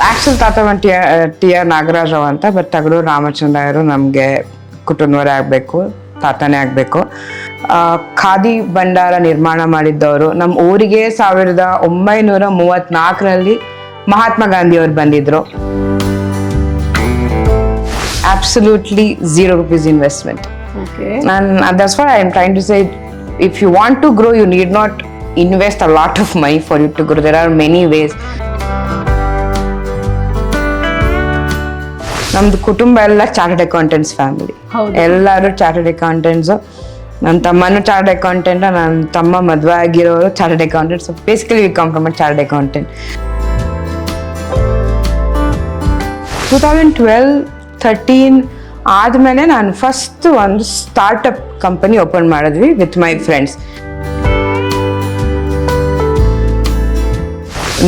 Actual ತಾತ T R Nagaraja Rao ಅಂತ, but Tagadur ರಾಮಚಂದ್ರಯ್ಯರು ನಮಗೆ ಕುಟುಂಬವರೇ ಆಗಬೇಕು, ತಾತನೇ ಆಗಬೇಕು. ಖಾದಿ ಭಂಡಾರ ನಿರ್ಮಾಣ ಮಾಡಿದ್ದವರು. ನಮ್ಮ ಊರಿಗೆ 1934ರಲ್ಲಿ ಮಹಾತ್ಮ ಗಾಂಧಿ ಅವರು ಬಂದಿದ್ರು. Absolutely 0 rupees investment. Okay. And that's what I am trying to say. If you want to grow, you need not invest a lot of money for you to grow. There are many ways. ನಮ್ದು ಕುಟುಂಬ ಎಲ್ಲ chartered accountants family. ಎಲ್ಲರೂ chartered accountants. ನನ್ನ ತಮ್ಮನೂ chartered accountant, ನನ್ನ ತಮ್ಮ ಮದುವೆ ಆಗಿರೋರು chartered accountant. So basically we come from a chartered accountant. 2012-13 ಆದಮೇಲೆ ನಾನು ಫಸ್ಟ್ ಒಂದು ಸ್ಟಾರ್ಟಪ್ ಕಂಪನಿ ಓಪನ್ ಮಾಡಿದ್ವಿ ವಿತ್ ಮೈ ಫ್ರೆಂಡ್ಸ್.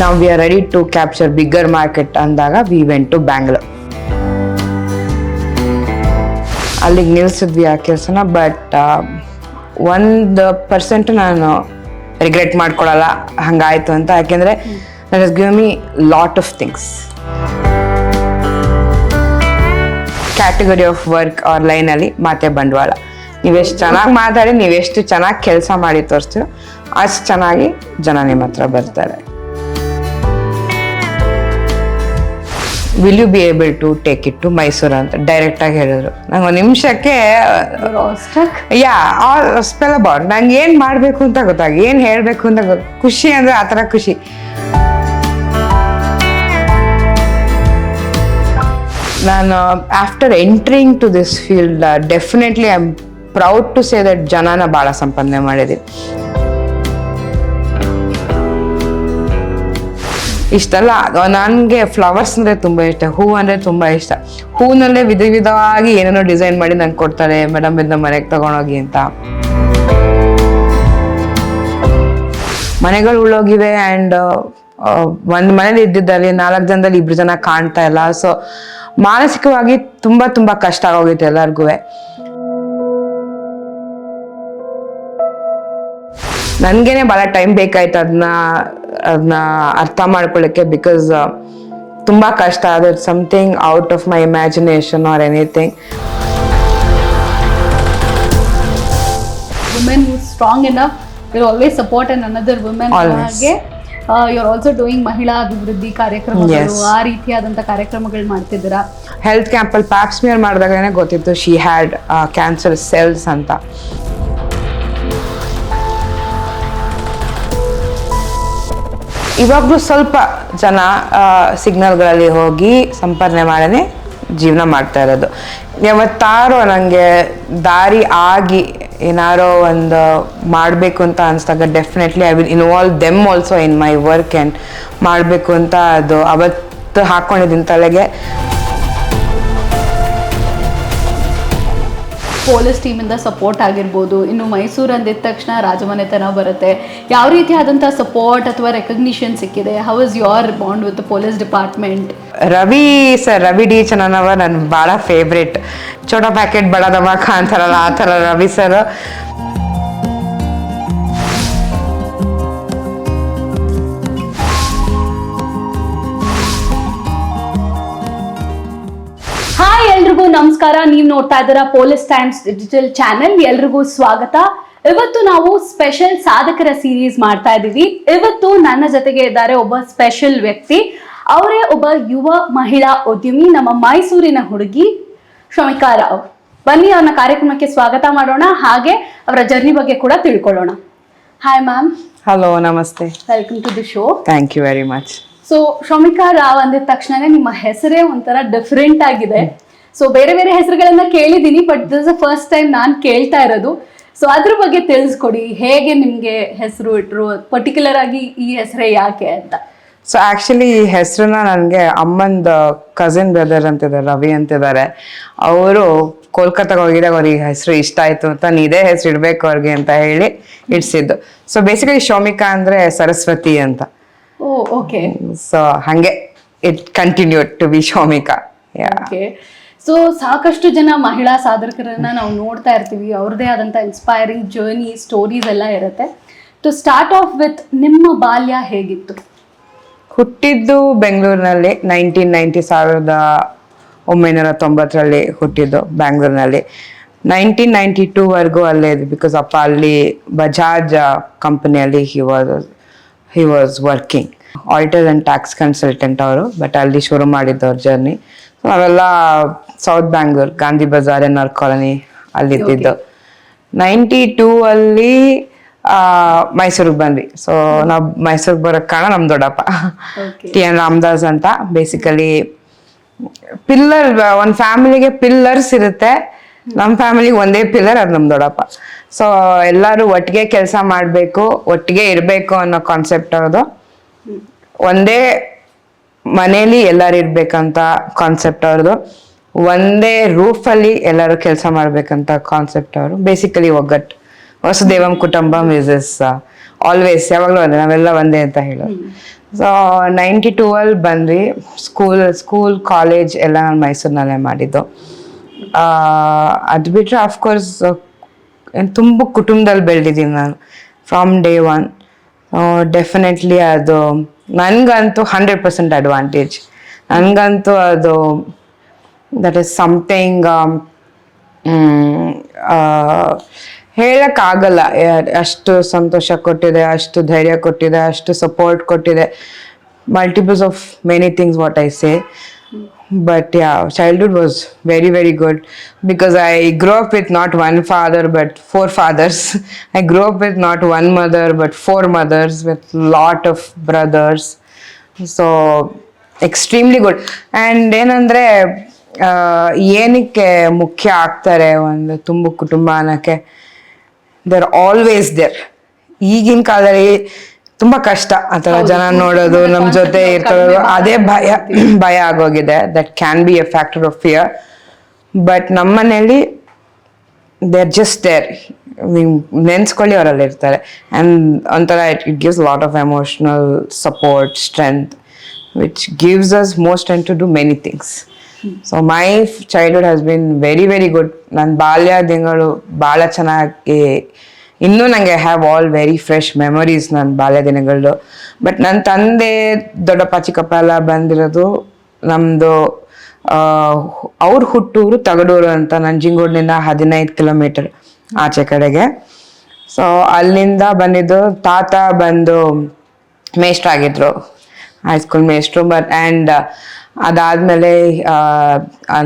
ನಾವು we are ready to capture bigger market ಅಂದಾಗ ವಿ ವೆಂಟ್ ಟು ಬ್ಯಾಂಗ್ಳೂರ್. ಅಲ್ಲಿಗೆ ನಿಲ್ಸಿದ್ವಿ ಆ ಕೆಲಸನ. ಬಟ್ 1% ನಾನು ರಿಗ್ರೆಟ್ ಮಾಡ್ಕೊಳಲ್ಲ ಹಂಗಾಯ್ತು ಅಂತ. ಯಾಕೆಂದರೆ that has give me lot of things. Category of work or ಲೈನಲ್ಲಿ ಮಾತೆ ಬಂಡವಾಳ. ನೀವೆಷ್ಟು ಚೆನ್ನಾಗಿ ಮಾತಾಡಿ, ನೀವೆಷ್ಟು ಚೆನ್ನಾಗಿ ಕೆಲಸ ಮಾಡಿ ತೋರಿಸ್ತೀರೋ ಅಷ್ಟು ಚೆನ್ನಾಗಿ ಜನ ನಿಮ್ಮ ಹತ್ರ ಬರ್ತಾರೆ. Will you be able to take it to Mysuru ಅಂತ ಡೈರೆಕ್ಟಾಗಿ ಹೇಳಿದ್ರು. ನಂಗೆ ಒಂದು ನಿಮಿಷಕ್ಕೆ ಸ್ಪೆಲ್ ಅಬೌಟ್ ನಂಗೆ ಏನು ಮಾಡಬೇಕು ಅಂತ ಗೊತ್ತಾಗಿ, ಏನು ಹೇಳಬೇಕು ಅಂತ ಖುಷಿ ಅಂದರೆ ಆ ಥರ ಖುಷಿ. ನಾನು after entering to this field definitely I am proud to say that ಜನನ ಭಾಳ ಸಂಪಾದನೆ ಮಾಡಿದ್ದೀವಿ. ಇಷ್ಟಲ್ಲ, ನನಗೆ ಫ್ಲವರ್ಸ್ ಅಂದರೆ ತುಂಬ ಇಷ್ಟ, ಹೂ ಅಂದರೆ ತುಂಬ ಇಷ್ಟ. ಹೂನಲ್ಲೇ ವಿಧ ವಿಧವಾಗಿ ಏನೇನೋ ಡಿಸೈನ್ ಮಾಡಿ ನಂಗೆ ಕೊಡ್ತಾರೆ, ಮೇಡಮ್ ಇದನ್ನ ಮನೆಗೆ ತಗೊಂಡೋಗಿ ಅಂತ. ಮನೆಗಳು ಉಳ್ಳೋಗಿವೆ. ಆ್ಯಂಡ್ ಒಂದು ಮನೇಲಿ ಇದ್ದಿದ್ದಲ್ಲಿ 4 ಜನದಲ್ಲಿ 2 ಜನ ಕಾಣ್ತಾ ಇಲ್ಲ. ಸೊ ಮಾನಸಿಕವಾಗಿ ತುಂಬ ತುಂಬ ಕಷ್ಟ ಆಗೋಗಿತ್ತು ಎಲ್ಲರಿಗೂ. ನನಗೇನೆ ಭಾಳ ಟೈಮ್ ಬೇಕಾಯ್ತು ಅದನ್ನ ಅರ್ಥ ಮಾಡ್ಕೊಳ್ಳೋಕ್ಕೆ. ಬಿಕಾಸ್ ತುಂಬ ಕಷ್ಟ. ಅದು something out of my imagination or anything. Women who strong enough will always support another woman. ಹಾಗೆ ಯು ಆರ್ ಆಲ್ಸೋ ಡೂಯಿಂಗ್ ಮಹಿಳಾ ಅಭಿವೃದ್ಧಿ ಕಾರ್ಯಕ್ರಮಗಳು, ಆ ರೀತಿಯಾದಂಥ ಕಾರ್ಯಕ್ರಮಗಳು ಮಾಡ್ತಿದ್ದೀರಾ. ಹೆಲ್ತ್ ಕ್ಯಾಂಪಲ್ಲಿ ಪ್ಯಾಪ್ಸ್ಮಿಯರ್ ಮಾಡಿದಾಗಲೇ ಗೊತ್ತಿತ್ತು ಶಿ ಹ್ಯಾಡ್ ಕ್ಯಾನ್ಸರ್ ಸೆಲ್ಸ್ ಅಂತ. ಇವಾಗಲೂ ಸ್ವಲ್ಪ ಜನ ಸಿಗ್ನಲ್ಗಳಲ್ಲಿ ಹೋಗಿ ಸಂಪಾದನೆ ಮಾಡೇ ಜೀವನ ಮಾಡ್ತಾ ಇರೋದು. ಯಾವತ್ತಾರೋ ನನಗೆ ದಾರಿ ಆಗಿ ಏನಾರೋ ಒಂದು ಮಾಡಬೇಕು ಅಂತ ಅನಿಸ್ದಾಗ definitely I will involve them also in my work and ಮಾಡಬೇಕು ಅಂತ ಅದು ಅವತ್ತು ಹಾಕ್ಕೊಂಡಿದ್ದೀನಿ ತಲೆಗೆ. ಪೊಲೀಸ್ ಟೀಮಿಂದ ಸಪೋರ್ಟ್ ಆಗಿರ್ಬೋದು, ಇನ್ನು ಮೈಸೂರು ಅಂದಿದ ತಕ್ಷಣ ರಾಜಮನೆತನ ಬರುತ್ತೆ. ಯಾವ ರೀತಿಯಾದಂಥ ಸಪೋರ್ಟ್ ಅಥವಾ ರೆಕಗ್ನಿಷನ್ ಸಿಕ್ಕಿದೆ? How is your bond with police department? Ravi D Channannavar ನನ್ನ ಭಾಳ ಫೇವ್ರೇಟ್. ಚೋಟಾ ಪ್ಯಾಕೆಟ್ ಬಡದವ ಅಂತಾರಲ್ಲ ಆ ಥರ ರವಿ ಸರ್. ಹಾಯ್, ಎಲ್ರಿಗೂ ನಮಸ್ಕಾರ. ನೀವು ನೋಡ್ತಾ ಇದ್ದೀರಾ ಪೊಲೀಸ್ ಟೈಮ್ಸ್ ಡಿಜಿಟಲ್ ಚಾನೆಲ್. ಎಲ್ರಿಗೂ ಸ್ವಾಗತ. ಇವತ್ತು ನಾವು ಸ್ಪೆಷಲ್ ಸಾಧಕರ ಸೀರೀಸ್ ಮಾಡ್ತಾ ಇದ್ದೀವಿ. ಇವತ್ತು ನನ್ನ ಜೊತೆಗೆ ಇದ್ದಾರೆ ಒಬ್ಬ ಸ್ಪೆಷಲ್ ವ್ಯಕ್ತಿ. ಅವರೇ ಒಬ್ಬ ಯುವ ಮಹಿಳಾ ಉದ್ಯಮಿ, ನಮ್ಮ ಮೈಸೂರಿನ ಹುಡುಗಿ ಶಮಿಕಾ ರಾವ್. ಬನ್ನಿ ಅವ್ರನ್ನ ಕಾರ್ಯಕ್ರಮಕ್ಕೆ ಸ್ವಾಗತ ಮಾಡೋಣ, ಹಾಗೆ ಅವರ ಜರ್ನಿ ಬಗ್ಗೆ ಕೂಡ ತಿಳ್ಕೊಳ್ಳೋಣ. Hi ma'am. ಹಲೋ, ನಮಸ್ತೆ. Welcome to the show. Thank you very much. So Shamika Rao ಅಂದಿದ ತಕ್ಷಣನೇ ನಿಮ್ಮ ಹೆಸರೇ ಒಂಥರ ಡಿಫ್ರೆಂಟ್ ಆಗಿದೆ. ಸೊ ಬೇರೆ ಬೇರೆ ಹೆಸರುಗಳನ್ನ ಕೇಳಿದ್ದೀನಿ, but this is the first time ನಾನು ಕೇಳ್ತಾ ಇರೋದು. ಸೊ ಅದ್ರ ಬಗ್ಗೆ ತಿಳಿಸ್ಕೊಡಿ, ಹೇಗೆ ನಿಮಗೆ ಹೆಸರು ಇಟ್ರು, ಪರ್ಟಿಕ್ಯುಲರ್ ಆಗಿ ಈ ಹೆಸರೇ ಯಾಕೆ ಅಂತ. ಸೊ ಆ್ಯಕ್ಚುಲಿ ಈ ಹೆಸರನ್ನ ನನಗೆ ಅಮ್ಮಂದು ಕಸಿನ್ ಬ್ರದರ್ ಅಂತಿದ್ದಾರೆ, ರವಿ ಅಂತಿದ್ದಾರೆ. ಅವರು ಕೋಲ್ಕತ್ತಾಗ ಹೋಗಿದಾಗ ಅವ್ರಿಗೆ ಹೆಸರು ಇಷ್ಟ ಆಯಿತು ಅಂತ ಇದೇ ಹೆಸರು ಇಡಬೇಕು ಅವ್ರಿಗೆ ಅಂತ ಹೇಳಿ ಇಡ್ಸಿದ್ದು. ಸೊ ಬೇಸಿಕಲಿ ಶೋಮಿಕಾ ಅಂದರೆ ಸರಸ್ವತಿ ಅಂತ. Oh, okay. ಸೊ ಹಾಗೆ it continued to be Shomika. Okay. So ಸಾಕಷ್ಟು ಜನ ಮಹಿಳಾ ಸಾಧಕರನ್ನ ನಾವು ನೋಡ್ತಾ ಇರ್ತೀವಿ. ಅವ್ರದ್ದೇ ಆದಂಥ ಇನ್ಸ್ಪೈರಿಂಗ್ ಜರ್ನಿ, ಸ್ಟೋರೀಸ್ ಎಲ್ಲ ಇರುತ್ತೆ. ಟು ಸ್ಟಾರ್ಟ್ ಆಫ್ ವಿತ್, ನಿಮ್ಮ ಬಾಲ್ಯ ಹೇಗಿತ್ತು? ಹುಟ್ಟಿದ್ದು ಬೆಂಗಳೂರಿನಲ್ಲಿ 1990 ಹುಟ್ಟಿದ್ದು ಬ್ಯಾಂಗ್ಳೂರಿನಲ್ಲಿ. 1992 ಅಲ್ಲೇ ಇದ್ದು, ಬಿಕಾಸ್ ಅಪ್ಪ ಅಲ್ಲಿ ಬಜಾಜ್ ಕಂಪನಿಯಲ್ಲಿ he was working auditor and tax consultant ಅವರು. ಬಟ್ ಅಲ್ಲಿ ಶುರು ಮಾಡಿದ್ದವ್ರ ಜರ್ನಿ. ಸೊ ನಾವೆಲ್ಲ ಸೌತ್ ಬ್ಯಾಂಗ್ಳೂರ್, ಗಾಂಧಿ ಬಜಾರ್ ಎನ್ಆರ್ ಕಾಲನಿ ಅಲ್ಲಿದ್ದಿದ್ದು. 92 ಅಲ್ಲಿ ಮೈಸೂರಿಗೆ ಬಂದ್ವಿ. ಸೊ ನಾವು ಮೈಸೂರಿಗೆ ಬರೋಕ್ಕೆ ಕಾರಣ ನಮ್ಮ ದೊಡ್ಡಪ್ಪ ಟಿ ಎನ್ ರಾಮದಾಸ್ ಅಂತ. ಬೇಸಿಕಲಿ ಪಿಲ್ಲರ್, ಒಂದು ಫ್ಯಾಮಿಲಿಗೆ ಪಿಲ್ಲರ್ಸ್ ಇರುತ್ತೆ. ನಮ್ಮ ಫ್ಯಾಮಿಲಿಗೆ ಒಂದೇ ಪಿಲ್ಲರ್, ಅದು ನಮ್ಮ ದೊಡ್ಡಪ್ಪ. ಸೊ ಎಲ್ಲರೂ ಒಟ್ಟಿಗೆ ಕೆಲಸ ಮಾಡಬೇಕು, ಒಟ್ಟಿಗೆ ಇರಬೇಕು ಅನ್ನೋ ಕಾನ್ಸೆಪ್ಟ್ ಅವ್ರದ್ದು. ಒಂದೇ ಮನೇಲಿ ಎಲ್ಲರೂ ಇರ್ಬೇಕಂತ ಕಾನ್ಸೆಪ್ಟ್ ಅವ್ರದ್ದು. ಒಂದೇ ರೂಫಲ್ಲಿ ಎಲ್ಲರೂ ಕೆಲಸ ಮಾಡ್ಬೇಕಂತ ಕಾನ್ಸೆಪ್ಟ್ ಅವರು. ಬೇಸಿಕಲಿ ಒಗ್ಗಟ್ಟು, ವಸುದೇವಂ ಕುಟುಂಬಂ ಇಸ್ ಆಲ್ವೇಸ್, ಯಾವಾಗಲೂ ಒಂದೇ, ನಾವೆಲ್ಲ ಒಂದೇ ಅಂತ ಹೇಳೋದು. ಸೊ 92 ಅಲ್ಲಿ ಬಂದ್ವಿ. ಸ್ಕೂಲ್ ಕಾಲೇಜ್ ಎಲ್ಲ ನಾನು ಮೈಸೂರಿನಲ್ಲೇ ಮಾಡಿದ್ದು. ಅದು ಬಿಟ್ಟರೆ ಅಫ್ಕೋರ್ಸ್ ತುಂಬ ಕುಟುಂಬದಲ್ಲಿ ಬೆಳೆದಿದ್ದೀನಿ ನಾನು ಫ್ರಮ್ ಡೇ ಒನ್. ಡೆಫಿನೆಟ್ಲಿ ಅದು ನನಗಂತೂ 100% ಅಡ್ವಾಂಟೇಜ್. ನನಗಂತೂ ಅದು ದಟ್ ಈಸ್ ಸಮಥಿಂಗ್ ಹೇಳಕ್ಕಾಗಲ್ಲ. ಅಷ್ಟು ಸಂತೋಷ ಕೊಟ್ಟಿದೆ, ಅಷ್ಟು ಧೈರ್ಯ ಕೊಟ್ಟಿದೆ, ಅಷ್ಟು ಸಪೋರ್ಟ್ ಕೊಟ್ಟಿದೆ. Multiples of many things what I say. But yeah, childhood was very, very good because I grew up with not one father but 4 fathers. I grew up with not one mother but 4 mothers with lot of brothers. So extremely good. And ಏನಂದ್ರೆ ಏನಕ್ಕೆ ಮುಖ್ಯ ಆಗ್ತಾರೆ ಒಂದು ತುಂಬ ಕುಟುಂಬ ಅನ್ನೋಕ್ಕೆ, they are always there. ಈಗಿನ ಕಾಲದಲ್ಲಿ ತುಂಬಾ ಕಷ್ಟ ಆ ಥರ ಜನ ನೋಡೋದು, ನಮ್ಮ ಜೊತೆ ಇರ್ಕೊಳ್ಳೋದು, ಅದೇ ಭಯ ಆಗೋಗಿದೆ. That can be A factor of fear. But ನಮ್ಮ ಮನೆಯಲ್ಲಿ ದೇ ಆರ್ ಜಸ್ಟ್ ದೇರ್. ನೀವು ನೆನ್ಸ್ಕೊಳ್ಳಿ ಅವರಲ್ಲಿ ಇರ್ತಾರೆ. ಆ್ಯಂಡ್ ಒಂಥರ it gives lot of emotional support, strength, which gives us more strength to do many things. So my childhood has been very, very good. ನನ್ನ ಬಾಲ್ಯ ದಿನಗಳು ಭಾಳ ಚೆನ್ನಾಗಿ, ಇನ್ನೂ ನನಗೆ have all very fresh memories ನನ್ನ ಬಾಲ್ಯ ದಿನಗಳು. ಬಟ್ ನನ್ನ ತಂದೆ, ದೊಡ್ಡಪ್ಪ, ಚಿಕ್ಕಪ್ಪ ಎಲ್ಲ ಬಂದಿರೋದು ನಮ್ಮದು ಅವ್ರ ಹುಟ್ಟೂರು ತಗಡೂರು ಅಂತ, ನಂಜನಗೂಡಿನಿಂದ 15 ಕಿಲೋಮೀಟರ್ ಆಚೆ ಕಡೆಗೆ. ಸೊ ಅಲ್ಲಿಂದ ಬಂದಿದ್ದು. ತಾತ ಬಂದು ಮೇಷ್ಟ್ರಾಗಿದ್ರು, ಹೈಸ್ಕೂಲ್ ಮೇಷ್ಟ್ರು. ಬಟ್ ಆ್ಯಂಡ್ ಅದಾದಮೇಲೆ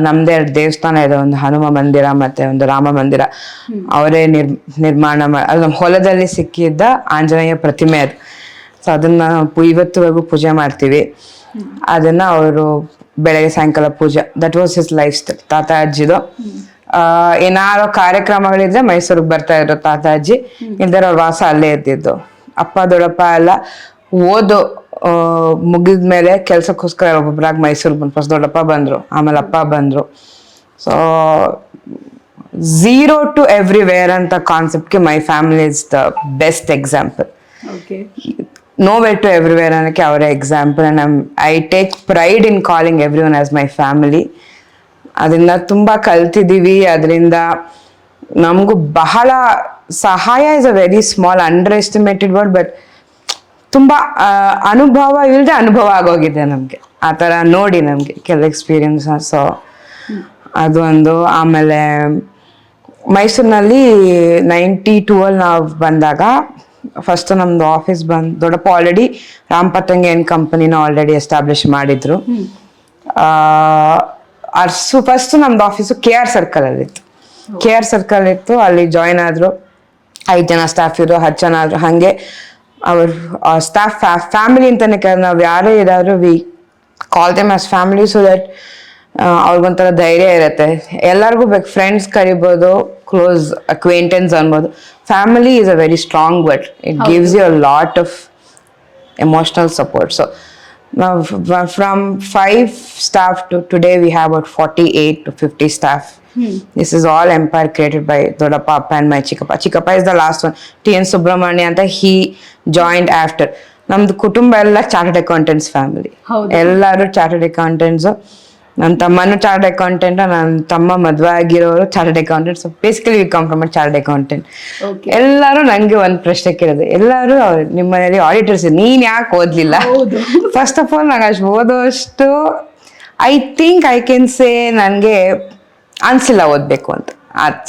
ನಮ್ಮದೇ ದೇವಸ್ಥಾನ ಇದೆ, ಒಂದು ಹನುಮ ಮಂದಿರ ಮತ್ತು ಒಂದು ರಾಮ ಮಂದಿರ. ಅವರೇ ನಿರ್ಮಾಣ ಅದು ನಮ್ಮ ಹೊಲದಲ್ಲಿ ಸಿಕ್ಕಿದ್ದ ಆಂಜನೇಯ ಪ್ರತಿಮೆ ಅದು. ಸೊ ಅದನ್ನು ಇವತ್ತುವರೆಗೂ ಪೂಜೆ ಮಾಡ್ತೀವಿ. ಅದನ್ನು ಅವರು ಬೆಳಗ್ಗೆ ಸಾಯಂಕಾಲ ಪೂಜೆ, that was his life style ತಾತ ಅಜ್ಜಿದು. ಏನಾರೋ ಕಾರ್ಯಕ್ರಮಗಳಿದ್ರೆ ಮೈಸೂರಿಗೆ ಬರ್ತಾ ಇದ್ರು ತಾತ ಅಜ್ಜಿ, ಇಲ್ದಾರ ಅವ್ರ ವಾಸ ಅಲ್ಲೇ ಇರ್ತಿದ್ದು. ಅಪ್ಪ ದೊಡ್ಡಪ್ಪ ಎಲ್ಲ ಓದು ಮುಗಿದ್ಮೇಲೆ ಕೆಲ್ಸಕ್ಕೋಸ್ಕರ ಒಬ್ಬೊಬ್ಬರಾಗಿ ಮೈಸೂರಿಗೆ ಬಂದು, ಫಸ್ಟ್ ದೊಡ್ಡಪ್ಪ ಬಂದರು, ಆಮೇಲೆ ಅಪ್ಪ ಬಂದರು. ಸೊ 0 to everywhere ಅಂತ ಕಾನ್ಸೆಪ್ಟ್ಗೆ my family is the best example. nowhere to everywhere ಅನ್ನೋಕ್ಕೆ ಅವರೇ example. And I take pride in calling everyone as my family. ಅದರಿಂದ ತುಂಬ ಕಲ್ತಿದ್ದೀವಿ. ಅದರಿಂದ ನಮಗೂ ಬಹಳ ಸಹಾಯ is a very small underestimated word, but ತುಂಬ ಅನುಭವ ಇಲ್ಲದೆ ಅನುಭವ ಆಗೋಗಿದೆ ನಮಗೆ ಆ ಥರ ನೋಡಿ, ನಮಗೆ ಕೆಲವು ಎಕ್ಸ್ಪೀರಿಯನ್ಸ್. ಸೊ ಅದು ಒಂದು. ಆಮೇಲೆ ಮೈಸೂರಿನಲ್ಲಿ 92 ನಾವು ಬಂದಾಗ ಫಸ್ಟ್ ನಮ್ಮದು ಆಫೀಸ್ ಬಂದು, ದೊಡ್ಡಪ್ಪ ಆಲ್ರೆಡಿ ರಾಮಪತಂಗಿ ಆ್ಯಂಡ್ ಕಂಪನಿನ ಆಲ್ರೆಡಿ ಎಸ್ಟಾಬ್ಲಿಷ್ ಮಾಡಿದ್ರು. ಫಸ್ಟ್ ನಮ್ದು ಆಫೀಸು KR ಸರ್ಕಲಲ್ಲಿತ್ತು. KR ಸರ್ಕಲ್ ಇತ್ತು, ಅಲ್ಲಿ ಜಾಯಿನ್ ಆದರು. 5 ಜನ ಸ್ಟಾಫ್ ಇದ್ರು, 10 ಜನ ಆದರು. ಹಾಗೆ ಅವ್ರ ಸ್ಟಾಫ್ ಫ್ಯಾಮಿಲಿ ಅಂತಾನೆ ನಾವು ಯಾರೇ ಇದಾದ್ರು we call them as family. So that ಅವ್ರಿಗೊಂಥರ ಧೈರ್ಯ ಇರುತ್ತೆ. ಎಲ್ಲರಿಗೂ ಬೇಕು, ಫ್ರೆಂಡ್ಸ್ ಕರಿಬೋದು, ಕ್ಲೋಸ್ ಅಕ್ವೇಂಟೆನ್ಸ್ ಅನ್ಬೋದು. Family is a very strong word. It gives you a lot of emotional support. So ನಾವು from 5 staff to today we have about 48 to 50 staff. This is all empire created by Dodappa, Appa and my Chikkappa. Chikkappa is the last one. T.N. Subramania anta, he joined after. ನಮ್ದು ಕುಟುಂಬ ಎಲ್ಲ chartered accountants family, ಎಲ್ಲರೂ chartered accountants. ನನ್ನ ತಮ್ಮನು chartered accountant, ನನ್ನ ತಮ್ಮ ಮದುವೆ ಆಗಿರೋರು chartered accountant. So basically we come from a chartered accountant. Okay. ಎಲ್ಲರೂ ನಂಗೆ ಒಂದು ಪ್ರಶ್ನೆ ಕೇಳಿದೆ, ಎಲ್ಲರೂ ನಿಮ್ಮ ಮನೇಲಿ ಆಡಿಟರ್ಸ್, ನೀನ್ ಯಾಕೆ ಓದ್ಲಿಲ್ಲ? ಹೌದು. ಫಸ್ಟ್ ಆಫ್ ಆಲ್ ನಂಗೆ ಅಷ್ಟು ಓದೋಷ್ಟು I think I can say ನನಗೆ ಅನ್ಸಿಲ್ಲ ಓದಬೇಕು ಅಂತ.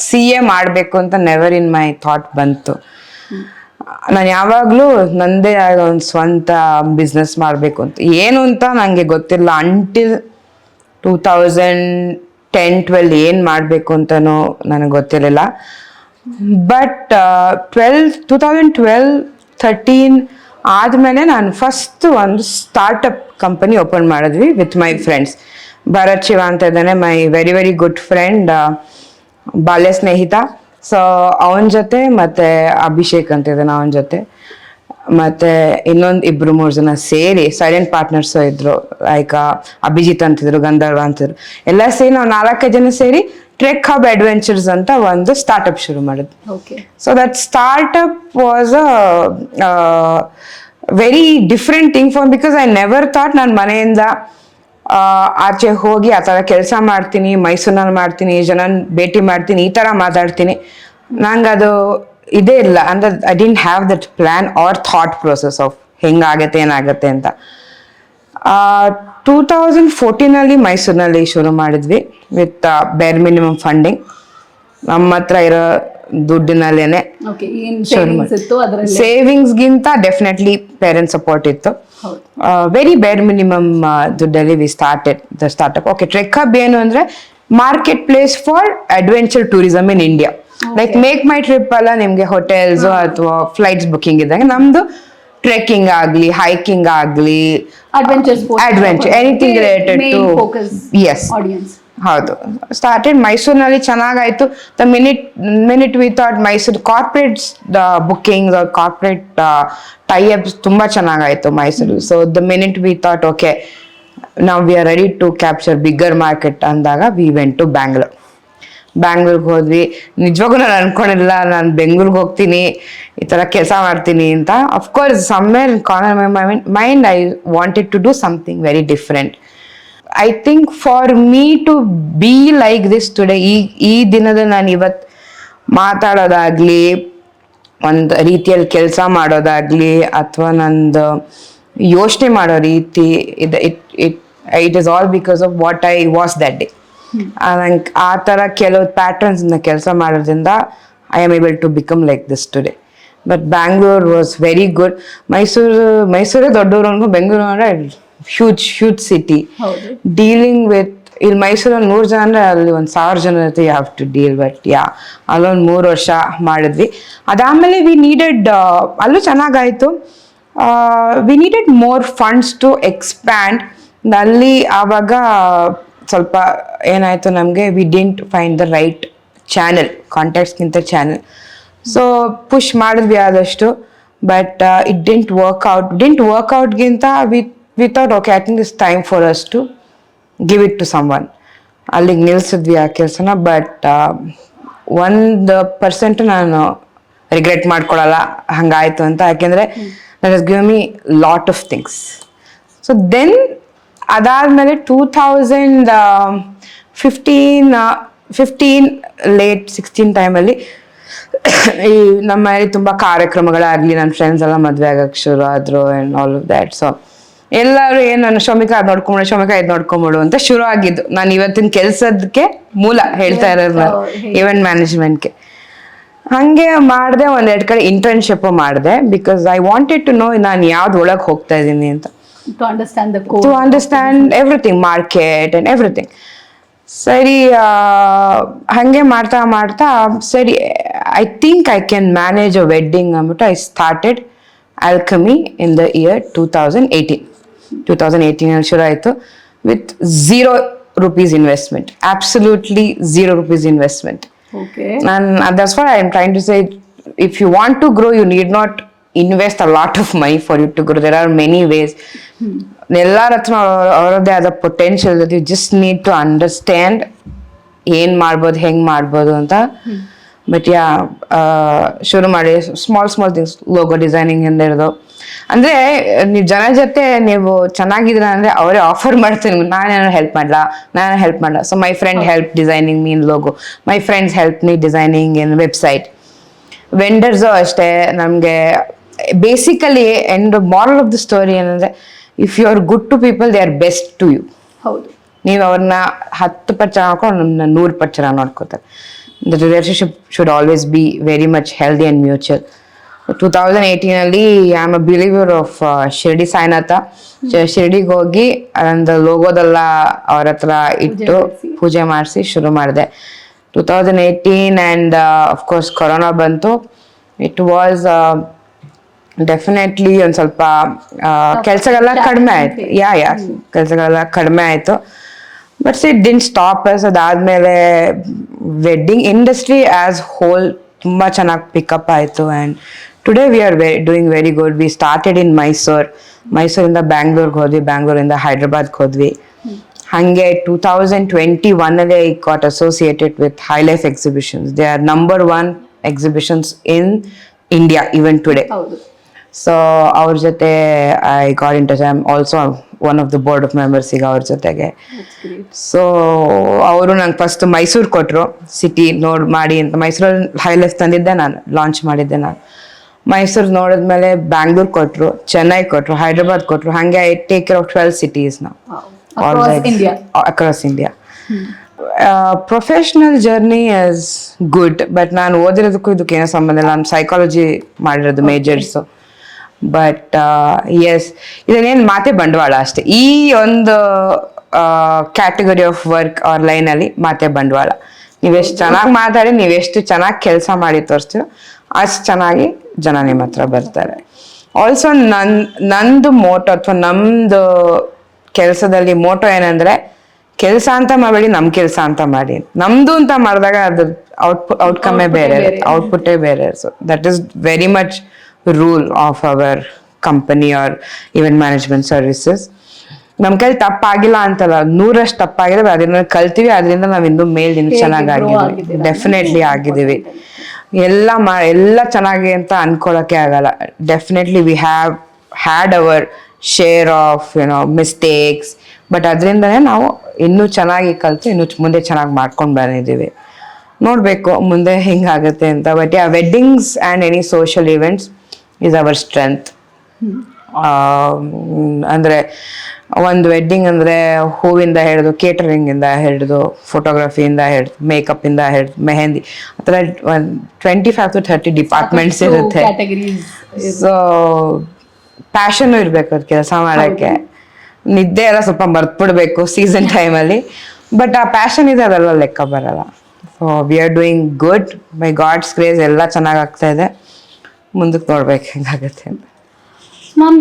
CA ಮಾಡಬೇಕು ಅಂತ ನೆವರ್ ಇನ್ ಮೈ ಥಾಟ್ ಬಂತು. ನಾನು ಯಾವಾಗಲೂ ನಂದೇ ಆದ ಒಂದು ಸ್ವಂತ ಬಿಸ್ನೆಸ್ ಮಾಡಬೇಕು ಅಂತ, ಏನು ಅಂತ ನನಗೆ ಗೊತ್ತಿಲ್ಲ. ಅಂಟಿಲ್ 2010-12 ಏನು ಮಾಡಬೇಕು ಅಂತನೂ ನನಗೆ ಗೊತ್ತಿರಲಿಲ್ಲ. ಬಟ್ 2012-13 ಆದಮೇಲೆ ನಾನು ಫಸ್ಟ್ ಒಂದು ಸ್ಟಾರ್ಟಪ್ ಕಂಪನಿ ಓಪನ್ ಮಾಡಿದ್ವಿ with my friends. Bharat Shiva ಅಂತ ಇದ್ದಾನೆ, my very very good friend, ಬಾಲ್ಯ ಸ್ನೇಹಿತ. ಸೊ ಅವನ ಜೊತೆ ಮತ್ತೆ ಅಭಿಷೇಕ್ ಅಂತ ಇದ್ದಾನೆ, ಅವನ ಜೊತೆ ಮತ್ತೆ ಇನ್ನೊಂದು 2-3 ಜನ ಸೇರಿ ಸೈಲೆಂಟ್ ಪಾರ್ಟ್ನರ್ಸ್ ಇದ್ರು. ಲೈಕ್ ಅಭಿಜಿತ್ ಅಂತಿದ್ರು, ಗಂಧರ್ವ ಅಂತಿದ್ರು. ಎಲ್ಲ ಸೇರಿ ನಾವು 4 ಜನ ಸೇರಿ ಟ್ರೆಕ್ ಹಬ್ ಅಡ್ವೆಂಚರ್ಸ್ ಅಂತ ಒಂದು ಸ್ಟಾರ್ಟ್ಅಪ್ ಶುರು ಮಾಡಿದ್ವಿ. Okay. So that startup was a very different thing for, because I never thought ನಾನು ಮನೆಯಿಂದ ಆಚೆ ಹೋಗಿ ಆ ಥರ ಕೆಲಸ ಮಾಡ್ತೀನಿ, ಮೈಸೂರಿನಲ್ಲಿ ಮಾಡ್ತೀನಿ, ಜನ ಭೇಟಿ ಮಾಡ್ತೀನಿ, ಈ ಥರ ಮಾತಾಡ್ತೀನಿ. ನಂಗೆ ಅದು ಇದೇ ಇಲ್ಲ ಅಂದ್ರೆ I didn't have that plan or thought process of ಹೆಂಗಾಗತ್ತೆ ಏನಾಗತ್ತೆ ಅಂತ. 2014 ಮೈಸೂರಿನಲ್ಲಿ ಶುರು ಮಾಡಿದ್ವಿ ವಿತ್ ಬೇರ್ ಮಿನಿಮಮ್ ಫಂಡಿಂಗ್. ನಮ್ಮ ಹತ್ರ ಇರೋ ದುಡ್ಡಿನಲ್ಲೇನೆ Okay. ಏನ್ savings ಇತ್ತು ಅದರಲ್ಲಿ? ಸೇವಿಂಗ್ಸ್ಗಿಂತ ಡೆಫಿನೆಟ್ಲಿ ಪೇರೆಂಟ್ಸ್ ಸಪೋರ್ಟ್ ಇತ್ತು. ವೆರಿ ಬೇರ್ ಮಿನಿಮಮ್ ದುಡ್ಡಲ್ಲಿ we started the startup. Okay, trek hub ಏನು ಅಂದ್ರೆ market place for adventure tourism in India. Like make my trip ಅಲ್ಲ ನಿಮ್ಗೆ ಹೋಟೆಲ್ಸ್ ಅಥವಾ ಫ್ಲೈಟ್ಸ್ ಬುಕಿಂಗ್ ಇದ್ದಂಗೆ, ನಮ್ದು ಟ್ರೆಕ್ಕಿಂಗ್ ಆಗ್ಲಿ, ಹೈಕಿಂಗ್ ಆಗ್ಲಿ, adventure anything related to. Yes, ಹೌದು. ಸ್ಟಾರ್ಟೆಡ್ ಮೈಸೂರಿನಲ್ಲಿ, ಚೆನ್ನಾಗಾಯ್ತು. The minute we thought Mysuru corporates booking, corporate tie ups ತುಂಬಾ ಚೆನ್ನಾಗಾಯ್ತು Mysuru. So the minute we thought okay ನಾವು we are ready to capture bigger market ಅಂದಾಗ ವಿ ವೆಂಟ್ ಟು ಬ್ಯಾಂಗ್ಳೂರ್ಗೆ ಹೋದ್ವಿ. ನಿಜವಾಗೂ ನಾನು ಅನ್ಕೊಂಡಿಲ್ಲ ನಾನು ಬೆಂಗ್ಳೂರ್ಗೆ ಹೋಗ್ತೀನಿ, ಈ ಥರ ಕೆಲಸ ಮಾಡ್ತೀನಿ ಅಂತ. Of course somewhere in corner my mind I wanted to do something very different. I think for me to be like this today, ಈ ದಿನದಲ್ಲಿ ನಾನು ಇವತ್ತು ಮಾತಾಡೋದಾಗ್ಲಿ, ಒಂದು ರೀತಿಯಲ್ಲಿ ಕೆಲಸ ಮಾಡೋದಾಗ್ಲಿ, ಅಥವಾ ನಂದು ಯೋಚನೆ ಮಾಡೋ ರೀತಿ, it is all because of what I was that day. ನಂಗೆ ಆ ಥರ ಕೆಲವು ಪ್ಯಾಟರ್ನ್ಸ್ನ ಕೆಲಸ ಮಾಡೋದ್ರಿಂದ I am able to become like this today. But Bangalore was very good. ಮೈಸೂರೇ ದೊಡ್ಡವರು ಅನ್ಕೊ, ಬೆಂಗಳೂರು ಅಂದರೆ ಹ್ಯೂಜ್ ಸಿಟಿ. ಡೀಲಿಂಗ್ ವಿತ್, ಇಲ್ಲಿ ಮೈಸೂರಲ್ಲಿ 100 ಜನ ಅಂದರೆ ಅಲ್ಲಿ 1000 ಜನ ಜೊತೆ you have to deal. But ಅಲ್ಲೊಂದು 3 ವರ್ಷ ಮಾಡಿದ್ವಿ. ಅದಾದಮೇಲೆ ವಿ ನೀಡೆಡ್, ಅಲ್ಲೂ ಚೆನ್ನಾಗಾಯಿತು. We needed more funds to expand. ಅಲ್ಲಿ ಆವಾಗ ಸ್ವಲ್ಪ ಏನಾಯಿತು ನಮಗೆ, we didn't find the right channel, ಕಾಂಟ್ಯಾಕ್ಟ್ಸ್ಗಿಂತ ಚಾನೆಲ್. ಸೊ ಪುಷ್ ಮಾಡಿದ್ವಿ ಆದಷ್ಟು, ಬಟ್ ಇಟ್ ಡಿಂಟ್ ವರ್ಕ್ಔಟ್ಗಿಂತ we thought okay I think it's time for us to give it to someone. ಅಲ್ಲಿಗೆ ನಿಲ್ಲಿಸಿದ್ವಿ ಆ ಕೆಲಸನ. ಬಟ್ 1% ನಾನು ರಿಗ್ರೆಟ್ ಮಾಡ್ಕೊಳಲ್ಲ ಹಂಗಾಯ್ತು ಅಂತ, ಯಾಕೆಂದರೆ that has give me lot of things. So then ಅದಾದಮೇಲೆ 2015 ಲೇಟ್ 16 ಟೈಮಲ್ಲಿ ಈ ನಮ್ಮ ಮನೇಲಿ ತುಂಬ ಕಾರ್ಯಕ್ರಮಗಳಾಗಲಿ, ನನ್ನ ಫ್ರೆಂಡ್ಸ್ ಎಲ್ಲ ಮದುವೆ ಆಗಕ್ಕೆ ಶುರು ಆದರು and all of that. So ಎಲ್ಲರೂ ಏನು ನಾನು ಶೋಮಿಕಾ ಇದು ನೋಡ್ಕೊಂಬಿಡು ಅಂತ ಶುರು ಆಗಿದ್ದು. ನಾನು ಇವತ್ತಿನ ಕೆಲಸದಕ್ಕೆ ಮೂಲ ಹೇಳ್ತಾ ಇರೋದು ಈವೆಂಟ್ ಮ್ಯಾನೇಜ್ಮೆಂಟ್ಗೆ. ಹಾಗೆ ಮಾಡಿದೆ, 1-2 ಕಡೆ ಇಂಟರ್ನ್ಶಿಪ್ಪು ಮಾಡಿದೆ, because I wanted to know ನಾನು ಯಾವ್ದು ಒಳಗೆ ಹೋಗ್ತಾ ಇದ್ದೀನಿ ಅಂತ. To understand everything, market and everything. ಸರಿ, ಹಾಗೆ ಮಾಡ್ತಾ ಸರಿ I think I can manage a wedding ಅಂದ್ಬಿಟ್ಟು I started Alchemy in the year 2018 ಶುರು ಆಯಿತು with ₹0 investment, absolutely ₹0 investment. That's what I am trying to say. If you want to grow, you need not invest a lot of money for you to grow. There are many ways. ಎಲ್ಲರ ಹತ್ರ ಅವರದ್ದೇ ಆದ potential. You just need to understand ಏನು ಮಾಡ್ಬೋದು, ಹೆಂಗೆ ಮಾಡ್ಬೋದು ಅಂತ. But ಶುರು ಮಾಡಿ ಸ್ಮಾಲ್ ಥಿಂಗ್ಸ್, ಲೋಗೋ ಡಿಸೈನಿಂಗ್ ಇಂದ ಹಿಡಿದು ಅಂದ್ರೆ ನೀವು ಜನ ಜೊತೆ ನೀವು ಚೆನ್ನಾಗಿದ್ರ ಅಂದ್ರೆ ಅವರೇ ಆಫರ್ ಮಾಡ್ತೀನಿ, ನಾನೇನೋ ಹೆಲ್ಪ್ ಮಾಡಲ್ಲ. So my friend help designing mean logo, my friends help me designing in website. Vendors ಅಷ್ಟೇ. ನಮಗೆ basically end moral of the story ಏನಂದ್ರೆ, if you are good to people they are best to you. ಹೌದು. ನೀವು ಅವ್ರನ್ನ 10% ನೋಡ್ಕೊಂಡು ನಿಮ್ಮನ್ನ 100% ನೋಡ್ಕೋತಾರೆ. The relationship should always be very much healthy and mutual. 2018 I am a believer of Shirdi Sainath. ಶಿರ್ಡಿಗೆ ಹೋಗಿ ಒಂದು ಲೋಗೋದೆಲ್ಲ ಅವ್ರ ಹತ್ರ ಇಟ್ಟು ಪೂಜೆ ಮಾಡಿಸಿ ಶುರು ಮಾಡಿದೆ 2018. ಆ್ಯಂಡ್ ಅಫ್ಕೋರ್ಸ್ ಕೊರೋನಾ ಬಂತು. ಇಟ್ ವಾಸ್ ಡೆಫಿನೆಟ್ಲಿ ಒಂದು ಸ್ವಲ್ಪ ಕೆಲಸಗಳೆಲ್ಲ ಕಡಿಮೆ ಆಯಿತು. ಕೆಲಸಗಳೆಲ್ಲ ಕಡಿಮೆ ಆಯಿತು. But it didn't stop us. ಅದಾದಮೇಲೆ ವೆಡ್ಡಿಂಗ್ ಇಂಡಸ್ಟ್ರಿ ಆಸ್ ಹೋಲ್ ತುಂಬ ಚೆನ್ನಾಗಿ ಪಿಕಪ್ ಆಯಿತು. And today we are doing very good. We started in ಮೈಸೂರಿಂದ ಬ್ಯಾಂಗ್ಳೂರ್ಗೆ ಹೋದ್ವಿ, ಬ್ಯಾಂಗ್ಳೂರಿಂದ ಹೈದ್ರಾಬಾದ್ಗೆ ಹೋದ್ವಿ. ಹಾಗೆ 2021 I got associated with high life exhibitions. They are number 1 exhibitions in India even today. So ಅವ್ರ ಜೊತೆ I got in touch. I am also one of the board of members ಈಗ ಅವ್ರ ಜೊತೆಗೆ. So ಅವರು ನಂಗೆ ಫಸ್ಟ್ ಮೈಸೂರು ಕೊಟ್ಟರು, city ಮಾಡಿ ಅಂತ. ಮೈಸೂರಲ್ಲಿ ಹೈ ಲೈಫ್ ತಂದಿದ್ದೆ ನಾನು, ಲಾಂಚ್ ಮಾಡಿದ್ದೆ ನಾನು. ಮೈಸೂರು ನೋಡಿದ್ಮೇಲೆ ಬ್ಯಾಂಗ್ಳೂರ್ ಕೊಟ್ಟರು, ಚೆನ್ನೈ ಕೊಟ್ಟರು, ಹೈದ್ರಾಬಾದ್ ಕೊಟ್ಟರು. ಹಾಗೆ I take care of 12 cities now across India. Professional journey is good, but ನಾನು ಓದಿರೋದಕ್ಕೂ ಇದಕ್ಕೇನೋ ಸಂಬಂಧ ಇಲ್ಲ. ನಾನು ಸೈಕಾಲಜಿ ಮಾಡಿರೋದು ಮೇಜರ್ಸು. ಬಟ್ ಎಸ್, ಇದನ್ನೇನು ಮಾತೆ ಬಂಡವಾಳ ಅಷ್ಟೇ. ಈ ಒಂದು ಕ್ಯಾಟಗರಿ ಆಫ್ ವರ್ಕ್ ಆರ್ ಲೈನಲ್ಲಿ ಮಾತೆ ಬಂಡವಾಳ. ನೀವೆಷ್ಟು ಚೆನ್ನಾಗಿ ಮಾತಾಡಿ, ನೀವೆಷ್ಟು ಚೆನ್ನಾಗಿ ಕೆಲಸ ಮಾಡಿ ತೋರಿಸ್ತೀರೋ ಅಷ್ಟು ಚೆನ್ನಾಗಿ ಜನ ನಿಮ್ಮ ಹತ್ರ ಬರ್ತಾರೆ. ಆಲ್ಸೋ ನಂದು ಮೋಟೋ ಅಥವಾ ನಮ್ದು ಕೆಲಸದಲ್ಲಿ ಮೋಟೋ ಏನಂದ್ರೆ, ಕೆಲಸ ಅಂತ ಮಾಡಬೇಡಿ, ನಮ್ಮ ಕೆಲಸ ಅಂತ ಮಾಡಿ. ನಮ್ದು ಅಂತ ಮಾಡಿದಾಗ ಅದ್ರ ಔಟ್ಕಮ್ಮೇ ಬೇರೆ, ಔಟ್ಪುಟ್ಟೇ ಬೇರೆ. So that is very much rule of our company are event management services. ನಮ್ಮ ಕೈಲಿ ತಪ್ಪಾಗಿಲ್ಲ ಅಂತಲ್ಲ, 100% ತಪ್ಪಾಗಿದೆ. ಅದನ್ನ ಕಲ್ತೀವಿ, ಅದರಿಂದ ನಾವು ಇನ್ನೂ ಇನ್ನೂ ಚೆನ್ನಾಗಿದ್ದೀವಿ. ಡೆಫಿನೆಟ್ಲಿ ಆಗಿದ್ದೀವಿ. ಎಲ್ಲ ಚೆನ್ನಾಗಿ ಅಂತ ಅನ್ಕೊಳ್ಳೋಕೆ ಆಗಲ್ಲ. Definitely we have had our share of mistakes. But ಅದರಿಂದನೇ ನಾವು ಇನ್ನೂ ಚೆನ್ನಾಗಿ ಕಲಿತು ಇನ್ನೂ ಮುಂದೆ ಚೆನ್ನಾಗಿ ಮಾಡ್ಕೊಂಡು ಬಂದಿದ್ದೀವಿ. ನೋಡಬೇಕು ಮುಂದೆ ಹೆಂಗಾಗುತ್ತೆ ಅಂತ. But weddings and any social events is our strength. ಅಂದರೆ ಒಂದು ವೆಡ್ಡಿಂಗ್ ಅಂದರೆ ಹೂವಿಂದ ಹಿಡಿದು, ಕೇಟರಿಂಗಿಂದ ಹಿಡಿದು, ಫೋಟೋಗ್ರಫಿಯಿಂದ ಹಿಡಿದು, ಮೇಕಪ್ಪಿಂದ ಹಿಡಿದು, ಮೆಹಂದಿ, ಆ ಥರ 25 to 30 ಡಿಪಾರ್ಟ್ಮೆಂಟ್ಸ್ ಇರುತ್ತೆ. ಸೊ ಪ್ಯಾಷನ್ನು ಇರಬೇಕು ಅದು ಕೆಲಸ ಮಾಡೋಕ್ಕೆ. ನಿದ್ದೆ ಎಲ್ಲ ಸ್ವಲ್ಪ ಮರ್ತ್ಬಿಡ್ಬೇಕು ಸೀಸನ್ ಟೈಮಲ್ಲಿ. ಬಟ್ ಆ ಪ್ಯಾಷನ್ ಇದೆ, ಅದೆಲ್ಲ ಲೆಕ್ಕ ಬರಲ್ಲ. So we are doing good. By God's grace ಎಲ್ಲ ಚೆನ್ನಾಗಿ ಆಗ್ತಾ ಇದೆ. ಮುಂದಕ್ಕೆ ನೋಡ್ಬೇಕು ಹೆಂಗಾಗುತ್ತೆ ಅಂತ. ಮ್ಯಾಮ್,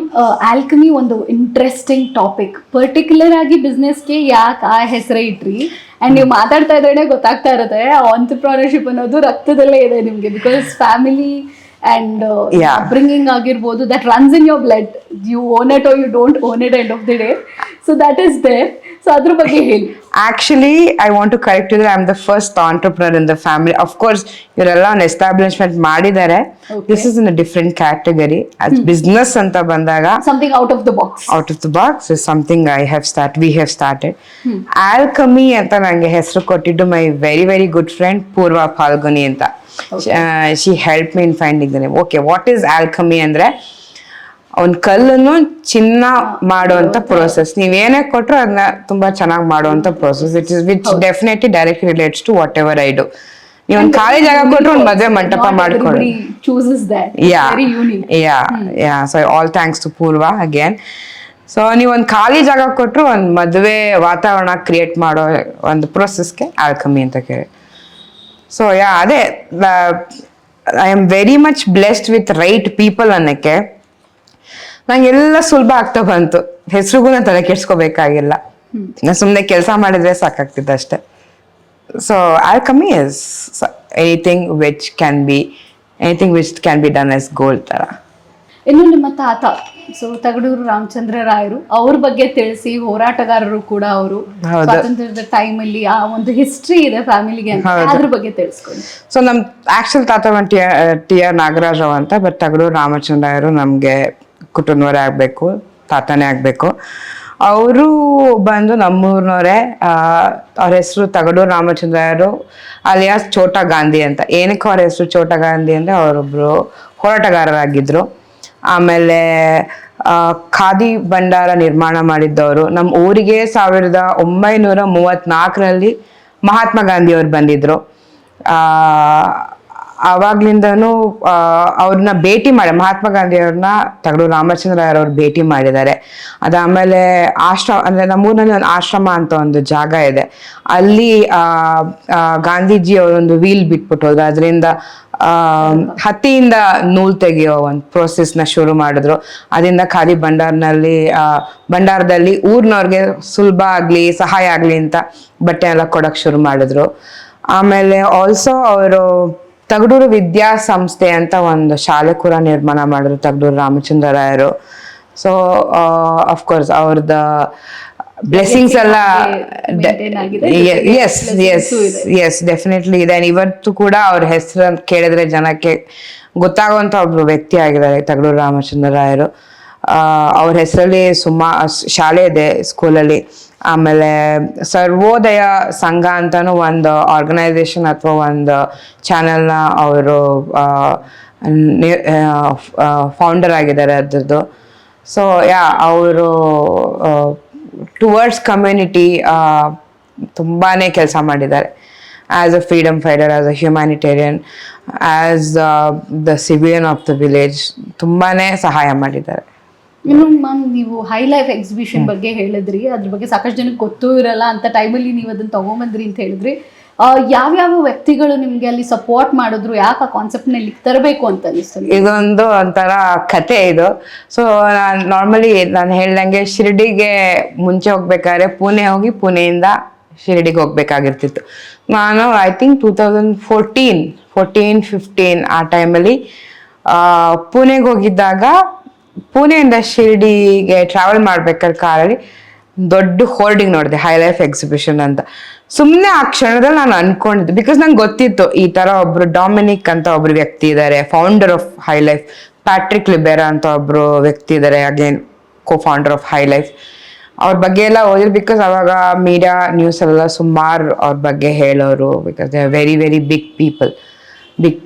ಆಲ್ಕಮಿ ಒಂದು ಇಂಟ್ರೆಸ್ಟಿಂಗ್ ಟಾಪಿಕ್. ಪರ್ಟಿಕ್ಯುಲರ್ ಆಗಿ ಬಿಸ್ನೆಸ್ಗೆ ಯಾಕೆ ಆ ಹೆಸರೇ ಇಟ್ರಿ? ಆ್ಯಂಡ್ ನೀವು ಮಾತಾಡ್ತಾ ಇದ್ರೆ ಗೊತ್ತಾಗ್ತಾ ಇರುತ್ತೆ ಆಂಟ್ರಪ್ರಿನರ್ಶಿಪ್ ಅನ್ನೋದು ರಕ್ತದಲ್ಲೇ ಇದೆ ನಿಮಗೆ. ಬಿಕಾಸ್ ಫ್ಯಾಮಿಲಿ ಆ್ಯಂಡ್ ಅಪ್ಬ್ರಿಂಗಿಂಗ್ ಆಗಿರ್ಬೋದು, that runs in your blood. You own it or you don't own it end of the day. So that is there. So ಅದ್ರ ಬಗ್ಗೆ ಹೇಳಿ. Actually, I want to correct you that I'm the first entrepreneur in the family. Of course, ಇವರೆಲ್ಲ ಒಂದು establishment ಮಾಡಿದ್ದಾರೆ. This is in a different category. As business ಅಂತ ಬಂದಾಗ something out of the box. Out of the box is something we have started. Alchemy ಅಂತ ನನಗೆ ಹೆಸರು ಕೊಟ್ಟಿದ್ದು my very very good friend ಪೂರ್ವ ಫಾಲ್ಗುನಿ ಅಂತ. She helped me in finding the name. Okay, what is alchemy ಅಂದ್ರೆ ಒಂದು ಕಲ್ಲನ್ನು ಚಿನ್ನ ಮಾಡುವಂತ ಪ್ರೋಸೆಸ್. ನೀವೇನೇ ಕೊಟ್ಟರು ಅದನ್ನ ತುಂಬಾ ಚೆನ್ನಾಗಿ ಮಾಡುವಂತ process. Which definitely directly relates to whatever I do. ನೀವು ಒಂದು ಖಾಲಿ ಜಾಗ ಕೊಟ್ಟರು ಒಂದು ಮದುವೆ ಮಂಟಪ ಮಾಡ್ಕೊಳ್ಳಿ. So all thanks to Poorva again. So ನೀವು ಒಂದು ಖಾಲಿ ಜಾಗ ಕೊಟ್ಟರು ಒಂದು ಮದುವೆ ವಾತಾವರಣ ಕ್ರಿಯೇಟ್ ಮಾಡೋ ಒಂದು ಪ್ರೋಸೆಸ್ಗೆ ಆಲ್ಕಮಿ ಅಂತ ಕೇಳಿ. ಸೊ ಅದೇ I am very much blessed with right people ಅನ್ನೋಕ್ಕೆ ನಂಗೆಲ್ಲ ಸುಲಭ ಆಗ್ತಾ ಬಂತು. ಹೆಸರಿಗೂ ನಾನು ತಲೆ ಕೆಡ್ಸ್ಕೋಬೇಕಾಗಿಲ್ಲ. ನಾನು ಸುಮ್ಮನೆ ಕೆಲಸ ಮಾಡಿದ್ರೆ ಸಾಕಾಗ್ತಿತ್ತು ಅಷ್ಟೆ. So Alchemy is anything which can be done as gold ಥರ. ಇನ್ನು ನಿಮ್ಮ ತಾತ, ಸೊ ತಗಡೂರು ರಾಮಚಂದ್ರ ರಾಯರು, ಅವ್ರ ಬಗ್ಗೆ ತಿಳಿಸಿ. ಹೋರಾಟಗಾರರು ಕೂಡ ಅವರು, ಸ್ವಾತಂತ್ರ್ಯದ ಟೈಮಲ್ಲಿ ಆ ಒಂದು ಹಿಸ್ಟ್ರಿ ಇದೆ ಫ್ಯಾಮಿಲಿಗೆ ಅಂತ, ಅದ್ರ ಬಗ್ಗೆ ತಿಳಿಸ್ಕೊಂಡು. ಸೊ ನಮ್ ಆಕ್ಚುಲ್ ತಾತ ಟಿ ಆರ್ ನಾಗರಾಜ್ ಅಂತ, ಬಟ್ ತಗಡೂರು ರಾಮಚಂದ್ರ ರಾಯರು ನಮ್ಗೆ ಕುಟುಂಬವರೇ ಆಗಬೇಕು, ತಾತನೇ ಆಗಬೇಕು. ಅವರು ಬಂದು ನಮ್ಮೂರಿನವರೇ. ಅವ್ರ ಹೆಸರು ತಗಡೂರು ರಾಮಚಂದ್ರಯ್ಯರು ಅಲಿಯಾಸ್ ಛೋಟಾ ಗಾಂಧಿ ಅಂತ. ಏನಕ್ಕೆ ಅವ್ರ ಹೆಸರು ಛೋಟಾ ಗಾಂಧಿ ಅಂದರೆ ಅವರೊಬ್ಬರು ಹೋರಾಟಗಾರರಾಗಿದ್ದರು. ಆಮೇಲೆ ಖಾದಿ ಭಂಡಾರ ನಿರ್ಮಾಣ ಮಾಡಿದ್ದವರು. ನಮ್ಮ ಊರಿಗೆ 1934ರಲ್ಲಿ ಮಹಾತ್ಮ ಗಾಂಧಿ ಅವ್ರು ಬಂದಿದ್ರು. ಆವಾಗ್ಲಿಂದನೂ ಅವ್ರನ್ನ ಭೇಟಿ ಮಾಡಿ, ಮಹಾತ್ಮ ಗಾಂಧಿ ಅವ್ರನ್ನ ತಗಡೂರು ರಾಮಚಂದ್ರಯ್ಯರವ್ರು ಭೇಟಿ ಮಾಡಿದ್ದಾರೆ. ಅದಾದಮೇಲೆ ಆಶ್ರಮ, ಅಂದರೆ ನಮ್ಮೂರಿನಲ್ಲಿ ಒಂದು ಆಶ್ರಮ ಅಂತ ಒಂದು ಜಾಗ ಇದೆ. ಅಲ್ಲಿ ಗಾಂಧೀಜಿ ಅವರೊಂದು ವೀಲ್ ಬಿಟ್ಬಿಟ್ಟು ಹೋದ್ರು. ಅದರಿಂದ ಹತ್ತಿಯಿಂದ ನೂಲು ತೆಗೆಯೋ ಒಂದು ಪ್ರೋಸೆಸ್ನ ಶುರು ಮಾಡಿದ್ರು. ಅದರಿಂದ ಖಾದಿ ಭಂಡಾರದಲ್ಲಿ ಊರಿನವ್ರಿಗೆ ಸುಲಭ ಆಗಲಿ, ಸಹಾಯ ಆಗಲಿ ಅಂತ ಬಟ್ಟೆ ಎಲ್ಲ ಕೊಡೋಕೆ ಶುರು ಮಾಡಿದ್ರು. ಆಮೇಲೆ ಆಲ್ಸೋ ಅವರು ತಗಡೂರು ವಿದ್ಯಾಸಂಸ್ಥೆ ಅಂತ ಒಂದು ಶಾಲೆ ಕೂಡ ನಿರ್ಮಾಣ ಮಾಡಿದ್ರು ತಗಡೂರು ರಾಮಚಂದ್ರರಾಯರು. ಸೊ ಅಫ್ಕೋರ್ಸ್ ಅವ್ರದ್ದು ಬ್ಲೆಸ್ಸಿಂಗ್ಸ್ ಎಲ್ಲ ಎಸ್ ಡೆಫಿನೆಟ್ಲಿ ಇದೆ. ಇವತ್ತು ಕೂಡ ಅವ್ರ ಹೆಸರು ಕೇಳಿದ್ರೆ ಜನಕ್ಕೆ ಗೊತ್ತಾಗುವಂತ ಒಬ್ರು ವ್ಯಕ್ತಿ ಆಗಿದ್ದಾರೆ ತಗಡೂರು ರಾಮಚಂದ್ರರಾಯರು. ಅವ್ರ ಹೆಸರಲ್ಲಿ ಶಾಲೆ ಇದೆ ಸ್ಕೂಲಲ್ಲಿ. ಆಮೇಲೆ ಸರ್ವೋದಯ ಸಂಘ ಅಂತಾನು ಒಂದು ಆರ್ಗನೈಸೇಷನ್ ಅಥವಾ ಒಂದು ಚಾನೆಲ್ನ ಅವರು ಫೌಂಡರ್ ಆಗಿದ್ದಾರೆ ಅದ್ರದ್ದು. ಸೊ ಅವರು ಟುವರ್ಡ್ಸ್ ಕಮ್ಯುನಿಟಿ ತುಂಬಾನೇ ಕೆಲಸ ಮಾಡಿದ್ದಾರೆ. As a freedom fighter, as a humanitarian, as the civilian of the village ತುಂಬಾನೇ ಸಹಾಯ ಮಾಡಿದ್ದಾರೆ. ಇನ್ನು ಮ್ಯಾಮ್, ನೀವು ಹೈ ಲೈಫ್ ಎಕ್ಸಿಬಿಷನ್ ಬಗ್ಗೆ ಹೇಳಿದ್ರಿ, ಅದ್ರ ಬಗ್ಗೆ ಸಾಕಷ್ಟು ಜನಕ್ಕೆ ಗೊತ್ತೂ ಇರಲ್ಲ ಅಂತ ಟೈಮಲ್ಲಿ ನೀವು ಅದನ್ನ ತಗೊಂಬಂದ್ರಿ ಅಂತ ಹೇಳಿದ್ರಿ. ಯಾವ್ಯಾವ ವ್ಯಕ್ತಿಗಳು ನಿಮ್ಗೆ ಅಲ್ಲಿ ಸಪೋರ್ಟ್ ಮಾಡಿದ್ರು, ಯಾಕೆ ಆ ಕಾನ್ಸೆಪ್ಟ್ನಲ್ಲಿ ತರಬೇಕು ಅಂತ ಅನಿಸ್ತು? ಇದೊಂದು ಒಂಥರ ಕತೆ ಇದು. ಸೊ ನಾರ್ಮಲಿ ನಾನು ಹೇಳ್ದಂಗೆ ಶಿರ್ಡಿಗೆ ಮುಂಚೆ ಹೋಗ್ಬೇಕಾದ್ರೆ ಪುಣೆ ಹೋಗಿ ಪುಣೆಯಿಂದ ಶಿರ್ಡಿಗೆ ಹೋಗ್ಬೇಕಾಗಿರ್ತಿತ್ತು. ನಾನು ಐ ಥಿಂಕ್ 2014-15 ಆ ಟೈಮಲ್ಲಿ ಪುಣೆಗೆ ಹೋಗಿದ್ದಾಗ ಪುಣೆಯಿಂದ ಶಿರ್ಡಿಗೆ ಟ್ರಾವೆಲ್ ಮಾಡ್ಬೇಕಾದ್ರೆ ಕಾರಲ್ಲಿ ದೊಡ್ಡ ಹೋರ್ಡಿಂಗ್ ನೋಡಿದೆ, ಹೈ ಲೈಫ್ ಎಕ್ಸಿಬಿಷನ್ ಅಂತ. ಸುಮ್ಮನೆ ಆ ಕ್ಷಣದಲ್ಲಿ ನಾನು ಅನ್ಕೊಂಡಿದ್ದೆ, ಬಿಕಾಸ್ ನಂಗೆ ಗೊತ್ತಿತ್ತು ಈ ತರ ಒಬ್ರು ಡೊಮಿನಿಕ್ ಅಂತ ಒಬ್ರು ವ್ಯಕ್ತಿ ಇದ್ದಾರೆ, founder of High Life. Patrick Libera ಅಂತ ಒಬ್ರು ವ್ಯಕ್ತಿ ಇದ್ದಾರೆ, again cofounder of High Life. ಅವ್ರ ಬಗ್ಗೆ ಎಲ್ಲ ಓದಿದ್ರು, ಬಿಕಾಸ್ ಅವಾಗ ಮೀಡಿಯಾ ನ್ಯೂಸ್ ಎಲ್ಲ ಸುಮಾರು ಅವ್ರ ಬಗ್ಗೆ ಹೇಳೋರು. Because they are very very big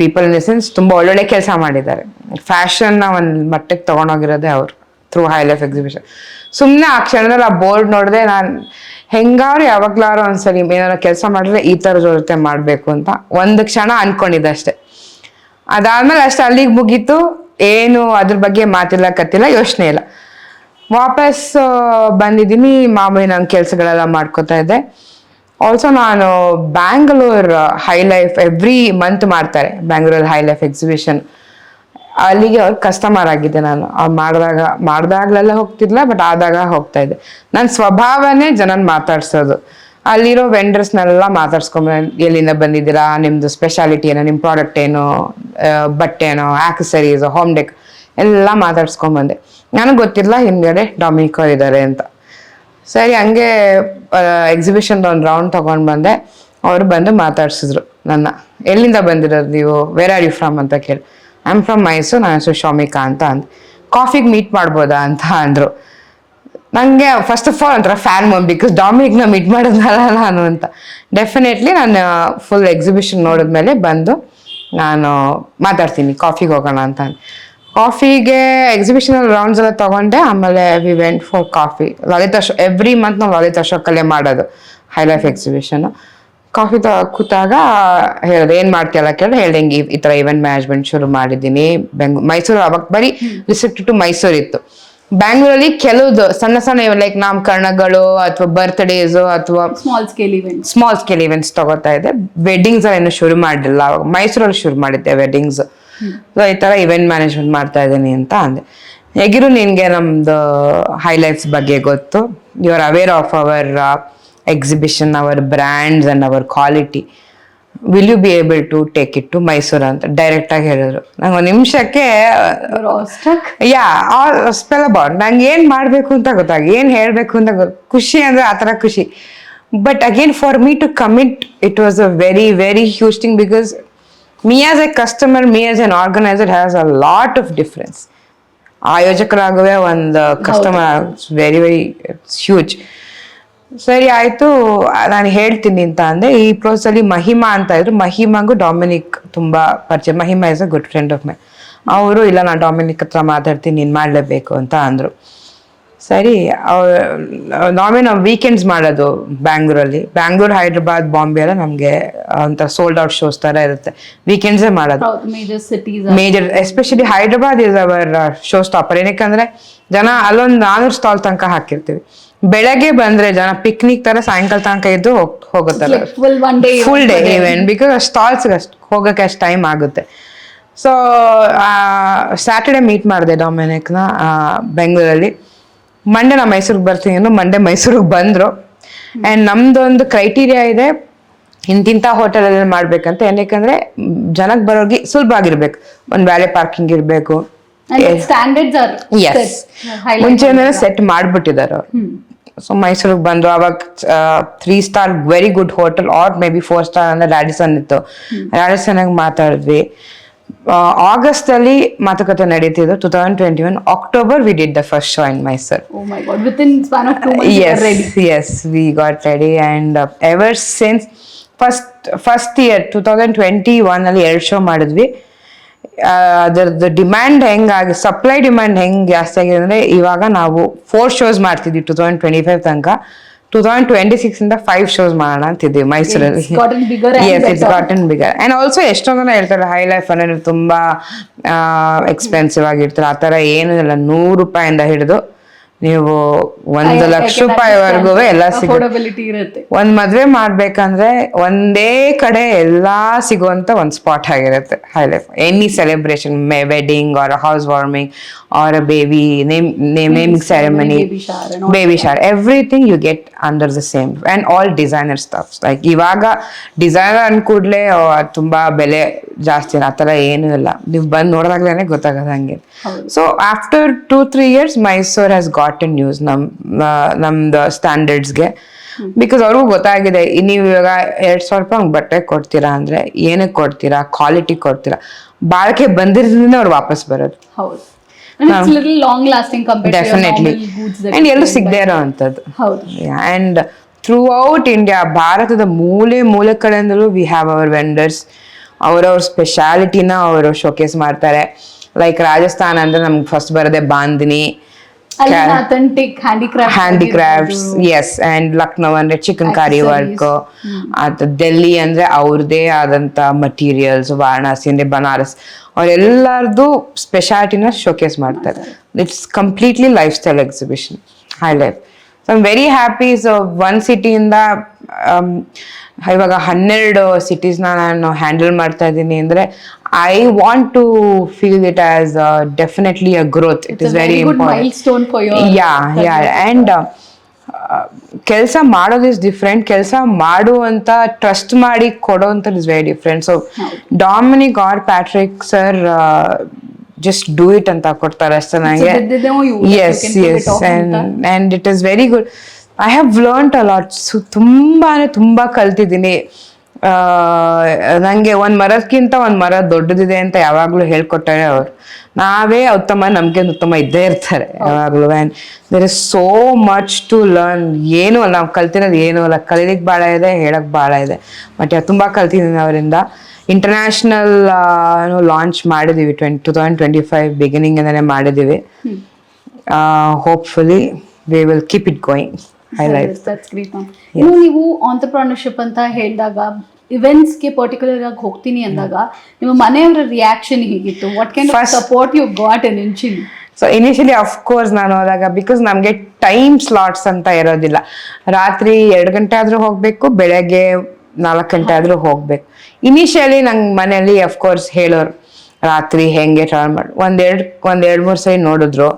people in the sense ತುಂಬ ಒಳ್ಳೊಳ್ಳೆ ಕೆಲಸ ಮಾಡಿದ್ದಾರೆ. ಫ್ಯಾಷನ್ನ ಒಂದು ಮಟ್ಟಕ್ಕೆ ತೊಗೊಂಡೋಗಿರೋದೇ ಅವರು ಥ್ರೂ ಹೈ ಲೈಫ್ ಎಕ್ಸಿಬಿಷನ್. ಸುಮ್ಮನೆ ಆ ಕ್ಷಣದಲ್ಲಿ ಆ ಬೋರ್ಡ್ ನೋಡಿದೆ, ನಾನು ಹೆಂಗಾರು ಯಾವಾಗ್ಲಾರು ಒಂದ್ಸರಿ ಏನಾದ್ರು ಕೆಲಸ ಮಾಡಿದ್ರೆ ಈ ಥರ ಜೊತೆ ಮಾಡಬೇಕು ಅಂತ ಒಂದು ಕ್ಷಣ ಅನ್ಕೊಂಡಿದ್ದೆ ಅಷ್ಟೆ. ಅದಾದ್ಮೇಲೆ ಅಷ್ಟೇ, ಅಲ್ಲಿಗೆ ಮುಗೀತು. ಏನು ಅದ್ರ ಬಗ್ಗೆ ಮಾತಿಲ್ಲ, ಕತ್ತಿಲ್ಲ, ಯೋಚನೆ ಇಲ್ಲ. ವಾಪಸ್ ಬಂದಿದ್ದೀನಿ, ಮಾಮೂಲಿ ನನ್ನ ಕೆಲಸಗಳೆಲ್ಲ ಮಾಡ್ಕೋತಾ ಇದ್ದೆ. ಆಲ್ಸೋ ನಾನು Bangalore high life every month ಮಾಡ್ತಾರೆ, ಬ್ಯಾಂಗ್ಳೂರ್ ಹೈ ಲೈಫ್ ಎಕ್ಸಿಬಿಷನ್. ಅಲ್ಲಿಗೆ ಅವ್ರು ಕಸ್ಟಮರ್ ಆಗಿದ್ದೆ ನಾನು. ಅವ್ರು ಮಾಡ್ದಾಗ್ಲೆಲ್ಲ ಹೋಗ್ತಿದ್ಲ, ಬಟ್ ಆದಾಗ ಹೋಗ್ತಾ ಇದ್ದೆ. ನನ್ನ ಸ್ವಭಾವನೇ ಜನನ ಮಾತಾಡ್ಸೋದು. ಅಲ್ಲಿರೋ ವೆಂಡರ್ಸ್ನೆಲ್ಲ ಮಾತಾಡ್ಸ್ಕೊಂಬ, ಎಲ್ಲಿಂದ ಬಂದಿದ್ದೀರಾ, ನಿಮ್ದು ಸ್ಪೆಷಾಲಿಟಿ ಏನೋ, ನಿಮ್ಮ ಪ್ರಾಡಕ್ಟ್ ಏನು, ಬಟ್ಟೆನೋ, ಆಕ್ಸೆಸರೀಸ್, ಹೋಮ್ ಡೆಕ್ ಎಲ್ಲ ಮಾತಾಡ್ಸ್ಕೊಂಬಂದೆ. ನನಗೆ ಗೊತ್ತಿಲ್ಲ ಹಿಂದ್ಗಡೆ ಡೊಮಿನಿಕ್ ಅವ್ರು ಇದ್ದಾರೆ ಅಂತ. ಸರಿ, ಹಂಗೆ ಎಕ್ಸಿಬಿಷನ್ ಒಂದು ರೌಂಡ್ ತಗೊಂಡು ಬಂದೆ. ಅವರು ಬಂದು ಮಾತಾಡ್ಸಿದ್ರು ನನ್ನ. ಎಲ್ಲಿಂದ ಬಂದಿರೋದು ನೀವು, ವೇರ್ ಆರ್ ಯು ಫ್ರಮ್ ಅಂತ ಕೇಳಿ. ಐ ಆಮ್ ಫ್ರಮ್ ಮೈಸೂರು, ನನ್ನ ಹೆಸರು ಶೌಮಿಕಾ ಅಂತ ಅಂದೆ. ಕಾಫಿಗೆ ಮೀಟ್ ಮಾಡ್ಬೋದಾ ಅಂತ ಅಂದರು. ನನಗೆ ಫಸ್ಟ್ ಆಫ್ ಆಲ್ ಒಂಥರ ಫ್ಯಾನ್ ಬಿಕಾಸ್ ಡೊಮಿನಿಕ್ನ ಮೀಟ್ ಮಾಡೋದಲ್ಲ ನಾನು ಅಂತ. ಡೆಫಿನೆಟ್ಲಿ ನಾನು ಫುಲ್ ಎಕ್ಸಿಬಿಷನ್ ನೋಡಿದ್ಮೇಲೆ ಬಂದು ನಾನು ಮಾತಾಡ್ತೀನಿ, ಕಾಫಿಗೆ ಹೋಗೋಣ ಅಂತ. ಕಾಫಿಗೆ ಎಕ್ಸಿಬಿಷನ್ ರೌಂಡ್ಸ್ ಎಲ್ಲ ತಗೊಂಡೆ. ಆಮೇಲೆ we went for coffee. Lalit Ashok every month ನಾವು ಲಲಿತ್ ಅಶೋಕಲ್ಲೇ ಮಾಡೋದು ಹೈ ಲೈಫ್ ಎಕ್ಸಿಬಿಷನ್. ಕಾಫಿ ಕೂತಾಗ ಹೇಳಿದೆ, ಏನು ಮಾಡ್ತೀಯಲ್ಲ ಕೇಳಿ ಹೇಳ್ದೆ, ಹಿಂಗೆ ಈ ಥರ ಇವೆಂಟ್ ಮ್ಯಾನೇಜ್ಮೆಂಟ್ ಶುರು ಮಾಡಿದ್ದೀನಿ. ಮೈಸೂರು ಅವಾಗ ಬರೀ ರಿಸ್ಟ್ರಿಕ್ಟೆಡ್ ಟು ಮೈಸೂರು ಇತ್ತು. ಬ್ಯಾಂಗ್ಳೂರಲ್ಲಿ ಕೆಲವ್ದು ಸಣ್ಣ ಸಣ್ಣ ಲೈಕ್ ನಾಮಕರಣಗಳು ಅಥವಾ ಬರ್ತ್ಡೇಸು ಅಥವಾ ಸ್ಮಾಲ್ ಸ್ಕೇಲ್ ಇವೆಂಟ್ಸ್ ತಗೋತಾ ಇದೆ. ವೆಡ್ಡಿಂಗ್ಸ್ ಏನು ಶುರು ಮಾಡಿಲ್ಲ ಅವಾಗ, ಮೈಸೂರಲ್ಲಿ ಶುರು ಮಾಡಿದ್ದೆ ವೆಡ್ಡಿಂಗ್ಸ್. ಸೊ ಈ ಥರ ಇವೆಂಟ್ ಮ್ಯಾನೇಜ್ಮೆಂಟ್ ಮಾಡ್ತಾ ಇದ್ದೀನಿ ಅಂತ ಅಂದೆ. ಹೇಗಿರು ನಿನಗೆ ನಮ್ದು ಹೈ ಲೈಫ್ಸ್ ಬಗ್ಗೆ ಗೊತ್ತು, you are aware of our exhibition, our brands and our quality, will you be able to take it to Mysuru ಅಂತ ಡೈರೆಕ್ಟ್ ಆಗಿ ಹೇಳಿದ್ರು. ನಂಗೆ ಒಂದು ನಿಮಿಷಕ್ಕೆ ಸ್ಪೆಲ್ ಅಬೌಟ್ ನಂಗೆ ಏನು ಮಾಡಬೇಕು ಅಂತ ಗೊತ್ತಾಗಿ, ಏನು ಹೇಳಬೇಕು ಅಂತ ಖುಷಿ ಅಂದರೆ ಆ ಥರ ಖುಷಿ. But again for me to commit, it was a very very huge thing because me as a customer, me as an organizer has a lot of difference. ಆಯೋಜಕರಾಗುವೆ ಒಂದು ಕಸ್ಟಮರ್ ವೆರಿ ವೆರಿ ಹ್ಯೂಜ್. ಸರಿ ಆಯ್ತು, ನಾನು ಹೇಳ್ತೀನಿ ಅಂತ ಅಂದೆ. ಈ process ಅಲ್ಲಿ ಮಹಿಮಾ ಅಂತ ಇದ್ರು, ಮಹಿಮಾಗೂ ಡೊಮಿನಿಕ್ ತುಂಬಾ ಪರಿಚಯ. Mahima is a good friend of my. ಅವರು ಇಲ್ಲ, ನಾನು ಡೊಮಿನಿಕ್ ಹತ್ರ ಮಾತಾಡ್ತೀನಿ, ನೀನ್ ಮಾಡ್ಲೇಬೇಕು ಅಂತ ಅಂದ್ರು. ಸರಿ, ನಾವೇ ನಾವು ವೀಕೆಂಡ್ಸ್ ಮಾಡೋದು ಬ್ಯಾಂಗ್ಳೂರಲ್ಲಿ. ಬ್ಯಾಂಗ್ಳೂರ್, ಹೈದ್ರಾಬಾದ್, ಬಾಂಬೆ ಎಲ್ಲ ನಮ್ಗೆ ಒಂಥರ ಸೋಲ್ಡ್ ಔಟ್ ಶೋಸ್ ತರ ಇರುತ್ತೆ. ವೀಕೆಂಡ್ಸೇ ಮಾಡೋದು major. Especially Hyderabad is our showstopper. ಏನಕ್ಕಂದ್ರೆ ಜನ ಅಲ್ಲೊಂದು 400 ಸ್ಟಾಲ್ ತನಕ ಹಾಕಿರ್ತೀವಿ. ಬೆಳಗ್ಗೆ ಬಂದ್ರೆ ಜನ ಪಿಕ್ನಿಕ್ ತರ ಸಾಯಂಕಾಲ ತನಕ ಇದ್ದು ಹೋಗುತ್ತಾರೆ, full day event. Because stalls ಹೋಗಕ್ಕೆ ಅಷ್ಟು ಟೈಮ್ ಆಗುತ್ತೆ. ಸೊ ಸ್ಯಾಟರ್ಡೆ ಮೀಟ್ ಮಾಡಿದೆ ಡೊಮಿನಿಕ್ನ ಬೆಂಗಳೂರಲ್ಲಿ. ಮಂಡೇ ನಾ ಮೈಸೂರಿಗೆ ಬರ್ತೀನಿ ಅಂದ್ರೆ ಮಂಡೇ ಮೈಸೂರಿಗೆ ಬಂದ್ರು. ಆ್ಯಂಡ್ ನಮ್ದೊಂದು ಕ್ರೈಟೀರಿಯಾ ಇದೆ, ಇಂತಿಂಥ ಹೋಟೆಲಲ್ಲಿ ಮಾಡ್ಬೇಕಂತ. ಏನಕ್ಕಂದ್ರೆ ಜನಕ್ಕೆ ಬರೋರಿಗೆ ಸುಲಭ ಆಗಿರ್ಬೇಕು. ಒಂದು ವ್ಯಾಲೆ ಪಾರ್ಕಿಂಗ್ ಇರಬೇಕು. ಮುಂಚೆನೇ ಸೆಟ್ ಮಾಡ್ಬಿಟ್ಟಿದ್ದಾರೆ ಅವ್ರು. ಸೊ ಮೈಸೂರಿಗೆ ಬಂದ್ರು. ಅವಾಗ 3 star very good hotel or maybe 4 star ಅಂದ್ರೆ ರಾಡಿಸನ್ ಇತ್ತು. ರಾಡಿಸನ್ ಆಗಿ ಮಾತಾಡಿದ್ವಿ. ಆಗಸ್ಟ್ ಅಲ್ಲಿ ಮಾತುಕತೆ ನಡೀತಿದ್ದು. 2021 October we did the first show in Mysore. Oh my God, within span of 2 months yes, you were ready. Yes, we got ready. And ever since first year 2021 ಅಲ್ಲಿ 2 show ಮಾಡಿದ್ವಿ. ಅದರದ್ದು demand ಹೆಂಗಾಗಿ, supply demand ಹೆಂಗ್ ಜಾಸ್ತಿ ಆಗಿದೆ ಅಂದ್ರೆ ಇವಾಗ ನಾವು 4 shows ಮಾಡ್ತಿದ್ವಿ 2025 ತನಕ. 2026 ಇಂದ 5 ಶೋಸ್ ಮಾಡೋಣ ಅಂತಿದ್ದೀವಿ ಮೈಸೂರಲ್ಲಿ. It's gotten bigger. And also ಎಷ್ಟೊಂದು ಜನ ಹೇಳ್ತಾರೆ ಹೈ ಲೈಫ್ ಅಂದ್ರೆ ತುಂಬಾ ಎಕ್ಸ್ಪೆನ್ಸಿವ್ ಆಗಿರ್ತಾರೆ. ಆ ತರ ಏನು ಇಲ್ಲ. ₹100 ಹಿಡಿದು ನೀವು 1,00,000 ರೂಪಾಯಿವರೆಗೂ ಎಲ್ಲ ಸಿಗುತ್ತೆ. ಒಂದ್ ಮದ್ವೆ ಮಾಡ್ಬೇಕಂದ್ರೆ ಒಂದೇ ಕಡೆ ಎಲ್ಲಾ ಸಿಗುವಂತ ಒಂದ್ ಸ್ಪಾಟ್ ಆಗಿರುತ್ತೆ High Life. Any celebration, wedding or housewarming or baby naming ceremony, baby shower, everything you get under the same. And all designer stuffs. Like ಇವಾಗ ಡಿಸೈನರ್ ಅನ್ಕೂಡ್ಲೆ ತುಂಬಾ ಬೆಲೆ ಜಾಸ್ತಿ. ಆ ತರ ಏನೂ ಇಲ್ಲ, ನೀವು ಬಂದು ನೋಡಿದಾಗ್ಲೇನೆ ಗೊತ್ತಾಗದ ಹಂಗೆ. So after 2-3 years Mysore has gotten news ನಮ್ದು ಸ್ಟ್ಯಾಂಡರ್ಡ್ಸ್ಗೆ. ಬಿಕಾಸ್ ಅವ್ರಿಗೂ ಗೊತ್ತಾಗಿದೆ, ನೀವು ಇವಾಗ 2,000 ರೂಪಾಯಿ ಬಟ್ಟೆ ಕೊಡ್ತೀರಾ ಅಂದ್ರೆ ಏನಕ್ಕೆ ಕೊಡ್ತೀರಾ, ಕ್ವಾಲಿಟಿ ಕೊಡ್ತೀರಾ. ಬಾಳಿಕೆ ಬಂದಿರೋದ್ರಿಂದ ಅವ್ರು ವಾಪಸ್ ಬರೋದು. ಡೆಫಿನೆಟ್ಲಿ. ಅಂಡ್ ಎಲ್ಲೂ ಸಿಗದೆ ಇರೋ ಅಂಥದ್ದು. ಅಂಡ್ ಥ್ರೂ ಔಟ್ ಇಂಡಿಯಾ, ಭಾರತದ ಮೂಲೆ ಮೂಲೆ ಕಡೆಯಿಂದಲೂ ವಿ ಹ್ಯಾವ್ ಅವರ್ ವೆಂಡರ್ಸ್. ಅವರವ್ರ ಸ್ಪೆಷಾಲಿಟಿನ ಅವರು ಶೋಕೇಸ್ ಮಾಡ್ತಾರೆ. ಲೈಕ್ ರಾಜಸ್ಥಾನ್ ಅಂದ್ರೆ ನಮ್ಗೆ ಫಸ್ಟ್ ಬರೋದೆ bandhani, handicrafts. Yes. And Lucknow ಅಂದ್ರೆ ಚಿಕನ್ ಕಾರಿ ವರ್ಕ್. ಡೆಲ್ಲಿ ಅಂದ್ರೆ ಅವ್ರದೇ ಆದಂತ ಮಟೀರಿಯಲ್ಸ್. ವಾರಣಾಸಿ ಅಂದ್ರೆ ಬನಾರಸ್. ಅವರೆಲ್ಲರದು ಸ್ಪೆಷಾಲಿಟಿನ ಶೋಕೇಸ್ ಮಾಡ್ತಾರೆ. It's completely life style exhibition, high life. So I am very happy. So ಒಂದು ಸಿಟಿಯಿಂದ ಇವಾಗ 12 ಸಿಟೀಸ್ನ ನಾನು ಹ್ಯಾಂಡಲ್ ಮಾಡ್ತಾ ಇದ್ದೀನಿ ಅಂದ್ರೆ I want to feel it as definitely a growth. It is very important. And ಕೆಲಸ ಮಾಡೋದು ಇಸ್ ಡಿಫ್ರೆಂಟ್. ಕೆಲಸ ಮಾಡುವಂತ ಟ್ರಸ್ಟ್ ಮಾಡಿ ಕೊಡೋವಂಥದ್ದು is very different. So Dominic or Patrick sir just do it ಅಂತ ಕೊಡ್ತಾರೆ ಅಷ್ಟೇ ನನಗೆ. Yes. And it is very good. I have learned a lot. ತುಂಬಾ ಕಲ್ತಿದ್ದೀನಿ. ನಂಗೆ ಒಂದ್ ಮರಕ್ಕಿಂತ ಒಂದ್ ಮರ ದೊಡ್ಡದಿದೆ ಅಂತ ಯಾವಾಗ್ಲೂ ಹೇಳ್ಕೊಟ್ಟಾರೆ ಅವ್ರು. ನಾವೇ ಉತ್ತಮ, ನಮ್ಗೆ ಉತ್ತಮ ಇದ್ದೇ ಇರ್ತಾರೆ ಯಾವಾಗ್ಲೂ. And there is so much to learn. ಏನೂ ಅಲ್ಲ, ನಾವು ಕಲ್ತಿರೋದು ಏನೂ ಅಲ್ಲ. ಕಲೀಲಿಕ್ ಭಾಳ ಇದೆ, ಹೇಳಕ್ ಭಾಳ ಇದೆ. ಬಟ್ ತುಂಬಾ ಕಲ್ತಿದ್ದೀನಿ ಅವರಿಂದ. ಇಂಟರ್ನ್ಯಾಷನಲ್ ಲಾಂಚ್ ಮಾಡಿದೀವಿ 2025 ಬಿಗಿನಿಂಗ್ ಇಂದಾನೆ ಮಾಡಿದೀವಿ. Hopefully we will keep it going. ನೀವು ಆಂಟರ್ಪ್ರಿನರ್ಶಿಪ್ ಅಂತ ಹೇಳಿದಾಗ, ಇವೆಂಟ್ಸ್ಗೆ ಪರ್ಟಿಕ್ಯುಲರ್ ಆಗಿ ಹೋಗ್ತೀನಿ ಅಂದಾಗ ನಿಮ್ಮ ಮನೆಯವರ ರಿಯಾಕ್ಷನ್ ಹೇಗಿತ್ತು? What kind of support you got initially? So initially of course ನಾನು ಹೋದಾಗ, ಬಿಕಾಸ್ ನಮಗೆ ಟೈಮ್ ಸ್ಲಾಟ್ಸ್ ಅಂತ ಇರೋದಿಲ್ಲ. ರಾತ್ರಿ 2 ಗಂಟೆ ಆದ್ರೂ ಹೋಗ್ಬೇಕು, ಬೆಳಗ್ಗೆ 4 ಗಂಟೆ ಆದ್ರೂ ಹೋಗ್ಬೇಕು. ಇನಿಷಿಯಲಿ ನಂಗೆ ಮನೆಯಲ್ಲಿ ಅಫ್ಕೋರ್ಸ್ ಹೇಳೋರು ರಾತ್ರಿ ಹೆಂಗೆ ಟ್ರಾವೆಲ್ ಮಾಡಿ. ಒಂದೆರಡು 3 ಸರಿ ನೋಡಿದ್ರು.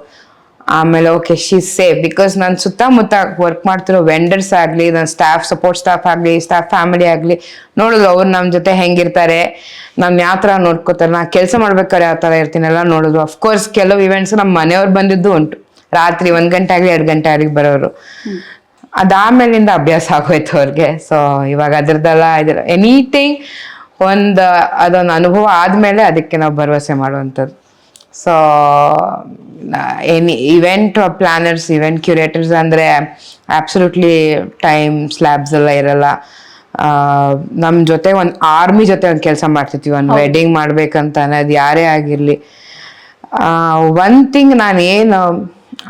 ಆಮೇಲೆ ಓಕೆ, ಶಿ ಸೇಫ್. ಬಿಕಾಸ್ ನಾನು ಸುತ್ತಮುತ್ತ ವರ್ಕ್ ಮಾಡ್ತಿರೋ ವೆಂಡರ್ಸ್ ಆಗಲಿ, ನನ್ನ ಸ್ಟಾಫ್, ಸಪೋರ್ಟ್ ಸ್ಟಾಫ್ ಆಗಲಿ, ಸ್ಟಾಫ್ ಫ್ಯಾಮಿಲಿ ಆಗಲಿ ನೋಡಿದ್ರು ಅವ್ರು ನಮ್ಮ ಜೊತೆ ಹೆಂಗಿರ್ತಾರೆ, ನಾನು ಯಾವ ಥರ ನೋಡ್ಕೋತಾರೆ, ನಾ ಕೆಲಸ ಮಾಡ್ಬೇಕಾದ್ರೆ ಯಾವ ಥರ ಇರ್ತೀನಿ ಎಲ್ಲ ನೋಡಿದ್ರು. ಅಫ್ಕೋರ್ಸ್ ಕೆಲವು ಇವೆಂಟ್ಸ್ ನಮ್ಮ ಮನೆಯವ್ರು ಬಂದಿದ್ದು ಉಂಟು. ರಾತ್ರಿ 1 ಗಂಟೆ ಆಗಲಿ 2 ಗಂಟೆ ಆಗಲಿ ಬರೋರು. ಅದಾದ್ಮೇಲಿಂದ ಅಭ್ಯಾಸ ಆಗೋಯ್ತು ಅವ್ರಿಗೆ. ಸೊ ಇವಾಗ ಅದ್ರದ್ದೆಲ್ಲ ಇದ್ರ ಎನಿಥಿಂಗ್ ಅದೊಂದು ಅನುಭವ ಆದ್ಮೇಲೆ ಅದಕ್ಕೆ ನಾವು ಭರವಸೆ ಮಾಡುವಂಥದ್ದು. So any event planners, event curators ಅಂದರೆ ಆಬ್ಸಲ್ಯೂಟ್ಲಿ ಟೈಮ್ ಸ್ಲ್ಯಾಬ್ಸ್ ಎಲ್ಲ ಇರಲ್ಲ. ನಮ್ಮ ಜೊತೆ ಒಂದು ಆರ್ಮಿ ಜೊತೆ ಒಂದು ಕೆಲಸ ಮಾಡ್ತಿರ್ತೀವಿ. ಒಂದು ವೆಡ್ಡಿಂಗ್ ಮಾಡ್ಬೇಕಂತ ಅನ್ನೋದು ಯಾರೇ ಆಗಿರಲಿ. ಒನ್ ಥಿಂಗ್, ನಾನು ಏನು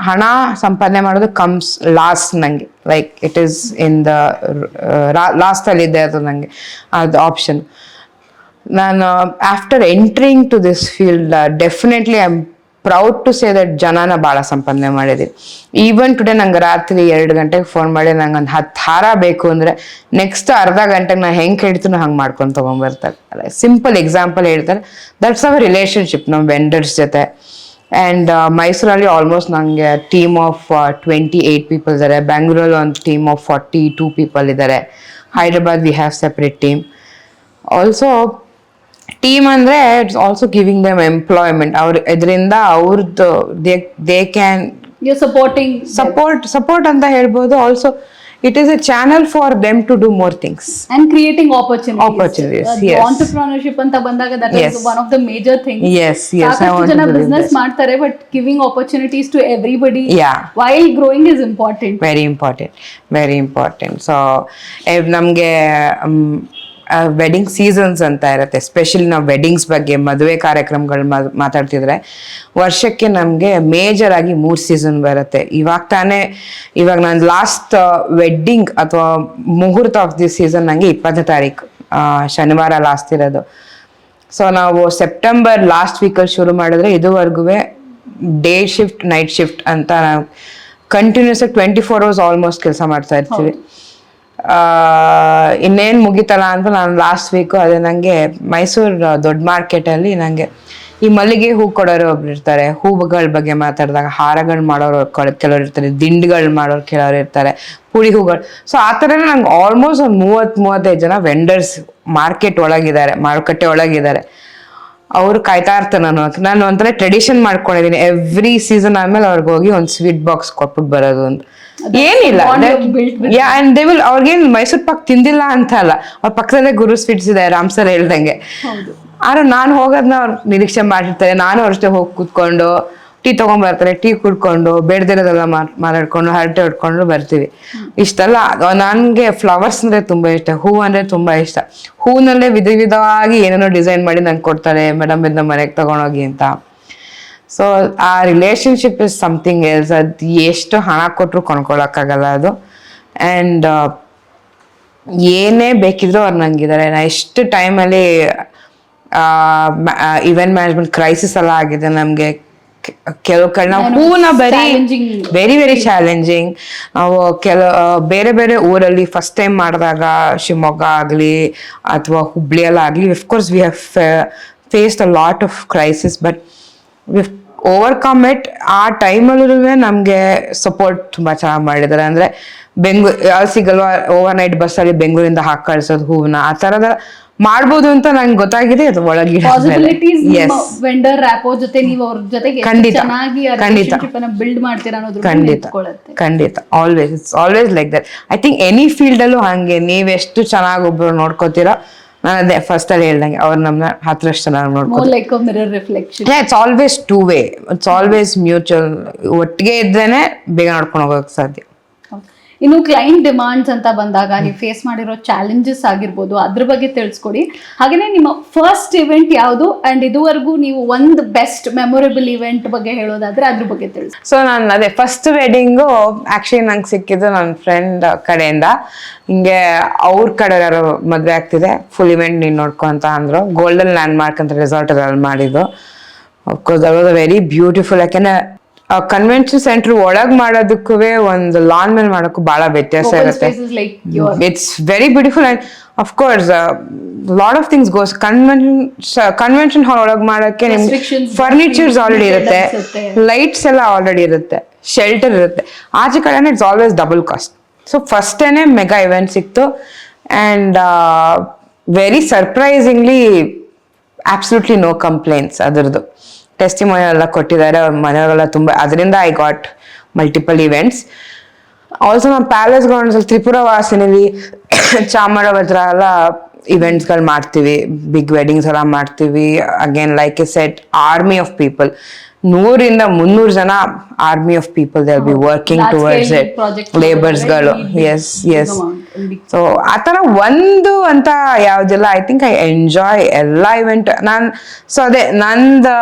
ಹಣ ಸಂಪಾದನೆ ಮಾಡೋದು ಕಮ್ಸ್ ಲಾಸ್ಟ್. ನನಗೆ like it is in the ಲಾಸ್ಟಲ್ಲಿದೆ ಅದು ನನಗೆ ಅದು ಆಪ್ಷನ್. ನಾನು after entering to this field definitely I am proud to say that ಜನನ ಭಾಳ ಸಂಪಾದನೆ ಮಾಡಿದ್ದೀವಿ. ಈವನ್ ಟುಡೇ ನಂಗೆ ರಾತ್ರಿ 2 ಗಂಟೆಗೆ ಫೋನ್ ಮಾಡಿ ನಂಗೆ ಒಂದು 10 ಹಾರ ಬೇಕು ಅಂದರೆ ನೆಕ್ಸ್ಟ್ ಅರ್ಧ ಗಂಟೆಗೆ ನಾನು ಹೆಂಗೆ ಕೇಳ್ತೀನೋ ಹಂಗೆ ಮಾಡ್ಕೊಂಡು ತೊಗೊಂಬರ್ತಾರೆ. ಸಿಂಪಲ್ ಎಕ್ಸಾಂಪಲ್ ಹೇಳ್ತಾರೆ. ದಟ್ಸ್ ಅವರ್ ರಿಲೇಷನ್ಶಿಪ್ ನಮ್ಮ ವೆಂಡರ್ಸ್ ಜೊತೆ. ಆ್ಯಂಡ್ ಮೈಸೂರಲ್ಲಿ ಆಲ್ಮೋಸ್ಟ್ ನನಗೆ ಟೀಮ್ ಆಫ್ 28 ಪೀಪಲ್ ಇದ್ದಾರೆ. ಬ್ಯಾಂಗ್ಳೂರಲ್ಲಿ ಒಂದು ಟೀಮ್ ಆಫ್ 42 ಪೀಪಲ್ ಇದ್ದಾರೆ. Hyderabad we have separate team. Also team ಅಂದರೆ it's also giving them employment. ಇದರಿಂದ ಅವ್ರದ್ದು ದೇ ಕ್ಯಾನ್ ಸಪೋರ್ಟ್ ಅಂತ ಹೇಳ್ಬೋದು. Also it is a channel for them to do more things and creating opportunities. Yes. Entrepreneurship anta bandaga that Yes. is one of the major things. Yes, I want jana to believe business that. ಮಾಡ್ತಾರೆ, but giving opportunities to everybody Yeah. while growing is important. Very important. So ನಮಗೆ wedding seasons ಅಂತ ಇರುತ್ತೆ. Especially ನಾವು weddings ಬಗ್ಗೆ, ಮದುವೆ ಕಾರ್ಯಕ್ರಮಗಳು ಮಾತಾಡ್ತಿದ್ರೆ ವರ್ಷಕ್ಕೆ ನಮಗೆ ಮೇಜರ್ ಆಗಿ 3 ಸೀಸನ್ ಬರುತ್ತೆ. ಇವಾಗ ನಾನು ಲಾಸ್ಟ್ ವೆಡ್ಡಿಂಗ್ ಅಥವಾ ಮುಹೂರ್ತ ಆಫ್ ದಿಸ್ ಸೀಸನ್ ನನಗೆ 20ನೇ ತಾರೀಕು ಶನಿವಾರ ಲಾಸ್ಟ್ ಇರೋದು. ಸೊ ನಾವು ಸೆಪ್ಟೆಂಬರ್ ಲಾಸ್ಟ್ ವೀಕಲ್ಲಿ ಶುರು ಮಾಡಿದ್ರೆ ಇದುವರೆಗೂ ಡೇ ಶಿಫ್ಟ್, ನೈಟ್ ಶಿಫ್ಟ್ ಅಂತ ನಾವು ಕಂಟಿನ್ಯೂಸ್ 24 hours ಆಲ್ಮೋಸ್ಟ್ ಕೆಲಸ ಮಾಡ್ತಾ ಇರ್ತೀವಿ. ಇನ್ನೇನು ಮುಗಿತಲ್ಲ ಅಂತ ನಾನು ಲಾಸ್ಟ್ ವೀಕು ಅದೇ ನನಗೆ ಮೈಸೂರು ದೊಡ್ಡ ಮಾರ್ಕೆಟಲ್ಲಿ ನನಗೆ ಈ ಮಲ್ಲಿಗೆ ಹೂ ಕೊಡೋರು ಒಬ್ರು ಇರ್ತಾರೆ. ಹೂವುಗಳ ಬಗ್ಗೆ ಮಾತಾಡಿದಾಗ ಹಾರಗಳು ಮಾಡೋರು ಕೆಲವರು ಇರ್ತಾರೆ, ದಿಂಡುಗಳು ಮಾಡೋರು ಕೆಲವರು ಇರ್ತಾರೆ, ಪುಡಿ ಹೂಗಳು. ಸೊ ಆ ಥರನೇ ನಂಗೆ ಆಲ್ಮೋಸ್ಟ್ ಒಂದು 30-35 ಜನ ವೆಂಡರ್ಸ್ ಮಾರುಕಟ್ಟೆ ಒಳಗಿದ್ದಾರೆ. ಅವ್ರು ಕಾಯ್ತಾ ಇರ್ತಾರೆ. ನಾನು ಒಂಥರ ಟ್ರೆಡಿಷನ್ ಮಾಡ್ಕೊಂಡಿದ್ದೀನಿ. ಎವ್ರಿ ಸೀಸನ್ ಆದ್ಮೇಲೆ ಅವ್ರಿಗೆ ಹೋಗಿ ಒಂದು ಸ್ವೀಟ್ ಬಾಕ್ಸ್ ಕೊಟ್ಬಿಟ್ಟು ಬರೋದು ಅಂತ ಏನಿಲ್ಲ. ಅಂಡ್ ದೇ ವಿಲ್, ಅವ್ರಿಗೇನು ಮೈಸೂರು ಪಾಕ್ ತಿಂದಿಲ್ಲ ಅಂತ ಅಲ್ಲ, ಅವ್ರ ಪಕ್ಕದಲ್ಲೇ ಗುರು ಸ್ವೀಟ್ಸ್ ಇದೆ ರಾಮ್ ಸರ್ ಹೇಳ್ದಂಗೆ. ಆದ್ರೆ ನಾನು ಹೋಗೋದನ್ನ ಅವ್ರು ನಿರೀಕ್ಷೆ ಮಾಡಿರ್ತಾರೆ. ನಾನು ಅವ್ರ ಜೊತೆ ಹೋಗಿ ಕೂತ್ಕೊಂಡು ಟೀ ತೊಗೊಂಡ್ಬರ್ತಾರೆ, ಟೀ ಕುಡ್ಕೊಂಡು ಬೇಡದಿರೋದೆಲ್ಲ ಮಾತಾಡ್ಕೊಂಡು ಹರಟೆ ಹೊಡ್ಕೊಂಡು ಬರ್ತೀವಿ. ಇಷ್ಟೆಲ್ಲ ನನಗೆ ಫ್ಲವರ್ಸ್ ಅಂದರೆ ತುಂಬ ಇಷ್ಟ, ಹೂ ಅಂದರೆ ತುಂಬ ಇಷ್ಟ. ಹೂನಲ್ಲೇ ವಿಧವಾಗಿ ಏನೇನೋ ಡಿಸೈನ್ ಮಾಡಿ ನಂಗೆ ಕೊಡ್ತಾರೆ, ಮೇಡಮ್ ಇದನ್ನ ಮನೆಗೆ ತಗೊಂಡೋಗಿ ಅಂತ. ಸೊ ಆ ರಿಲೇಶನ್ಶಿಪ್ ಇಸ್ ಸಮಥಿಂಗ್ ಎಲ್ಸ್. ಅದು ಎಷ್ಟು ಹಣ ಕೊಟ್ಟರು ಕೊಂಡ್ಕೊಳಕ್ಕಾಗಲ್ಲ ಅದು. ಆ್ಯಂಡ್ ಏನೇ ಬೇಕಿದ್ರು ಅವ್ರು ನಂಗಿದ್ದಾರೆ. ನಾ ಎಷ್ಟು ಟೈಮಲ್ಲಿ ಇವೆಂಟ್ ಮ್ಯಾನೇಜ್ಮೆಂಟ್ ಕ್ರೈಸಿಸ್ ಎಲ್ಲ ಆಗಿದೆ ನಮಗೆ. ಕೆಲವು ಕಡೆ ನಾವು ಹೂನ ವೆರಿ ಚಾಲೆಂಜಿಂಗ್. ನಾವು ಬೇರೆ ಬೇರೆ ಊರಲ್ಲಿ ಫಸ್ಟ್ ಟೈಮ್ ಮಾಡಿದಾಗ, ಶಿವಮೊಗ್ಗ ಆಗಲಿ ಅಥವಾ ಹುಬ್ಳಿಯಲ್ಲಾಗಲಿ, of course we have faced a lot of crisis, but we overcome it. ಆ ಟೈಮಲ್ಲೂ ನಮಗೆ ಸಪೋರ್ಟ್ ತುಂಬ ಚೆನ್ನಾಗಿ ಮಾಡಿದ್ದಾರೆ. ಅಂದರೆ ಅಲ್ಲಿ ಸಿಗಲ್ವಾ ಓವರ್ ನೈಟ್ ಬಸ್ಸಲ್ಲಿ ಬೆಂಗಳೂರಿಂದ ಹಾಕಿ ಕಳ್ಸೋದು ಹೂವನ್ನ, ಆ ಥರದ ಮಾಡ್ಬೋದು ಅಂತ ನಂಗೆ ಗೊತ್ತಾಗಿದೆ. ಅದು ಒಳಗೆ ವೆಂಡರ್ ರ್ಯಾಪೋ ಜೊತೆ ನೀವು ಅವ್ರ ಜೊತೆಗೆ ಚೆನ್ನಾಗಿ ಬಿಲ್ಡ್ ಮಾಡ್ತೀರಾ ಅನ್ನೋದು ಖಂಡಿತ. Always it's always like that. I think any field ಅಲ್ಲೂ ಹಾಗೆ ನೀವೆಷ್ಟು ಚೆನ್ನಾಗಿ ಒಬ್ರು ನೋಡ್ಕೋತೀರಾ. ನಾನು ಅದೇ ಫಸ್ಟ್ ಅಲ್ಲಿ ಹೇಳ್ದಂಗೆ ಅವ್ರು ನಮ್ಮನ್ನ 10 ವರ್ಷ ಚೆನ್ನಾಗಿ ನೋಡ್ಕೊಂಡು. It's always 2 way. It's always mutual. ಒಟ್ಟಿಗೆ ಇದ್ರೇನೆ ಬೇಗ ನೋಡ್ಕೊಂಡು ಹೋಗೋಕೆ ಸಾಧ್ಯ. ಇನ್ನು ಕ್ಲೈಂಟ್ ಡಿಮಾಂಡ್ಸ್ ಅಂತ ಬಂದಾಗ ನೀವು ಫೇಸ್ ಮಾಡಿರೋ ಚಾಲೆಂಜಸ್ ಆಗಿರ್ಬೋದು, ಅದ್ರ ಬಗ್ಗೆ ತಿಳಿಸ್ಕೊಡಿ. ಹಾಗೇನೆ ನಿಮ್ಮ ಫಸ್ಟ್ ಇವೆಂಟ್ ಯಾವುದು ಅಂಡ್ ಇದುವರೆಗೂ ನೀವು ಒಂದು ಬೆಸ್ಟ್ ಮೆಮೊರೇಬಲ್ ಇವೆಂಟ್ ಬಗ್ಗೆ ಹೇಳೋದಾದ್ರೆ ಅದ್ರ ಬಗ್ಗೆ ತಿಳಿಸಿ. ಸೊ ನಾನು ಅದೇ ಫಸ್ಟ್ ವೆಡ್ಡಿಂಗು ಆಕ್ಚುಲಿ ನಂಗೆ ಸಿಕ್ಕಿದ್ದು ನನ್ನ ಫ್ರೆಂಡ್ ಕಡೆಯಿಂದ. ಹಿಂಗೆ ಅವ್ರ ಕಡೆ ಯಾರೋ ಮದುವೆ ಆಗ್ತಿದೆ, ಫುಲ್ ಇವೆಂಟ್ ನೀನು ನೋಡ್ಕೊ ಅಂತ ಅಂದರು. ಗೋಲ್ಡನ್ ಲ್ಯಾಂಡ್ ಮಾರ್ಕ್ ಅಂತ ರೆಸಾರ್ಟ್ ಅಲ್ಲಿ ಮಾಡಿದ್ದು. Of course that was very beautiful. ಯಾಕೆಂದ್ರೆ ಕನ್ವೆನ್ಷನ್ ಸೆಂಟರ್ ಒಳಗೆ ಮಾಡೋದಕ್ಕೂ ಒಂದು ಲಾನ್ ಮೇಲೆ ಮಾಡೋಕ್ಕೂ ಬಹಳ ವ್ಯತ್ಯಾಸ ಇರುತ್ತೆ. It's very beautiful and of course lot of things goes. Convention hall ಒಳಗೆ ಮಾಡೋಕ್ಕೆ ನಿಮ್ಗೆ ಫರ್ನಿಚರ್ಸ್ ಆಲ್ರೆಡಿ ಇರುತ್ತೆ, ಲೈಟ್ಸ್ ಎಲ್ಲ ಆಲ್ರೆಡಿ ಇರುತ್ತೆ, ಶೆಲ್ಟರ್ ಇರುತ್ತೆ. ಆಚೆ ಕಡೆನೇ it's always double cost. So ಫಸ್ಟೇನೆ ಮೆಗಾ ಇವೆಂಟ್ ಸಿಕ್ತು and very surprisingly absolutely no complaints. ಅದರದ್ದು ಟೆಸ್ಟಿಮೋನಿಯಲ್ ಎಲ್ಲ ಕೊಟ್ಟಿದ್ದಾರೆ ಅವ್ರ ಮನೆಯವರೆಲ್ಲ ತುಂಬ. ಅದರಿಂದ I got multiple events. Also ನಮ್ಮ ಪ್ಯಾಲೇಸ್ ಗ್ರೌಂಡ್ಸಲ್ಲಿ ತ್ರಿಪುರ ವಾಸಿನಿಲಿ ಚಾಮರಾಜ ಎಲ್ಲ ಇವೆಂಟ್ಸ್ಗಳು ಮಾಡ್ತೀವಿ, ಬಿಗ್ ವೆಡ್ಡಿಂಗ್ಸ್ ಎಲ್ಲ ಮಾಡ್ತೀವಿ. Again like a set, army of people, 100-300 ಜನ army of people they be working towards it, ಲೇಬರ್ಸ್ಗಳು. Yes yes. ಸೊ ಆ ಥರ ಒಂದು ಅಂತ ಯಾವುದಿಲ್ಲ. ಐ ಥಿಂಕ್ ಐ ಎಂಜಾಯ್ ಎಲ್ಲ ಇವೆಂಟ್. ಸೊ ಅದೇ ನಂದು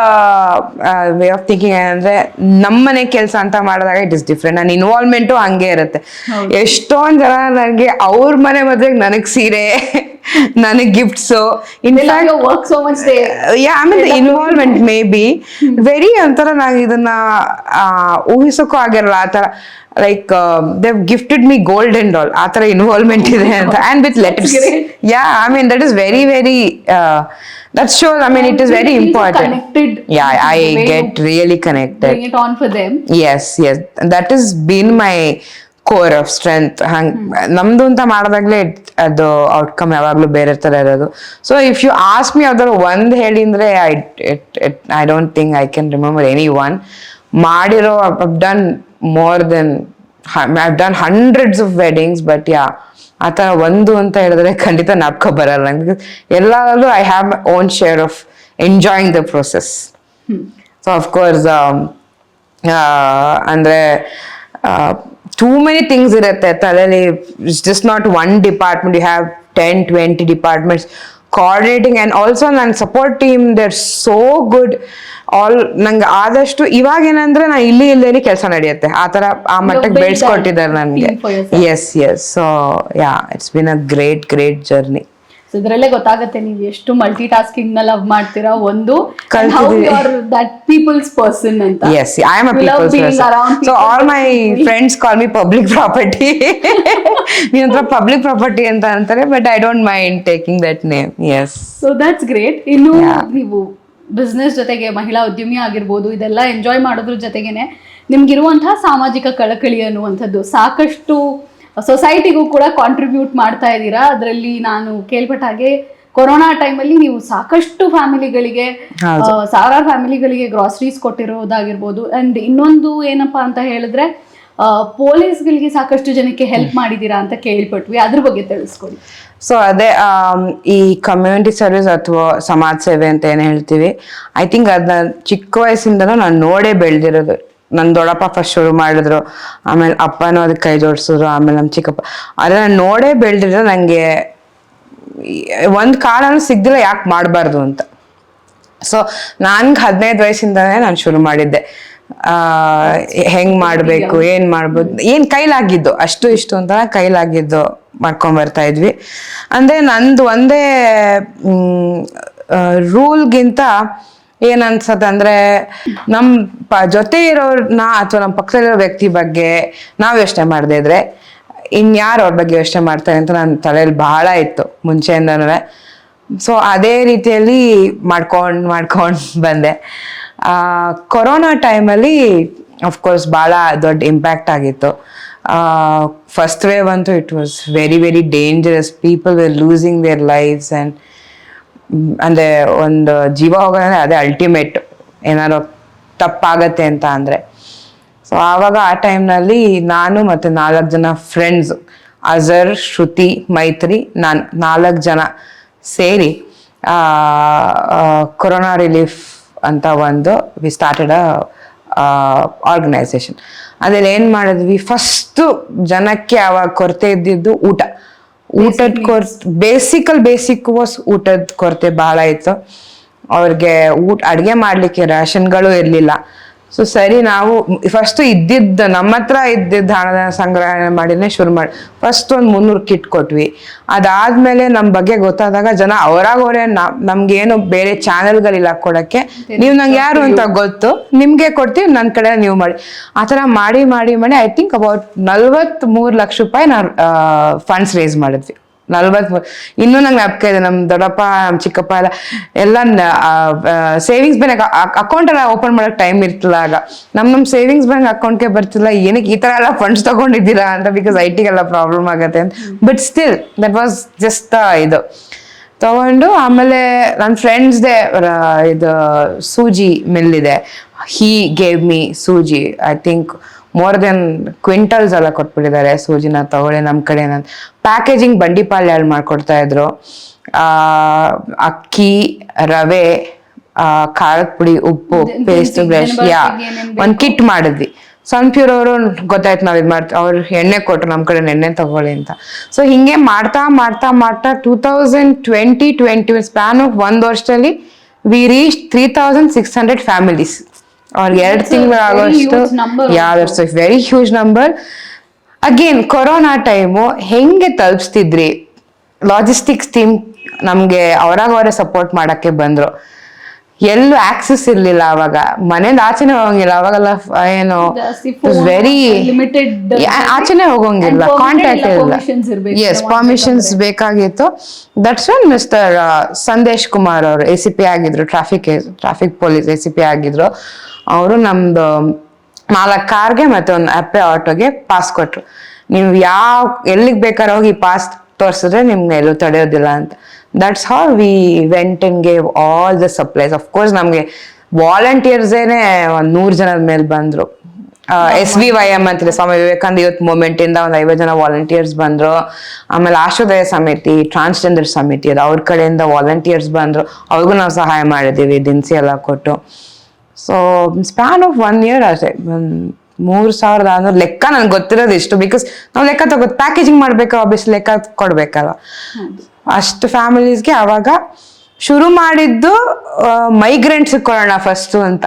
ವೇ ಆಫ್ ಥಿಂಕಿಂಗ್ ಏನಂದ್ರೆ, ನಮ್ಮನೆ ಕೆಲಸ ಅಂತ ಮಾಡಿದಾಗ ಇಟ್ ಇಸ್ ಡಿಫ್ರೆಂಟ್. ನನ್ನ ಇನ್ವಾಲ್ವ್ಮೆಂಟು ಹಂಗೆ ಇರುತ್ತೆ. ಎಷ್ಟೊಂದು ಜನ ನನಗೆ ಅವ್ರ ಮನೆ ಮದ್ವೆಗೆ ನನಗೆ ಸೀರೆ, ನನಗೆ ಗಿಫ್ಟ್ಸು, ಆಮೇಲೆ ಇನ್ವಾಲ್ವ್ಮೆಂಟ್ ಮೇ ಬಿ ವೆರಿ ಒಂಥರ ನಾನು ಇದನ್ನ ಊಹಿಸೋಕ್ಕೂ ಆಗಿರಲ್ಲ. ಆ ಥರ like they gifted me gold and all, ಆ ಥರ ಇನ್ವಾಲ್ವ್ಮೆಂಟ್ ಇದೆ ಅಂತ. And with letters. I mean that is very very that shows, I mean, it is very important. I get really connected. Bring it on for them. Yes. That has been my core of strength. ನಮ್ದು ಅಂತ ಮಾಡಿದಾಗ್ಲೇ ಅದು outcome ಯಾವಾಗ್ಲೂ ಬೇರೆ ತರ ಇರೋದು. So if you ask me ಅದರ ಒಂದ್ ಹೇಳಿ ಅಂದ್ರೆ, I don't think I can remember any one. ಮಾಡಿರೋ I've done more than I've done hundreds of weddings, but yeah, ಆ ಥರ ಒಂದು ಅಂತ ಹೇಳಿದ್ರೆ ಖಂಡಿತ ನಾಪ್ಕೊ ಬರಲ್ಲ. ಬಿಕಾಸ್ ಎಲ್ಲಾದ್ರೂ I have my own share of enjoying the process. So of course ಅಂದ್ರೆ ಟೂ ಮೆನಿ ಥಿಂಗ್ಸ್ ಇರುತ್ತೆ ತಲೆಯಲ್ಲಿ. It's just not one department, you have 10-20 departments coordinating. And also ನನ್ನ support team they are so good. ನಂಗೆ ಆದಷ್ಟು ಇವಾಗ ಏನಂದ್ರೆ ನಾ ಇಲ್ಲಿ ಕೆಲಸ ನಡೆಯುತ್ತೆ, ಆ ಥರ ಆ ಮಟ್ಟಕ್ಕೆ ಬೆಳೆಸ್ಕೊಟ್ಟಿದ್ದಾರೆ ನನಗೆ. Yes. So it's been a great journey. So ಇದರಲ್ಲೇ ಗೊತ್ತಾಗುತ್ತೆ ನೀವು ಎಷ್ಟು ಮಲ್ಟಿ ಟಾಸ್ಕಿಂಗ್ ನ ಲವ್ ಮಾಡ್ತೀರಾ. ಒಂದು ದಟ್ ಪೀಪಲ್ಸ್ ಪರ್ಸನ್ ಅಂತ. Yes, I am a people's person. So all my friends call me public property. ನೀನಂತರ public property ಅಂತ ಅಂತಾರೆ, but I don't mind taking that name. Yes. So that's great. ಇನ್ನು ನೀವು business ಜೊತೆಗೆ ಮಹಿಳಾ ಉದ್ಯಮಿ ಆಗಿರ್ಬೋದು, ಇದೆಲ್ಲ ಎಂಜಾಯ್ ಮಾಡೋದ್ರ ಜೊತೆಗೇನೆ ನಿಮ್ಗಿರುವಂತಹ ಸಾಮಾಜಿಕ ಕಳಕಳಿ ಅನ್ನುವಂಥದ್ದು ಸಾಕಷ್ಟು ಸೊಸೈಟಿಗೂ ಕೂಡ ಕಾಂಟ್ರಿಬ್ಯೂಟ್ ಮಾಡ್ತಾ ಇದ್ದೀರಾ. ಅದರಲ್ಲಿ ನಾನು ಕೇಳ್ಪಟ್ಟ ಹಾಗೆ ಕೊರೋನಾ ಟೈಮಲ್ಲಿ ನೀವು ಸಾಕಷ್ಟು ಫ್ಯಾಮಿಲಿಗಳಿಗೆ, ಸಾವಿರಾರು ಫ್ಯಾಮಿಲಿಗಳಿಗೆ ಗ್ರಾಸರೀಸ್ ಕೊಟ್ಟಿರೋದಾಗಿರ್ಬೋದು. ಅಂಡ್ ಇನ್ನೊಂದು ಏನಪ್ಪಾ ಅಂತ ಹೇಳಿದ್ರೆ, ಪೊಲೀಸ್ಗಳಿಗೆ ಸಾಕಷ್ಟು ಜನಕ್ಕೆ ಹೆಲ್ಪ್ ಮಾಡಿದ್ದೀರಾ ಅಂತ ಕೇಳ್ಪಟ್ವಿ. ಅದ್ರ ಬಗ್ಗೆ ತಿಳಿಸ್ಕೊಡಿ. ಸೊ ಅದೇ ಈ ಕಮ್ಯುನಿಟಿ ಸರ್ವಿಸ್ ಅಥವಾ ಸಮಾಜ ಸೇವೆ ಅಂತ ಏನು ಹೇಳ್ತೀವಿ, ಐ ಥಿಂಕ್ ಅದನ್ನ ಚಿಕ್ಕ ವಯಸ್ಸಿಂದನೂ ನಾನು ನೋಡೇ ಬೆಳೆದಿರೋದು. ನನ್ನ ದೊಡ್ಡಪ್ಪ ಫಸ್ಟ್ ಶುರು ಮಾಡಿದ್ರು, ಆಮೇಲೆ ಅಪ್ಪನೂ ಅದಕ್ಕೆ ಕೈ ಜೋಡಿಸಿದ್ರು, ಆಮೇಲೆ ನಮ್ಮ ಚಿಕ್ಕಪ್ಪ. ಅದನ್ನ ನೋಡೇ ಬೆಳೆದಿರೋ ನನಗೆ ಒಂದು ಕಾರಣನೂ ಸಿಗ್ದಿಲ್ಲ ಯಾಕೆ ಮಾಡಬಾರ್ದು ಅಂತ. ಸೊ ನನ್ಗೆ 15 ವಯಸ್ಸಿಂದನೇ ನಾನು ಶುರು ಮಾಡಿದ್ದೆ. ಹೆಂಗ್ ಮಾಡಬೇಕು, ಏನು ಮಾಡ್ಬೋದು, ಏನು ಕೈಲಾಗಿದ್ದು ಅಷ್ಟು ಇಷ್ಟು ಅಂತ ಕೈಲಾಗಿದ್ದು ಮಾಡ್ಕೊಂಬರ್ತಾ ಇದ್ವಿ. ಅಂದರೆ ನಂದು ಒಂದೇ ರೂಲ್ಗಿಂತ ಏನನ್ಸತ್ತೆ ಅಂದರೆ, ನಮ್ಮ ಜೊತೆ ಇರೋರ್ನ ಅಥವಾ ನಮ್ಮ ಪಕ್ಕದಲ್ಲಿರೋ ವ್ಯಕ್ತಿ ಬಗ್ಗೆ ನಾವು ಯೋಚನೆ ಮಾಡದೇ ಇದ್ರೆ ಇನ್ಯಾರು ಅವ್ರ ಬಗ್ಗೆ ಯೋಚನೆ ಮಾಡ್ತಾರೆ ಅಂತ ನನ್ನ ತಲೆಯಲ್ಲಿ ಬಹಳ ಇತ್ತು ಮುಂಚೆಯಿಂದನೂ. ಸೊ ಅದೇ ರೀತಿಯಲ್ಲಿ ಮಾಡ್ಕೊಂಡು ಬಂದೆ. ಕೊರೋನಾ ಟೈಮಲ್ಲಿ ಅಫ್ಕೋರ್ಸ್ ಭಾಳ ದೊಡ್ಡ ಇಂಪ್ಯಾಕ್ಟ್ ಆಗಿತ್ತು. ಫಸ್ಟ್ ವೇವ್ ಅಂತೂ it was very very dangerous. People were losing their lifes. And ಅಂದರೆ ಒಂದು ಜೀವ ಹೋಗೋದಂದ್ರೆ ಅದೇ ಅಲ್ಟಿಮೇಟ್, ಏನಾದ್ರು ತಪ್ಪಾಗತ್ತೆ ಅಂತ ಅಂದರೆ. ಸೊ ಆವಾಗ ಆ ಟೈಮ್ನಲ್ಲಿ ನಾನು ಮತ್ತು 4 ಜನ ಫ್ರೆಂಡ್ಸ್, ಅಜರ್, ಶ್ರುತಿ, ಮೈತ್ರಿ, ನಾನು 4 ಜನ ಸೇರಿ ಕೊರೋನಾ ರಿಲೀಫ್ ಅಂತ ಒಂದು ವಿ ಸ್ಟಾರ್ಟೆಡ್ ಆರ್ಗನೈಸೇಷನ್. ಅದ್ರಲ್ಲಿ ಏನು ಮಾಡಿದ್ವಿ, ಫಸ್ಟು ಜನಕ್ಕೆ ಅವಾಗ ಕೊರತೆ ಇದ್ದಿದ್ದು ಊಟದ ಬೇಸಿಕ್ ವಾಸ್ ಊಟದ ಕೊರತೆ ಬಹಳ ಇತ್ತು. ಅವ್ರಿಗೆ ಅಡುಗೆ ಮಾಡ್ಲಿಕ್ಕೆ ರೇಷನ್ಗಳು ಇರಲಿಲ್ಲ. ಸೊ ಸರಿ, ನಾವು ಫಸ್ಟ್ ನಮ್ಮ ಹತ್ರ ಇದ್ದಿದ್ದ ಹಣದ ಸಂಗ್ರಹಣೆ ಮಾಡಿನೇ ಶುರು ಮಾಡಿ ಫಸ್ಟ್ ಒಂದು 300 ಕಿಟ್ ಕೊಟ್ವಿ. ಅದಾದ್ಮೇಲೆ ನಮ್ಮ ಬಗ್ಗೆ ಗೊತ್ತಾದಾಗ ಜನ ಅವರಾಗವ್ರೆ ನಮ್ಗೇನು ಬೇರೆ ಚಾನೆಲ್ಗಳಿಲ್ಲ ಕೊಡಕ್ಕೆ, ನೀವು ನಂಗೆ ಯಾರು ಅಂತ ಗೊತ್ತು, ನಿಮ್ಗೆ ಕೊಡ್ತೀವಿ, ನನ್ನ ಕಡೆ ನೀವು ಮಾಡಿ. ಆ ಥರ ಮಾಡಿ ಐ ಥಿಂಕ್ ಅಬೌಟ್ 43 ಲಕ್ಷ ರೂಪಾಯಿ ನಾವು ಫಂಡ್ಸ್ ರೇಸ್ ಮಾಡಿದ್ವಿ. 43. ಇನ್ನೂ ನಂಗೆ ಜ್ಞಾಪಕ ಇದೆ, ನಮ್ಮ ದೊಡ್ಡಪ್ಪ, ನಮ್ಮ ಚಿಕ್ಕಪ್ಪ ಎಲ್ಲ ಸೇವಿಂಗ್ಸ್ ಬ್ಯಾಂಕ್ ಅಕೌಂಟ್ ಎಲ್ಲ ಓಪನ್ ಮಾಡೋಕೆ ಟೈಮ್ ಇರ್ತಿಲ್ಲ. ಆಗ ನಮ್ಮ ಸೇವಿಂಗ್ಸ್ ಬ್ಯಾಂಕ್ ಅಕೌಂಟ್ಗೆ ಬರ್ತಿಲ್ಲ, ಏನಕ್ಕೆ ಈ ಥರ ಎಲ್ಲ ಫಂಡ್ಸ್ ತಗೊಂಡಿದ್ದೀರಾ ಅಂತ, ಬಿಕಾಸ್ ಐಟಿಗೆಲ್ಲ ಪ್ರಾಬ್ಲಮ್ ಆಗುತ್ತೆ ಅಂತ. But still that was just ಇದು ತಗೊಂಡು, ಆಮೇಲೆ ನನ್ನ ಫ್ರೆಂಡ್ಸ್ದೆ ಇದು ಸೂಜಿ ಮಿಲ್ ಇದೆ, ಹೀ ಗೇವ್ ಮೀ ಸೂಜಿ, I think more than quintals ಎಲ್ಲ ಕೊಟ್ಬಿಟ್ಟಿದ್ದಾರೆ, ಸೂಜಿನ ತಗೊಳ್ಳಿ ನಮ್ಮ ಕಡೆ. ಪ್ಯಾಕೇಜಿಂಗ್ ಬಂಡಿಪಾಳ್ಯ ಮಾಡ್ಕೊಡ್ತಾ ಇದ್ರು. ಅಕ್ಕಿ, ರವೆ, ಖಾರದ ಪುಡಿ, ಉಪ್ಪು, ಪೇಸ್ಟ್, ಬ್ರಷ್, ಒಂದ್ ಕಿಟ್ ಮಾಡಿದ್ವಿ. ಸನ್ಪ್ಯೂರ್ ಅವರು ಗೊತ್ತಾಯ್ತು ನಾವ್ ಇದ್ ಮಾಡ್ತೀವಿ, ಅವ್ರು ಎಣ್ಣೆ ಕೊಟ್ರು ನಮ್ಮ ಕಡೆ ಎಣ್ಣೆ ತಗೊಳ್ಳಿ ಅಂತ. ಸೊ ಹಿಂಗೆ ಮಾಡ್ತಾ 2020 ಸ್ಪ್ಯಾನ್ ಆಫ್ 1 ವರ್ಷದಲ್ಲಿ ವಿ ರೀಚ್ 3600 ಫ್ಯಾಮಿಲೀಸ್. ಅವ್ರಿಗೆ 2 ತಿಂಗಳು ಆಗೋಷ್ಟು. That's a very huge number. Again corona time ಹೆಂಗೆ ತಲುಪಿಸ್ತಿದ್ರಿ, ಲಾಜಿಸ್ಟಿಕ್ಸ್ ಟೀಮ್ ನಮ್ಗೆ ಅವರೇ ಸಪೋರ್ಟ್ ಮಾಡಕ್ಕೆ ಬಂದ್ರು. ಎಲ್ಲೂ ಆಕ್ಸೆಸ್ ಇರ್ಲಿಲ್ಲ ಅವಾಗ, ಮನೆಯಿಂದ ಆಚೆನೆ ಹೋಗಂಗಿಲ್ಲ ಅವಾಗೆಲ್ಲ. ಏನು ವೆರಿ ಆಚೆನೆ ಹೋಗಂಗಿಲ್ಲ, ಕಾಂಟ್ಯಾಕ್ಟ್ ಇಲ್ಲ. ಎಸ್, ಪರ್ಮಿಷನ್ಸ್ ಬೇಕಾಗಿತ್ತು. That's one mister Sandesh Kumar ಅವರು ACP ಆಗಿದ್ರು, ಟ್ರಾಫಿಕ್ ಪೊಲೀಸ್ ACP ಆಗಿದ್ರು. ಅವರು ನಮ್ದು 4 ಕಾರ್ಗೆ ಮತ್ತೆ ಒಂದು ಅಪ್ಪೆ ಆಟೋಗೆ ಪಾಸ್ ಕೊಟ್ರು. ನೀವು ಎಲ್ಲಿಗೆ ಬೇಕಾದ್ರೆ ಹೋಗಿ ಪಾಸ್ ತೋರಿಸಿದ್ರೆ ನಿಮ್ಗೆ ಎಲ್ಲೂ ತಡೆಯೋದಿಲ್ಲ ಅಂತ. That's how we went and gave all the supplies. Of course ನಮ್ಗೆ ವಾಲಂಟಿಯರ್ಸೇನೆ 100 ಜನದ ಮೇಲೆ ಬಂದ್ರು. SVYM ಅಂತಿದೆ, ಸ್ವಾಮಿ ವಿವೇಕಾನಂದ ಯೂತ್ ಮೂವ್ಮೆಂಟ್ ಇಂದ 50 ಜನ ವಾಲಂಟಿಯರ್ಸ್ ಬಂದ್ರು. ಆಮೇಲೆ ಆಶೋದಯ ಸಮಿತಿ, ಟ್ರಾನ್ಸ್ಜೆಂಡರ್ ಸಮಿತಿ ಅದು ಅವ್ರ ಕಡೆಯಿಂದ ವಾಲಂಟಿಯರ್ಸ್ ಬಂದ್ರು. ಅವ್ರಿಗೂ ನಾವು ಸಹಾಯ ಮಾಡಿದೀವಿ, ದಿನಸಿ ಎಲ್ಲ ಕೊಟ್ಟು. ಸೊ ಸ್ಪ್ಯಾನ್ ಆಫ್ 1 year ಅಷ್ಟೇ 3600 ಲೆಕ್ಕ ನನ್ಗೆ ಗೊತ್ತಿರೋದು ಇಷ್ಟು. ಬಿಕಾಸ್ ನಾವು ಲೆಕ್ಕ ತಗೋದು, ಪ್ಯಾಕೇಜಿಂಗ್ ಮಾಡ್ಬೇಕು, ಆಬ್ವಿಯಸ್ಲಿ ಲೆಕ್ಕ ಕೊಡ್ಬೇಕಲ್ವ. ಅಷ್ಟು ಫ್ಯಾಮಿಲೀಸ್ಗೆ ಅವಾಗ ಶುರು ಮಾಡಿದ್ದು. ಮೈಗ್ರೆಂಟ್ಸ್ ಕೊಡೋಣ ಫಸ್ಟು ಅಂತ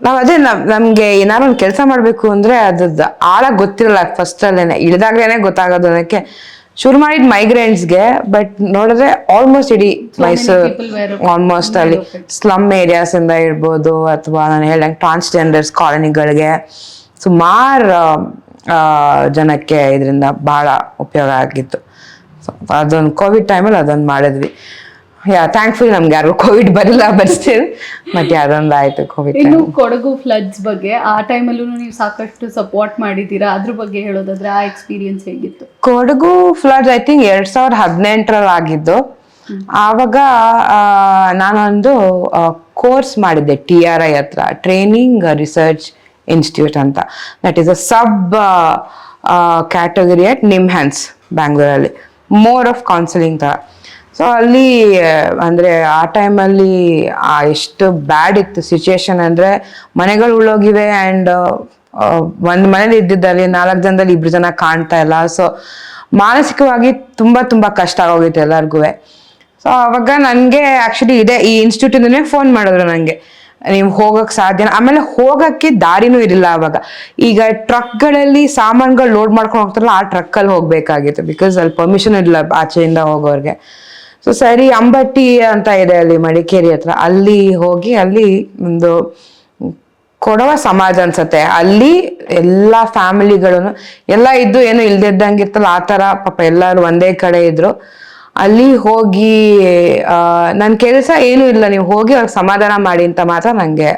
ನಾವು. ಅದೇ ನಮ್ಗೆ ಏನಾದ್ರು ಒಂದು ಕೆಲಸ ಮಾಡ್ಬೇಕು ಅಂದ್ರೆ ಅದ್ರದ್ದು ಆಳ ಗೊತ್ತಿರಲ್ಲ. ಫಸ್ಟ್ ಅಲ್ಲೇನೆ ಇಳಿದಾಗ್ಲೇನೆ ಗೊತ್ತಾಗೋದು. ಅದಕ್ಕೆ ಶುರು ಮಾಡಿದ್ ಮೈಗ್ರೆಂಟ್ಸ್ಗೆ. ಬಟ್ ನೋಡಿದ್ರೆ ಆಲ್ಮೋಸ್ಟ್ ಇಡೀ ಮೈಸೂರು, ಆಲ್ಮೋಸ್ಟ್ ಅಲ್ಲಿ ಸ್ಲಮ್ ಏರಿಯಾಸ್ ಇಂದ ಇರ್ಬೋದು, ಅಥವಾ ನಾನು ಹೇಳ್ದಂಗೆ ಟ್ರಾನ್ಸ್ಜೆಂಡರ್ಸ್ ಕಾಲೋನಿಗಳಿಗೆ ಸುಮಾರು ಜನಕ್ಕೆ ಇದರಿಂದ ಬಹಳ ಉಪಯೋಗ ಆಗಿತ್ತು. ಸೊ ಅದೊಂದು ಕೋವಿಡ್ ಟೈಮಲ್ಲಿ ಅದೊಂದು ಮಾಡಿದ್ವಿ. ಥ್ಯಾಂಕ್ಫುಲ್ ನಮ್ಗೆ ಯಾರು ಕೋವಿಡ್ ಬರಲಿಲ್ಲ, ಬರ್ಸ್ತೀವಿ. ಬಟ್ ಅದೊಂದು ಆಯ್ತು ಕೋವಿಡ್. ಇನ್ನು ಕೊಡಗು ಫ್ಲಡ್ಸ್ ಬಗ್ಗೆ ಆ ಟೈಮಲ್ಲೂ ನೀವು ಸಾಕಷ್ಟು ಸಪೋರ್ಟ್ ಮಾಡಿದ್ದೀರಾ, ಅದ್ರ ಬಗ್ಗೆ ಹೇಳೋದಾದ್ರೆ ಆ ಎಕ್ಸ್ಪೀರಿಯನ್ಸ್ ಹೇಗಿತ್ತು? ಕೊಡಗು ಫ್ಲಡ್ಸ್ ಐ ಥಿಂಕ್ 2018 ಆಗಿದ್ದು. ಆವಾಗ ನಾನೊಂದು ಕೋರ್ಸ್ ಮಾಡಿದ್ದೆ TRI ಹತ್ರ, ಟ್ರೈನಿಂಗ್ ರಿಸರ್ಚ್ ಇನ್ಸ್ಟಿಟ್ಯೂಟ್ ಅಂತ. That is a subcategory at NIMHANS ಬ್ಯಾಂಗ್ಳೂರಲ್ಲಿ, ಮೋರ್ ಆಫ್ ಕೌನ್ಸಿಲಿಂಗ್ ತರ. ಸೊ ಅಲ್ಲಿ ಅಂದ್ರೆ ಆ ಟೈಮಲ್ಲಿ ಎಷ್ಟು ಬ್ಯಾಡ್ ಇತ್ತು ಸಿಚುಯೇಷನ್ ಅಂದ್ರೆ, ಮನೆಗಳು ಉಳ್ಳೋಗಿವೆ. ಆ್ಯಂಡ್ ಒಂದು ಮನೇಲಿ ಇದ್ದಿದ್ದಲ್ಲಿ 4 ಜನದಲ್ಲಿ 2 ಜನ ಕಾಣ್ತಾ ಇಲ್ಲ. ಸೊ ಮಾನಸಿಕವಾಗಿ ತುಂಬಾ ಕಷ್ಟ ಆಗೋಗಿತ್ತು ಎಲ್ಲರಿಗೂ. ಸೊ ಅವಾಗ ನನಗೆ ಆಕ್ಚುಲಿ ಈ ಇನ್ಸ್ಟಿಟ್ಯೂಟಿಂದನೇ ಫೋನ್ ಮಾಡಿದ್ರು ನನಗೆ, ನೀವು ಹೋಗಕ್ ಸಾಧ್ಯ. ಆಮೇಲೆ ಹೋಗಕ್ಕೆ ದಾರಿನೂ ಇರಲಿಲ್ಲ ಅವಾಗ. ಈಗ ಟ್ರಕ್ಗಳಲ್ಲಿ ಸಾಮಾನುಗಳು ಲೋಡ್ ಮಾಡ್ಕೊಂಡು ಹೋಗ್ತಾರಲ್ಲ, ಆ ಟ್ರಕ್ಕಲ್ಲಿ ಹೋಗ್ಬೇಕಾಗಿತ್ತು. ಬಿಕಾಸ್ ಅಲ್ಲಿ ಪರ್ಮಿಷನ್ ಇಲ್ಲ ಆಚೆಯಿಂದ ಹೋಗೋರ್ಗೆ. ಸೊ ಸರಿ, ಅಂಬಟ್ಟಿ ಅಂತ ಇದೆ ಅಲ್ಲಿ ಮಡಿಕೇರಿ ಹತ್ರ, ಅಲ್ಲಿ ಹೋಗಿ ಅಲ್ಲಿ ಒಂದು ಕೊಡವ ಸಮಾಜ ಅನ್ಸತ್ತೆ, ಅಲ್ಲಿ ಎಲ್ಲಾ ಫ್ಯಾಮಿಲಿಗಳನ್ನು ಎಲ್ಲ ಇದ್ದು, ಏನು ಇಲ್ದಿದ್ದಂಗಿತ್ತಲ್ಲ ಆ ತರ ಪಾಪ ಎಲ್ಲರೂ ಒಂದೇ ಕಡೆ ಇದ್ರು. ಅಲ್ಲಿ ಹೋಗಿ ನನ್ನ ಕೆಲಸ ಏನೂ ಇಲ್ಲ, ನೀವು ಹೋಗಿ ಅವ್ರಿಗೆ ಸಮಾಧಾನ ಮಾಡಿ ಅಂತ ಮಾತ್ರ ನಂಗೆ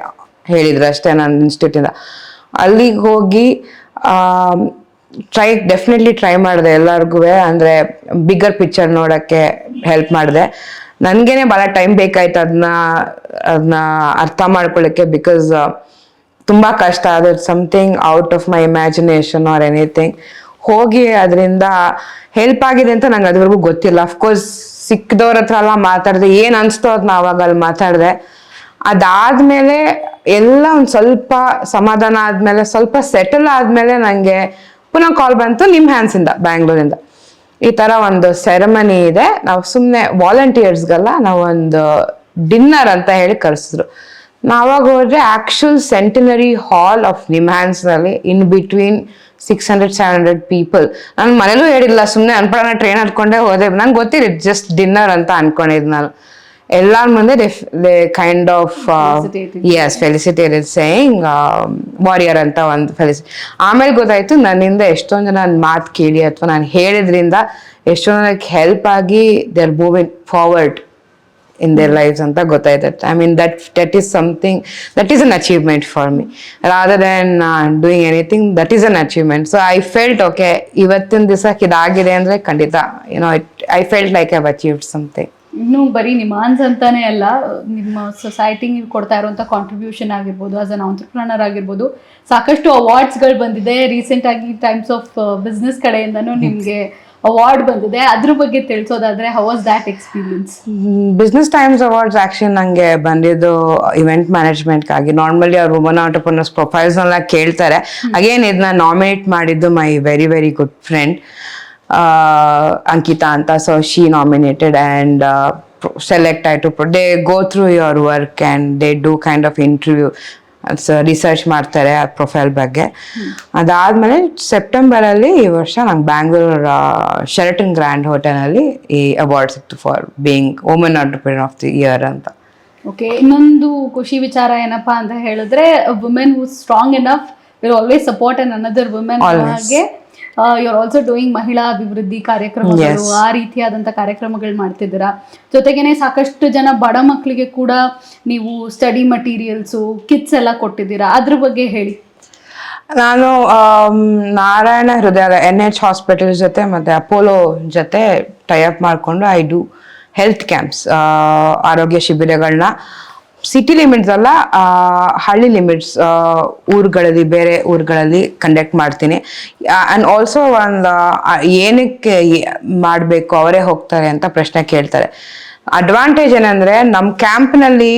ಹೇಳಿದ್ರು ಅಷ್ಟೇ ನನ್ನ ಇನ್ಸ್ಟಿಟ್ಯೂಟಿಂದ. ಅಲ್ಲಿಗೆ ಹೋಗಿ ಡೆಫಿನೆಟ್ಲಿ ಟ್ರೈ ಮಾಡಿದೆ ಎಲ್ಲರಿಗೂ. ಅಂದ್ರೆ ಬಿಗ್ಗರ್ ಪಿಕ್ಚರ್ ನೋಡಕ್ಕೆ ಹೆಲ್ಪ್ ಮಾಡಿದೆ. ನನ್ಗೇನೆ ಬಹಳ ಟೈಮ್ ಬೇಕಾಯ್ತು ಅದನ್ನ ಅರ್ಥ ಮಾಡ್ಕೊಳ್ಳಿಕ್ಕೆ. ಬಿಕಾಸ್ ತುಂಬಾ ಕಷ್ಟ, ಅದು something out of my imagination or anything. ಹೋಗಿ ಅದರಿಂದ ಹೆಲ್ಪ್ ಆಗಿದೆ ಅಂತ ನಂಗೆ ಅದುವರೆಗೂ ಗೊತ್ತಿಲ್ಲ. ಅಫ್ಕೋರ್ಸ್ ಸಿಕ್ಕದವ್ರ ಹತ್ರ ಎಲ್ಲ ಮಾತಾಡಿದೆ, ಏನ್ ಅನ್ಸ್ತೋ ಅದನ್ನ ಅವಾಗ ಅಲ್ಲಿ ಮಾತಾಡಿದೆ. ಅದಾದ್ಮೇಲೆ ಎಲ್ಲ ಒಂದ್ ಸ್ವಲ್ಪ ಸಮಾಧಾನ ಆದ್ಮೇಲೆ, ಸ್ವಲ್ಪ ಸೆಟಲ್ ಆದ್ಮೇಲೆ ನಂಗೆ ಪುನಃ ಕಾಲ್ ಬಂತು ನಿಮ್ಹ್ಯಾನ್ಸ್ ಇಂದ, ಬ್ಯಾಂಗ್ಳೂರಿಂದ. ಈ ತರ ಒಂದು ಸೆರೆಮನಿ ಇದೆ, ನಾವು ಸುಮ್ಮನೆ ವಾಲಂಟಿಯರ್ಸ್ಗೆಲ್ಲ ನಾವೊಂದು ಡಿನ್ನರ್ ಅಂತ ಹೇಳಿ ಕರೆಸಿದ್ರು. ನಾವಾಗ ಹೋದ್ರೆ actual centenary hall of NIMHANS ನಲ್ಲಿ ಇನ್ ಬಿಟ್ವೀನ್ 600-700 ಪೀಪಲ್. ನಾನು ಮನೇಲೂ ಹೇಳಿಲ್ಲ, ಸುಮ್ಮನೆ ಅನ್ಪಡೋಣ ಟ್ರೈನ್ ಹತ್ಕೊಂಡೆ ಹೋದೆ. ನಂಗೆ ಗೊತ್ತಿಲ್ಲ ಜಸ್ಟ್ ಡಿನ್ನರ್ ಅಂತ ಅನ್ಕೊಂಡಿದ್ ನಾನು. ಎಲ್ಲಾರ ಮುಂದೆ ಕೈಂಡ್ ಆಫ್ ಫೆಲಿಸಿಟೇಟೆಡ್ ಸೇಯಿಂಗ್ ವಾರಿಯರ್ ಅಂತ ಒಂದು ಆಮೇಲೆ ಗೊತ್ತಾಯ್ತು ನನ್ನಿಂದ ಎಷ್ಟೊಂದು ಜನ ನನ್ನ ಮಾತು ಕೇಳಿ ಅಥವಾ ನಾನು ಹೇಳಿದ್ರಿಂದ ಎಷ್ಟೊಂದು ಜನಕ್ಕೆ ಹೆಲ್ಪ್ ಆಗಿ they are moving forward in their lives ಅಂತ ಗೊತ್ತಾಯ್ತು. I mean that is something, that is an achievement for me rather than doing anything. That is an achievement. So I felt okay, ಇವತ್ತಿನ ದಿವಸಕ್ಕೆ ಇದಾಗಿದೆ ಅಂದ್ರೆ ಖಂಡಿತ I felt like I've achieved something. ಇನ್ನು ಬರೀ ನಿಮಾನ್ಸ್ ಅಂತಾನೆ ಅಲ್ಲ, ನಿಮ್ಮ ಸೊಸೈಟಿ ನೀವು ಕೊಡ್ತಾ ಇರುವಂತ ಕಾಂಟ್ರಿಬ್ಯೂಷನ್ ಆಗಿರ್ಬೋದು, ಆಸ್ ಅನ್ ಆಂಟ್ರಪ್ರನರ್ ಆಗಿರ್ಬೋದು, ಸಾಕಷ್ಟು ಅವಾರ್ಡ್ಸ್ಗಳು ಬಂದಿದೆ. ರೀಸೆಂಟ್ ಆಗಿ ಟೈಮ್ಸ್ ಆಫ್ ಬಿಸ್ನೆಸ್ ಕಡೆಯಿಂದನೂ ನಿಮ್ಗೆ ಅವಾರ್ಡ್ ಬಂದಿದೆ. ಅದ್ರ ಬಗ್ಗೆ ತಿಳಿಸೋದಾದ್ರೆ how was that experience? Business Times awards actually ನಂಗೆ ಬಂದಿದ್ದು ಇವೆಂಟ್ ಮ್ಯಾನೇಜ್ಮೆಂಟ್ಗಾಗಿ. ನಾರ್ಮಲಿ ಅವ್ರು ವುಮನ್ ಆಂಟರ್ಪ್ರನರ್ಸ್ ಪ್ರೊಫೈಲ್ಸ್ನೆಲ್ಲ ಕೇಳ್ತಾರೆ. ಅಗೇನ್ ಇದನ್ನ ನಾಮಿನೇಟ್ ಮಾಡಿದ್ದು my very very good friend Ankita ಅಂತ. So she nominated and select ಆಯ್ತು. They go through your work and they do kind of interview, research ಮಾಡ್ತಾರೆ ಆ ಪ್ರೊಫೈಲ್ ಬಗ್ಗೆ. ಅದಾದ್ಮೇಲೆ ಸೆಪ್ಟೆಂಬರಲ್ಲಿ ಈ ವರ್ಷ ನಂಗೆ ಬ್ಯಾಂಗ್ಳೂರ್ ಶೆರಟನ್ ಗ್ರ್ಯಾಂಡ್ ಹೋಟೆಲ್ನಲ್ಲಿ ಈ ಅವಾರ್ಡ್ ಸಿಕ್ತು for being woman entrepreneur of the year ಅಂತ. ಓಕೆ, ಇನ್ನೊಂದು ಖುಷಿ ವಿಚಾರ ಏನಪ್ಪಾ ಅಂತ ಹೇಳಿದ್ರೆ, women who strong enough will always support and another women. ಹಾಗೆ ಯು ಆರ್ ಆಲ್ಸೋ ಡೂಯಿಂಗ್ ಮಹಿಳಾ ಅಭಿವೃದ್ಧಿ ಕಾರ್ಯಕ್ರಮಗಳು, ಆ ರೀತಿಯಾದಂಥ ಕಾರ್ಯಕ್ರಮಗಳು ಮಾಡ್ತಿದ್ದೀರಾ. ಜೊತೆಗೇನೆ ಸಾಕಷ್ಟು ಜನ ಬಡ ಮಕ್ಕಳಿಗೆ ಕೂಡ ನೀವು ಸ್ಟಡಿ ಮಟೀರಿಯಲ್ಸು, ಕಿಟ್ಸ್ ಎಲ್ಲ ಕೊಟ್ಟಿದ್ದೀರಾ. ಅದ್ರ ಬಗ್ಗೆ ಹೇಳಿ. ನಾನು ನಾರಾಯಣ ಹೃದಯ NH ಹಾಸ್ಪಿಟಲ್ ಜೊತೆ ಮತ್ತೆ ಅಪೋಲೋ ಜೊತೆ ಟೈಅಪ್ ಮಾಡಿಕೊಂಡು ಐ ಡೂ ಹೆಲ್ತ್ ಕ್ಯಾಂಪ್ಸ್, ಆರೋಗ್ಯ ಶಿಬಿರಗಳನ್ನ ಸಿಟಿ ಲಿಮಿಟ್ಸ್ ಅಲ್ಲ, ಹಳ್ಳಿ ಲಿಮಿಟ್ಸ್ ಊರುಗಳಲ್ಲಿ, ಬೇರೆ ಊರುಗಳಲ್ಲಿ ಕಂಡಕ್ಟ್ ಮಾಡ್ತೀನಿ. ಆ್ಯಂಡ್ ಆಲ್ಸೋ ಒಂದು ಏನಕ್ಕೆ ಮಾಡಬೇಕು, ಅವರೇ ಹೋಗ್ತಾರೆ ಅಂತ ಪ್ರಶ್ನೆ ಕೇಳ್ತಾರೆ. ಅಡ್ವಾಂಟೇಜ್ ಏನಂದರೆ ನಮ್ಮ ಕ್ಯಾಂಪ್ನಲ್ಲಿ,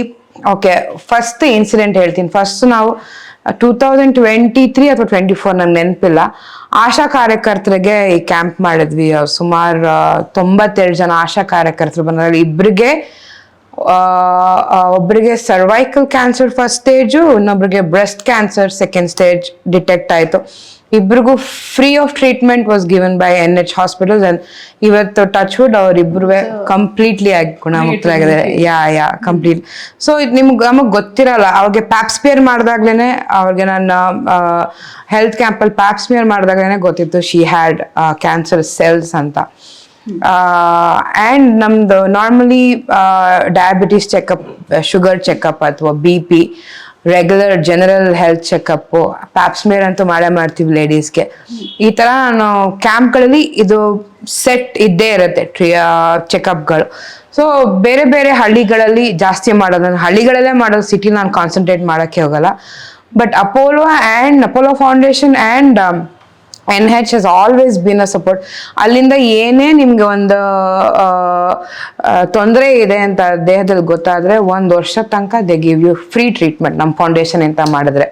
ಓಕೆ ಫಸ್ಟ್ ಇನ್ಸಿಡೆಂಟ್ ಹೇಳ್ತೀನಿ. ಫಸ್ಟ್ ನಾವು 2023 ಅಥವಾ 24 ನಂಗೆ ನೆನಪಿಲ್ಲ, ಆಶಾ ಕಾರ್ಯಕರ್ತರಿಗೆ ಈ ಕ್ಯಾಂಪ್ ಮಾಡಿದ್ವಿ. ಸುಮಾರು 92 ಜನ ಆಶಾ ಕಾರ್ಯಕರ್ತರು ಬಂದಲ್ಲಿ ಒಬ್ಬರಿಗೆ ಸರ್ವೈಕಲ್ ಕ್ಯಾನ್ಸರ್ ಫಸ್ಟ್ ಸ್ಟೇಜು, ಇನ್ನೊಬ್ರಿಗೆ breast cancer second stage detect ಆಯಿತು. ಇಬ್ರಿಗೂ free of treatment was given by NH hospitals. And ಇವತ್ತು ಟಚ್ ವುಡ್ ಅವರಿಬ್ರು ಕಂಪ್ಲೀಟ್ಲಿ ಆಗಿ ಗುಣಮುಕ್ತರಾಗಿದ್ದಾರೆ. ಯಾ ಕಂಪ್ಲೀಟ್. ಸೊ ಇದು ನಮಗೆ ಗೊತ್ತಿರಲ್ಲ. ಅವಾಗೆ ಪ್ಯಾಪ್ಸ್ಮಿಯರ್ ಮಾಡಿದಾಗ್ಲೇ ಅವ್ರಿಗೆ ನನ್ನ ಹೆಲ್ತ್ ಕ್ಯಾಂಪಲ್ಲಿ ಪ್ಯಾಪ್ಸ್ಮಿಯರ್ ಮಾಡಿದಾಗ್ಲೇ ಗೊತ್ತಿತ್ತು ಶಿ ಹ್ಯಾಡ್ ಕ್ಯಾನ್ಸರ್ ಸೆಲ್ಸ್ ಅಂತ. ಆ್ಯಂಡ್ ನಮ್ದು normally diabetes checkup, sugar checkup ಅಥವಾ BP, regular general health checkup, Pap smear ಅಂತೂ ಮಾಡೇ ಮಾಡ್ತೀವಿ ಲೇಡೀಸ್ಗೆ. ಈ ಥರ ನಾನು ಕ್ಯಾಂಪ್ಗಳಲ್ಲಿ ಇದು ಸೆಟ್ ಇದ್ದೇ ಇರುತ್ತೆ ಚೆಕಪ್ಗಳು. ಸೊ ಬೇರೆ ಬೇರೆ ಹಳ್ಳಿಗಳಲ್ಲಿ ಜಾಸ್ತಿ ಮಾಡೋದು, ಹಳ್ಳಿಗಳಲ್ಲೇ ಮಾಡೋದು, ಸಿಟಿ ನಾನು ಕಾನ್ಸಂಟ್ರೇಟ್ ಮಾಡೋಕ್ಕೆ ಹೋಗಲ್ಲ. But Apollo foundation and NH has always been a support. ಅಲ್ಲಿಂದ ಏನೇ ನಿಮ್ಗೆ ಒಂದು ತೊಂದರೆ ಇದೆ ಅಂತ ದೇಹದಲ್ಲಿ ಗೊತ್ತಾದರೆ 1 ವರ್ಷ ತನಕ they give you free treatment ನಮ್ಮ ಫೌಂಡೇಶನ್ ಅಂತ ಮಾಡಿದ್ರೆ.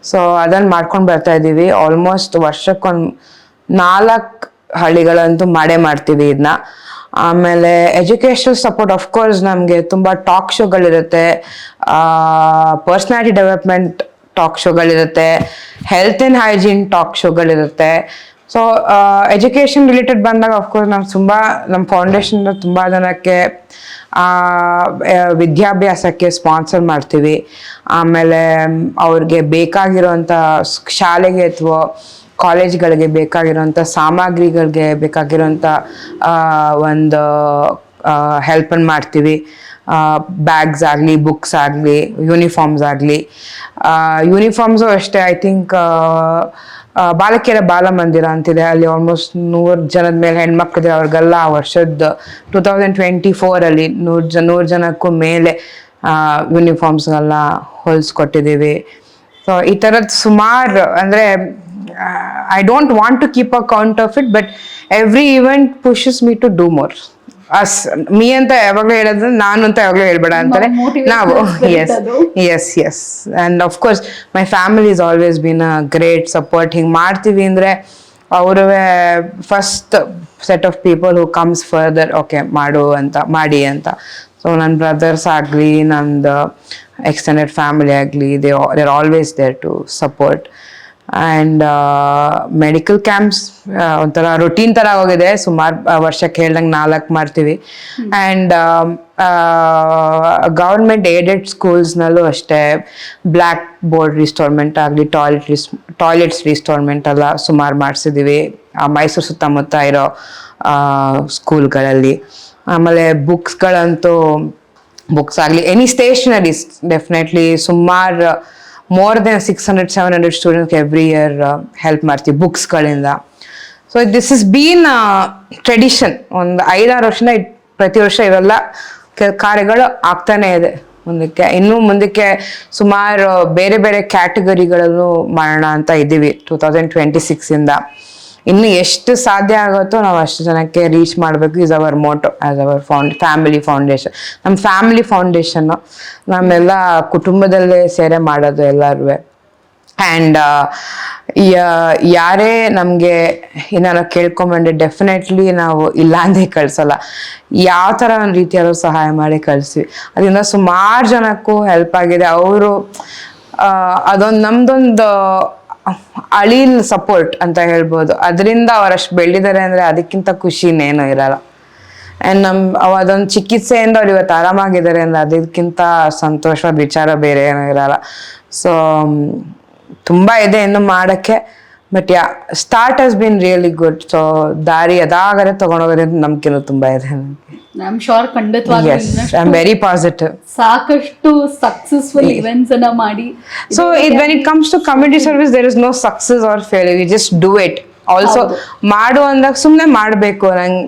ಸೊ ಅದನ್ನು ಮಾಡ್ಕೊಂಡು ಬರ್ತಾ ಇದ್ದೀವಿ. ಆಲ್ಮೋಸ್ಟ್ ವರ್ಷಕ್ಕೊಂದು 4 ಹಳ್ಳಿಗಳಂತೂ ಮಾಡ್ತೀವಿ ಇದನ್ನ. ಆಮೇಲೆ ಎಜುಕೇಷನಲ್ ಸಪೋರ್ಟ್, ಅಫ್ಕೋರ್ಸ್ ನಮಗೆ ತುಂಬ ಟಾಕ್ ಶೋಗಳಿರುತ್ತೆ, ಪರ್ಸ್ನಾಲಿಟಿ ಡೆವಲಪ್ಮೆಂಟ್ ಟಾಕ್ ಶೋಗಳಿರುತ್ತೆ, ಹೆಲ್ತ್ ಆ್ಯಂಡ್ ಹೈಜೀನ್ ಟಾಕ್ ಶೋಗಳಿರುತ್ತೆ. ಸೊ ಎಜುಕೇಷನ್ ರಿಲೇಟೆಡ್ ಬಂದಾಗ ಅಫ್ಕೋರ್ಸ್ ನಮ್ಮ ಫೌಂಡೇಶನ್ ತುಂಬ ಜನಕ್ಕೆ ವಿದ್ಯಾಭ್ಯಾಸಕ್ಕೆ ಸ್ಪಾನ್ಸರ್ ಮಾಡ್ತೀವಿ. ಆಮೇಲೆ ಅವ್ರಿಗೆ ಬೇಕಾಗಿರೋಂಥ ಶಾಲೆಗೆ ಅಥವಾ ಕಾಲೇಜ್ಗಳಿಗೆ ಬೇಕಾಗಿರೋಂಥ ಸಾಮಗ್ರಿಗಳಿಗೆ ಬೇಕಾಗಿರೋಂಥ ಒಂದು ಹೆಲ್ಪನ್ನು ಮಾಡ್ತೀವಿ. ಬ್ಯಾಗ್ಸ್ ಆಗಲಿ, ಬುಕ್ಸ್ ಆಗಲಿ, ಯೂನಿಫಾರ್ಮ್ಸ್ ಆಗಲಿ. ಯೂನಿಫಾರ್ಮ್ಸು ಅಷ್ಟೇ. ಐ ಥಿಂಕ್ ಬಾಲಕಿಯರ ಬಾಲಮಂದಿರ ಅಂತಿದೆ, ಅಲ್ಲಿ ಆಲ್ಮೋಸ್ಟ್ 100 ಜನದ ಮೇಲೆ ಹೆಣ್ಮಕ್ಳಿದೆ. ಅವ್ರಿಗೆಲ್ಲ ಆ ವರ್ಷದ 2024 100 ಜನಕ್ಕೂ ಮೇಲೆ ಯೂನಿಫಾರ್ಮ್ಸ್ಗೆಲ್ಲ ಹೊಲಿಸ್ಕೊಟ್ಟಿದ್ದೀವಿ. ಸೊ ಈ ಥರದ್ದು ಸುಮಾರು, ಅಂದರೆ I don't want to keep a count of it, but every event pushes me to do more. Me ಅಂತ ಯಾವಾಗಲೂ ಹೇಳೋದು, ನಾನು ಅಂತ ಯಾವಾಗಲೂ ಹೇಳ್ಬೇಡ ಅಂತಾರೆ ನಾವು. Yes and of course my family is always been a great support. ಹಿಂಗೆ ಮಾಡ್ತೀವಿ ಅಂದರೆ ಅವರವೇ first set of people who comes further, okay ಮಾಡಿ ಅಂತ. ಸೊ ನನ್ನ ಬ್ರದರ್ಸ್ ಆಗಲಿ, ನಂದು ಎಕ್ಸ್ಟೆಂಡೆಡ್ ಫ್ಯಾಮಿಲಿ ಆಗಲಿ, they are always there to support. And medical camps ಒಂಥರ ರೊಟೀನ್ ಥರ ಹೋಗಿದೆ. ಸುಮಾರು ವರ್ಷಕ್ಕೆ ಹೇಳ್ದಂಗೆ 4 ಮಾಡ್ತೀವಿ. ಆ್ಯಂಡ್ ಗೌರ್ಮೆಂಟ್ ಏಡೆಡ್ ಸ್ಕೂಲ್ಸ್ನಲ್ಲೂ ಅಷ್ಟೇ ಬ್ಲ್ಯಾಕ್ ಬೋರ್ಡ್ ರಿಸ್ಟೋರ್ಮೆಂಟ್ ಆಗಲಿ, ಟಾಯ್ಲೆಟ್ಸ್ ರಿಸ್ಟೋರ್ಮೆಂಟ್ ಎಲ್ಲ ಸುಮಾರು ಮಾಡಿಸಿದ್ದೀವಿ ಮೈಸೂರು ಸುತ್ತಮುತ್ತ ಇರೋ ಸ್ಕೂಲ್ಗಳಲ್ಲಿ. ಆಮೇಲೆ ಬುಕ್ಸ್ಗಳಂತೂ, ಬುಕ್ಸ್ ಆಗಲಿ, ಎನಿ ಸ್ಟೇಷನರೀಸ್ ಡೆಫಿನೆಟ್ಲಿ ಸುಮಾರು more than 600-700 students every year help ಮಾಡ್ತೀವಿ ಬುಕ್ಸ್ಗಳಿಂದ. So this is been tradition. ಒಂದು 5-6 ವರ್ಷದಿಂದ ಪ್ರತಿ ವರ್ಷ ಇವೆಲ್ಲ ಕಾರ್ಯಗಳು ಆಗ್ತಾನೆ ಇದೆ ಮುಂದಕ್ಕೆ. ಇನ್ನೂ ಮುಂದಕ್ಕೆ ಸುಮಾರು ಬೇರೆ ಬೇರೆ ಕ್ಯಾಟಗರಿಗಳನ್ನು ಮಾಡೋಣ ಅಂತ ಇದ್ದೀವಿ 2026 ಇಂದ. ಇನ್ನು ಎಷ್ಟು ಸಾಧ್ಯ ಆಗುತ್ತೋ ನಾವು ಅಷ್ಟು ಜನಕ್ಕೆ ರೀಚ್ ಮಾಡಬೇಕು is our motto as our family foundation. ನಮ್ಮ ಫ್ಯಾಮಿಲಿ ಫೌಂಡೇಶನ್ನು ನಮ್ಮೆಲ್ಲ ಕುಟುಂಬದಲ್ಲೇ ಸೇರೆ ಮಾಡೋದು ಎಲ್ಲರೂ. ಆ್ಯಂಡ್ ಯಾರೇ ನಮಗೆ ಏನಾರು ಕೇಳ್ಕೊಂಬಂದ್ರೆ ಡೆಫಿನೆಟ್ಲಿ ನಾವು ಇಲ್ಲ ಅಂದೇ ಕಳ್ಸಲ್ಲ. ಯಾವ ಥರ ಒಂದು ರೀತಿಯಾದ್ರೂ ಸಹಾಯ ಮಾಡಿ ಕಳಿಸ್ವಿ. ಅದರಿಂದ ಸುಮಾರು ಜನಕ್ಕೂ ಹೆಲ್ಪ್ ಆಗಿದೆ. ಅವರು ಅದೊಂದು ನಮ್ದೊಂದು ಅಳಿಲ್ ಸಪೋರ್ಟ್ ಅಂತ ಹೇಳ್ಬೋದು. ಅದರಿಂದ ಅವರಷ್ಟು ಬೆಳೆದಿದ್ದಾರೆ ಅಂದರೆ ಅದಕ್ಕಿಂತ ಖುಷಿ ಇನ್ನೇನು ಇರಲ್ಲ. ಆ್ಯಂಡ್ ಅದೊಂದು ಚಿಕಿತ್ಸೆಯಿಂದ ಅವ್ರು ಇವತ್ತು ಆರಾಮಾಗಿದ್ದಾರೆ ಅಂದರೆ ಅದಕ್ಕಿಂತ ಸಂತೋಷವಾದ ವಿಚಾರ ಬೇರೆ ಏನೂ ಇರಲ್ಲ. ಸೊ ತುಂಬ ಇದೆ ಇನ್ನು ಮಾಡೋಕ್ಕೆ. But start has been really good. So ದಾರಿ ಅದಾಗರೆ ತೊಗೊಂಡೋಗೋದ್ರಿಂದ ನಂಬಿಕೆನೂ ತುಂಬ ಇದೆ ನನಗೆ. ಐ ಆಮ್ ಶೋರ್ ಖಂಡಿತವಾಗಿ ಐ ಆಮ್ ವೆರಿ ಪಾಸಿಟಿವ್. ಸಾಕಷ್ಟು ಸಕ್ಸಸ್ಫುಲ್ ಇವೆಂಟ್ಸ್ ಅನ್ನ ಮಾಡಿ. So when it comes to community service there is no success or failure, you just do it. Also ಮಾಡು ಅಂದಾಗ ಸುಮ್ಮನೆ ಮಾಡಬೇಕು. ನಂಗೆ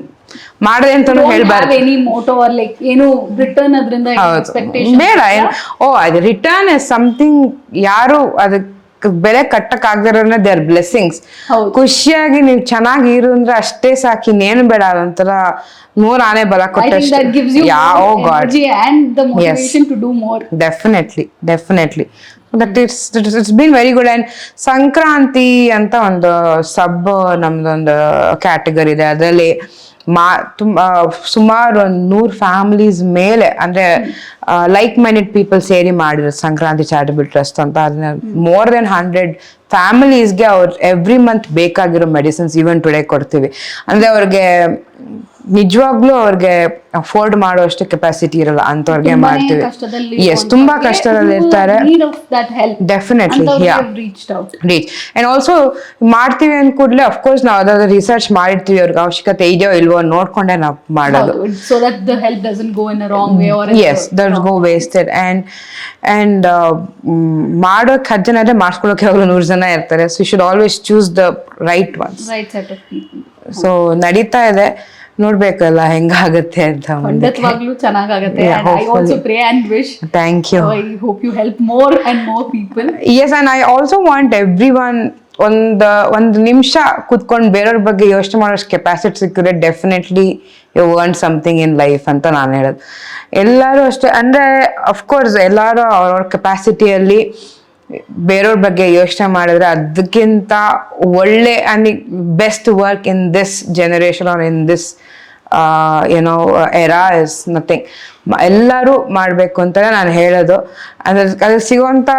ಮಾಡಿದೆ ಅಂತಾನು ಹೇಳ್ಬಾರ್ದು. ಎನಿ ಮೋಟೋ ಆರ್ ಲೈಕ್ ಏನು ರಿಟರ್ನ್ ಅದರಿಂದ ಎಕ್ಸ್ಪೆಕ್ಟೇಷನ್ ಬೇಡ. ಅದು ರಿಟರ್ನ್ ಇಸ್ ಸಮಥಿಂಗ್ ಯಾರು ಅದಕ್ಕೆ ಬೆಲೆ ಕಟ್ಟಕ್ ಆಗದಿರೋನೆ ದೇರ್ ಬ್ಲೆಸ್ಸಿಂಗ್ಸ್. ಖುಷಿಯಾಗಿ ನೀವು ಚೆನ್ನಾಗಿ ಇರು ಅಂದ್ರೆ ಅಷ್ಟೇ ಸಾಕು, ಇನ್ನೇನು ಬೇಡ. ಅದೊಂಥರ 100 ಆನೆ ಬಲ ಕೊಟ್ಟಷ್ಟು. Definitely that it's been very good. And Sankranti ಅಂತ ಒಂದು ಸಬ್ ನಮ್ದೊಂದು ಕ್ಯಾಟಗರಿ ಇದೆ. ಅದರಲ್ಲಿ ಸುಮಾರು ಒಂದು 100 ಫ್ಯಾಮಿಲೀಸ್ ಮೇಲೆ ಅಂದ್ರೆ ಲೈಕ್ ಮೈಂಡೆಡ್ ಪೀಪಲ್ ಸೇರಿ ಮಾಡಿದ್ರು ಸಂಕ್ರಾಂತಿ ಚಾರಿಟಬಲ್ ಟ್ರಸ್ಟ್ ಅಂತ. ಅದನ್ನ ಮೋರ್ ದೆನ್ 100 ಫ್ಯಾಮಿಲೀಸ್ಗೆ ಅವ್ರು ಎವ್ರಿ ಮಂತ್ ಬೇಕಾಗಿರೋ ಮೆಡಿಸಿನ್ಸ್ ಈವನ್ ಟುಡೇ ಕೊಡ್ತೀವಿ. ಅಂದ್ರೆ ಅವ್ರಿಗೆ ನಿಜವಾಗ್ಲೂ ಅವ್ರಿಗೆ ಅಫೋರ್ಡ್ ಮಾಡುವಷ್ಟು ಕೆಪಾಸಿಟಿ ಇರಲ್ಲ ಅಂತವ್ರಿಗೆ ಮಾಡ್ತೀವಿ. ಎಸ್, ತುಂಬಾ ಕಷ್ಟದಲ್ಲಿ ಇರ್ತಾರೆ. Definitely reach. ಅಂಡ್ ಆಲ್ಸೋ ಮಾಡ್ತೀವಿ ಅಂದ ಕೂಡಲೇ ಅಫ್ಕೋರ್ಸ್ ನಾವು ಅದಾದ ರಿಸರ್ಚ್ ಮಾಡಿರ್ತೀವಿ, ಅವ್ರಿಗೆ ಅವಶ್ಯಕತೆ ಇದೆಯೋ ಇಲ್ವೋ ನೋಡ್ಕೊಂಡೆ ನಾವು ಮಾಡೋದು. Yes, that go wasted. And ಮಾಡೋ 10 ಜನ ಅಂದ್ರೆ ಮಾಡಿಸ್ಕೊಳ್ಳೋಕೆ ಯಾವಾಗಲೂ 100 ಜನ ಇರ್ತಾರೆ. So you should always choose the right ones. So ನಡೀತಾ ಇದೆ, ನೋಡ್ಬೇಕಲ್ಲ ಹೆಂಗಾಗತ್ತೆ ಅಂತ. ಖಂಡಿತವಾಗ್ಲೂ ಚೆನ್ನಾಗಾಗುತ್ತೆ. I also pray and wish. Thank you. I hope you help more and more people. Yes, and I also want everyone ಒಂದು ನಿಮಿಷ ಕುತ್ಕೊಂಡು ಬೇರೆಯವ್ರ ಬಗ್ಗೆ ಯೋಚನೆ ಮಾಡೋಷ್ಟು ಕೆಪಾಸಿಟಿ ಸಿಕ್ಕಿದ್ರೆ definitely you earn something in life ಅಂತ ನಾನು ಹೇಳೋದು. ಎಲ್ಲರೂ ಅಷ್ಟೇ. ಅಂದರೆ ಅಫ್ಕೋರ್ಸ್ ಎಲ್ಲರೂ ಅವ್ರವ್ರ ಕೆಪಾಸಿಟಿಯಲ್ಲಿ ಬೇರೆಯವ್ರ ಬಗ್ಗೆ ಯೋಚನೆ ಮಾಡಿದ್ರೆ ಅದಕ್ಕಿಂತ ಒಳ್ಳೆ and best work in this generation or in this era is nothing. ಎಲ್ಲರೂ ಮಾಡಬೇಕು ಅಂತಾನೆ ನಾನು ಹೇಳೋದು. ಅದ್ರಲ್ಲಿ ಸಿಗುವಂತ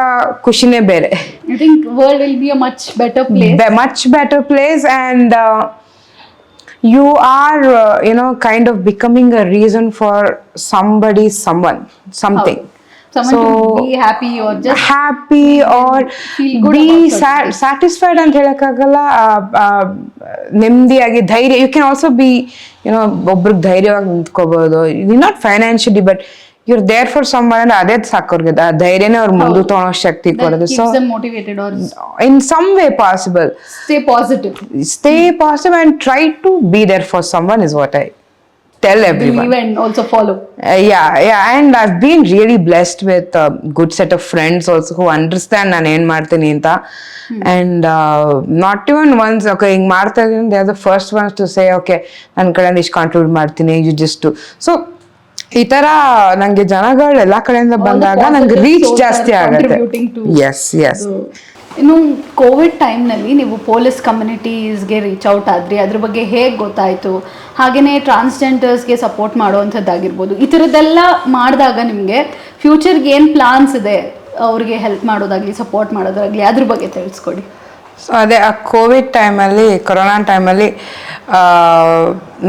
ಖುಷಿನೇ ಬೇರೆ. I think world will be a much better place. Much better place, and you are kind of becoming a reason for someone, something. Someone to be happy or just happy or be satisfied ಅಂತ ಹೇಳಕ್ಕಾಗಲ್ಲ. ನೆಮ್ಮದಿಯಾಗಿ ಧೈರ್ಯ, you can also be ಒಬ್ರಿಗೆ ಧೈರ್ಯವಾಗಿ ನಿಂತ್ಕೋಬಹುದು. Not financially but you're there for someone, and ಅದೇ ಸಾಕು ಅವ್ರಿಗೆ. ಧೈರ್ಯನೇ ಅವ್ರು ಮುಂದೆ ತಗೊಳ್ಳೋ ಶಕ್ತಿ ಕೊಡೋದು. So in some way possible, stay positive and try to be there for someone is what I tell everyone. Believe and also follow. Yeah, and I've been really blessed with a good set of friends also who understand ನಾನು ಏನ್ ಮಾಡ್ತೀನಿ ಅಂತ. And not even once okay ಹಿಂಗ್ ಮಾಡ್ತಾ ಇದೀನಿ, they are the first ones to say okay ನನ್ನ ಕಡೆಯಿಂದ ಇಷ್ಟು ಕಾಂಟ್ರಿಬ್ಯೂಟ್ ಮಾಡ್ತೀನಿ, you just do. So ಈ ತರ ನಂಗೆ ಜನಗಳು ಎಲ್ಲಾ ಕಡೆಯಿಂದ ಬಂದಾಗ ನಂಗೆ ರೀಚ್ ಜಾಸ್ತಿ ಆಗುತ್ತೆ. ಎಸ್. ಇನ್ನು ಕೋವಿಡ್ ಟೈಮ್ನಲ್ಲಿ ನೀವು ಪೊಲೀಸ್ ಕಮ್ಯುನಿಟೀಸ್ಗೆ ರೀಚ್ ಔಟ್ ಆದ್ರಿ, ಅದ್ರ ಬಗ್ಗೆ ಹೇಗೆ ಗೊತ್ತಾಯಿತು? ಹಾಗೆಯೇ ಟ್ರಾನ್ಸ್ಜೆಂಡರ್ಸ್ಗೆ ಸಪೋರ್ಟ್ ಮಾಡೋವಂಥದ್ದಾಗಿರ್ಬೋದು, ಈ ಥರದ್ದೆಲ್ಲ ಮಾಡಿದಾಗ ನಿಮಗೆ ಫ್ಯೂಚರ್ಗೆ ಏನು ಪ್ಲಾನ್ಸ್ ಇದೆ ಅವ್ರಿಗೆ ಹೆಲ್ಪ್ ಮಾಡೋದಾಗಲಿ ಸಪೋರ್ಟ್ ಮಾಡೋದಾಗಲಿ ಅದ್ರ ಬಗ್ಗೆ ತಿಳಿಸ್ಕೊಡಿ. ಸೊ ಅದೇ ಆ ಕೋವಿಡ್ ಟೈಮಲ್ಲಿ, ಕೊರೋನಾ ಟೈಮಲ್ಲಿ